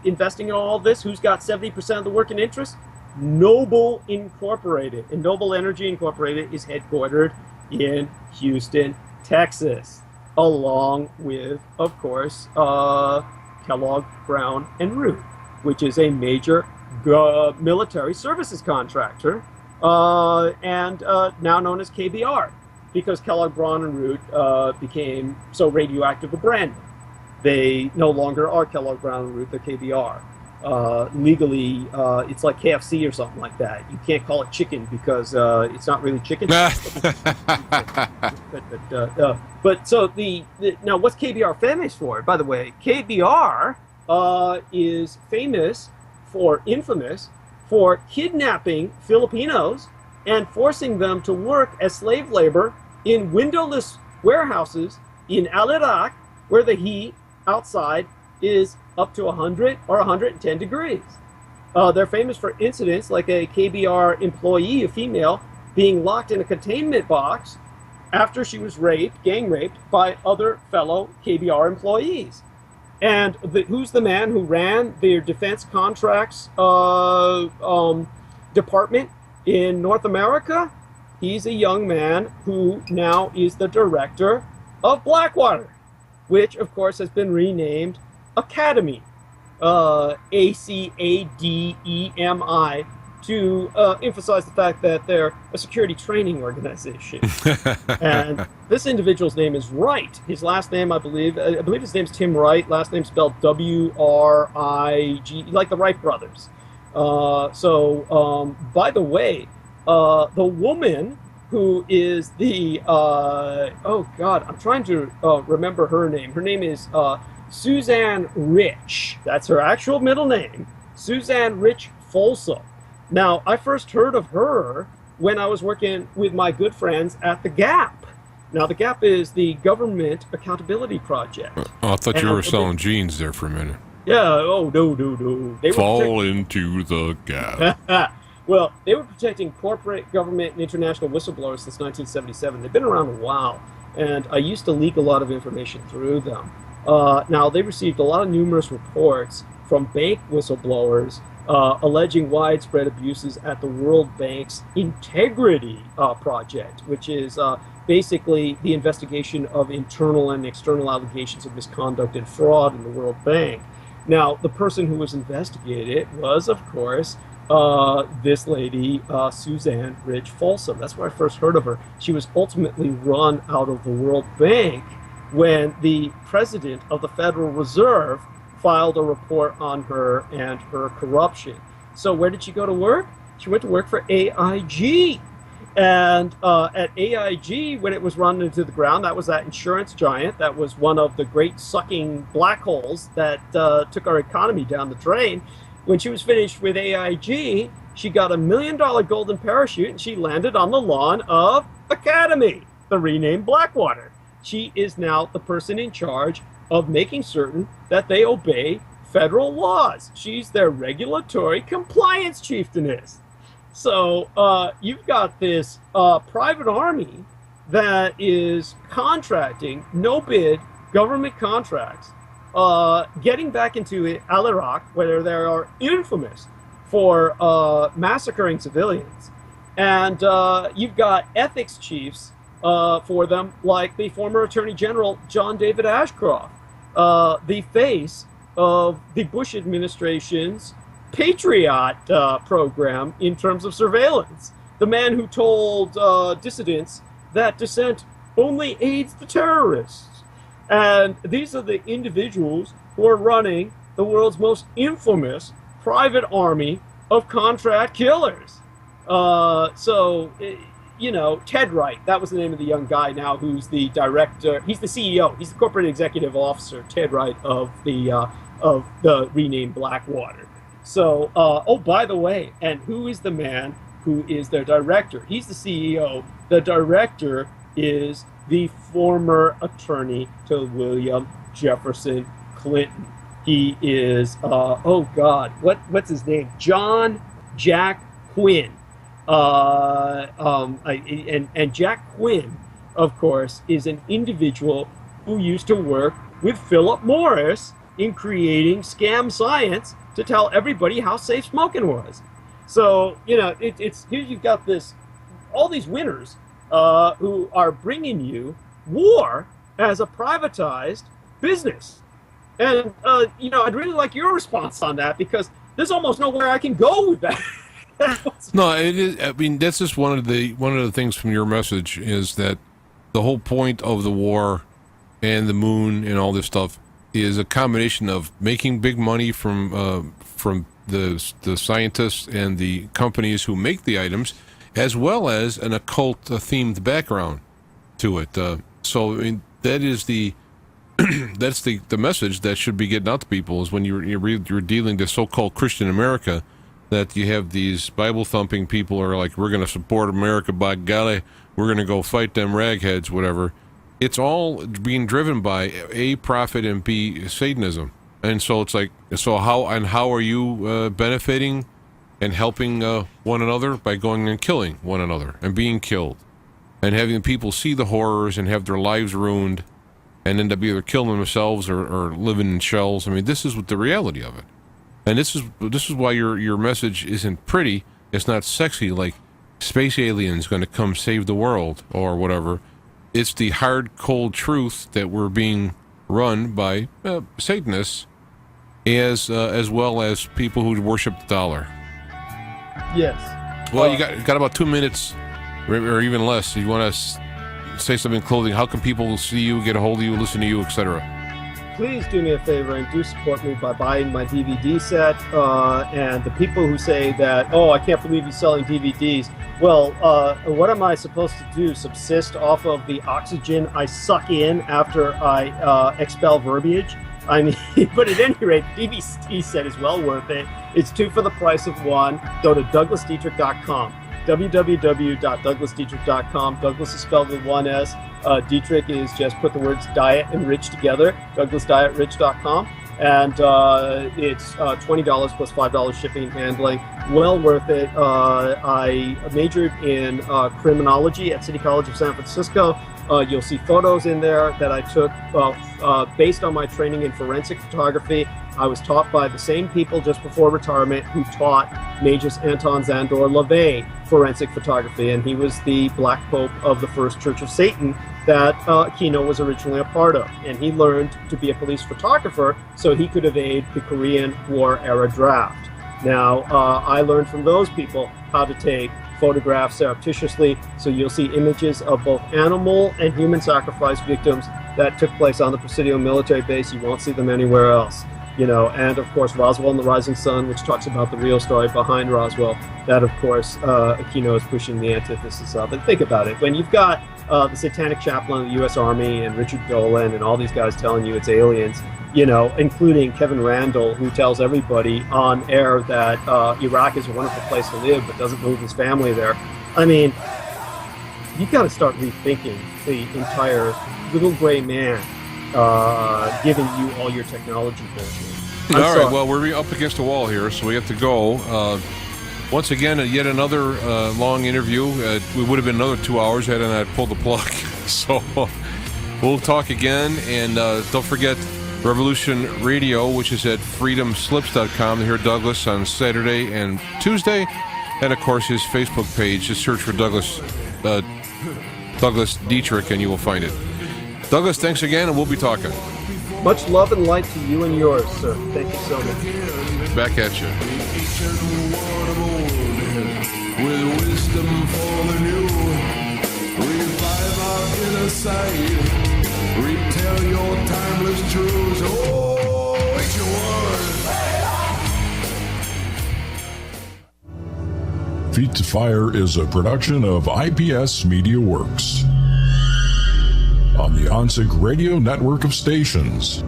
S2: investing in all this? Who's got 70% of the working interest? Noble Incorporated. And Noble Energy Incorporated is headquartered in Houston, Texas, along with, of course, Kellogg, Brown, and Root. which is a major military services contractor, and now known as KBR, because Kellogg Braun and Root became so radioactive a brand. They no longer are Kellogg Braun and Root, they're KBR. Legally, it's like KFC or something like that. You can't call it chicken because it's not really chicken. But so now, what's KBR famous for? By the way, KBR is infamous for kidnapping Filipinos and forcing them to work as slave labor in windowless warehouses in Iraq, where the heat outside is up to 100 or 110 degrees. They're famous for incidents like a KBR employee, a female, being locked in a containment box after she was gang raped by other fellow KBR employees. And who's the man who ran their defense contracts department in North America? He's a young man who now is the director of Blackwater, which of course has been renamed Academy, ACADEMI, to emphasize the fact that they're a security training organization. And this individual's name is Wright. His last name, I believe his name's Tim Wright. Last name spelled W-R-I-G, like the Wright brothers. By the way, the woman who is the I'm trying to remember her name. Her name is Suzanne Rich. That's her actual middle name, Suzanne Rich Folsom. Now, I first heard of her when I was working with my good friends at the Gap. Now, the Gap is the Government Accountability Project.
S1: I thought you were selling jeans there for a minute.
S2: Yeah, no. They
S1: Fall into the Gap.
S2: Well, they were protecting corporate, government, and international whistleblowers since 1977. They've been around a while, and I used to leak a lot of information through them. Now, they received a lot of numerous reports from bank whistleblowers alleging widespread abuses at the World Bank's Integrity Project, which is basically the investigation of internal and external allegations of misconduct and fraud in the World Bank. Now, the person who was investigated was, of course, this lady, Suzanne Rich Folsom. That's where I first heard of her. She was ultimately run out of the World Bank when the president of the Federal Reserve filed a report on her and her corruption. So where did she go to work? She went to work for AIG. And at AIG, when it was run into the ground, that was that insurance giant. That was one of the great sucking black holes that took our economy down the drain. When she was finished with AIG, she got $1 million golden parachute and she landed on the lawn of Academy, the renamed Blackwater. She is now the person in charge of making certain that they obey federal laws. She's their regulatory compliance chieftainess. So you've got this private army that is contracting, no bid government contracts, getting back into Iraq, where they are infamous for massacring civilians. And you've got ethics chiefs for them, like the former Attorney General John David Ashcroft, the face of the Bush administration's Patriot program in terms of surveillance. The man who told dissidents that dissent only aids the terrorists. And these are the individuals who are running the world's most infamous private army of contract killers. Ted Wright, that was the name of the young guy now who's the director. He's the CEO. He's the corporate executive officer, Ted Wright, of the renamed Blackwater. So, by the way, and who is the man who is their director? He's the CEO. The director is the former attorney to William Jefferson Clinton. He is, what's his name? John Jack Quinn. And Jack Quinn, of course, is an individual who used to work with Philip Morris in creating scam science to tell everybody how safe smoking was. So, it's here you've got all these winners who are bringing you war as a privatized business. And, I'd really like your response on that, because there's almost nowhere I can go with that.
S1: No, it is. I mean, that's just one of the things from your message is that the whole point of the war and the moon and all this stuff is a combination of making big money from the scientists and the companies who make the items, as well as an occult themed background to it. So I mean, that is that's the message that should be getting out to people, is when you're dealing with so-called Christian America, that you have these Bible-thumping people who are like, we're going to support America, by golly, we're going to go fight them ragheads, whatever. It's all being driven by A, profit, and B, Satanism. And so it's like, so how are you benefiting and helping one another? By going and killing one another and being killed and having people see the horrors and have their lives ruined and end up either killing themselves or living in shells. I mean, this is what the reality of it. And this is why your message isn't pretty. It's not sexy like space aliens going to come save the world or whatever. It's the hard, cold truth that we're being run by Satanists, as well as people who worship the dollar.
S2: Yes.
S1: Well, you got about 2 minutes, or even less. You want to say something in closing? How can people see you, get a hold of you, listen to you, etc.?
S2: Please do me a favor and do support me by buying my DVD set. And the people who say that, oh, I can't believe you're selling DVDs. Well, what am I supposed to do? Subsist off of the oxygen I suck in after I expel verbiage? I mean, but at any rate, the DVD set is well worth it. It's 2 for the price of 1. Go to DouglasDietrich.com. www.DouglasDietrich.com. Douglas is spelled with 1 S. Dietrich is just put the words diet and rich together. DouglasDietRich.com. And it's $20 plus $5 shipping and handling. Well worth it. I majored in criminology at City College of San Francisco. You'll see photos in there that I took based on my training in forensic photography. I was taught by the same people just before retirement who taught Magus Anton Zandor LaVey forensic photography, and he was the Black Pope of the First Church of Satan that Aquino was originally a part of. And he learned to be a police photographer so he could evade the Korean War era draft. Now, I learned from those people how to take photographs surreptitiously, so you'll see images of both animal and human sacrifice victims that took place on the Presidio military base. You won't see them anywhere else. And of course Roswell and the Rising Sun, which talks about the real story behind Roswell. That, of course, Aquino is pushing the antithesis of. And think about it. When you've got the satanic chaplain of the U.S. Army and Richard Dolan and all these guys telling you it's aliens, including Kevin Randall, who tells everybody on air that Iraq is a wonderful place to live but doesn't move his family there. I mean, you've got to start rethinking the entire little gray man giving you all your technology bullshit. All
S1: right, well, we're up against the wall here, so we have to go. Once again, yet another long interview. It would have been another 2 hours had I not pulled the plug. So we'll talk again, and don't forget Revolution Radio, which is at freedomslips.com. To hear Douglas on Saturday and Tuesday, and of course his Facebook page. Just search for Douglas Dietrich, and you will find it. Douglas, thanks again, and we'll be talking.
S2: Much love and light to you and yours, sir. Thank you so much.
S1: Back at you.
S7: With wisdom for the new, revive our inner sight, retell your timeless truths. Oh, it's yours. Feet to Fire is a production of IPS Media Works on the OnSync Radio network of stations.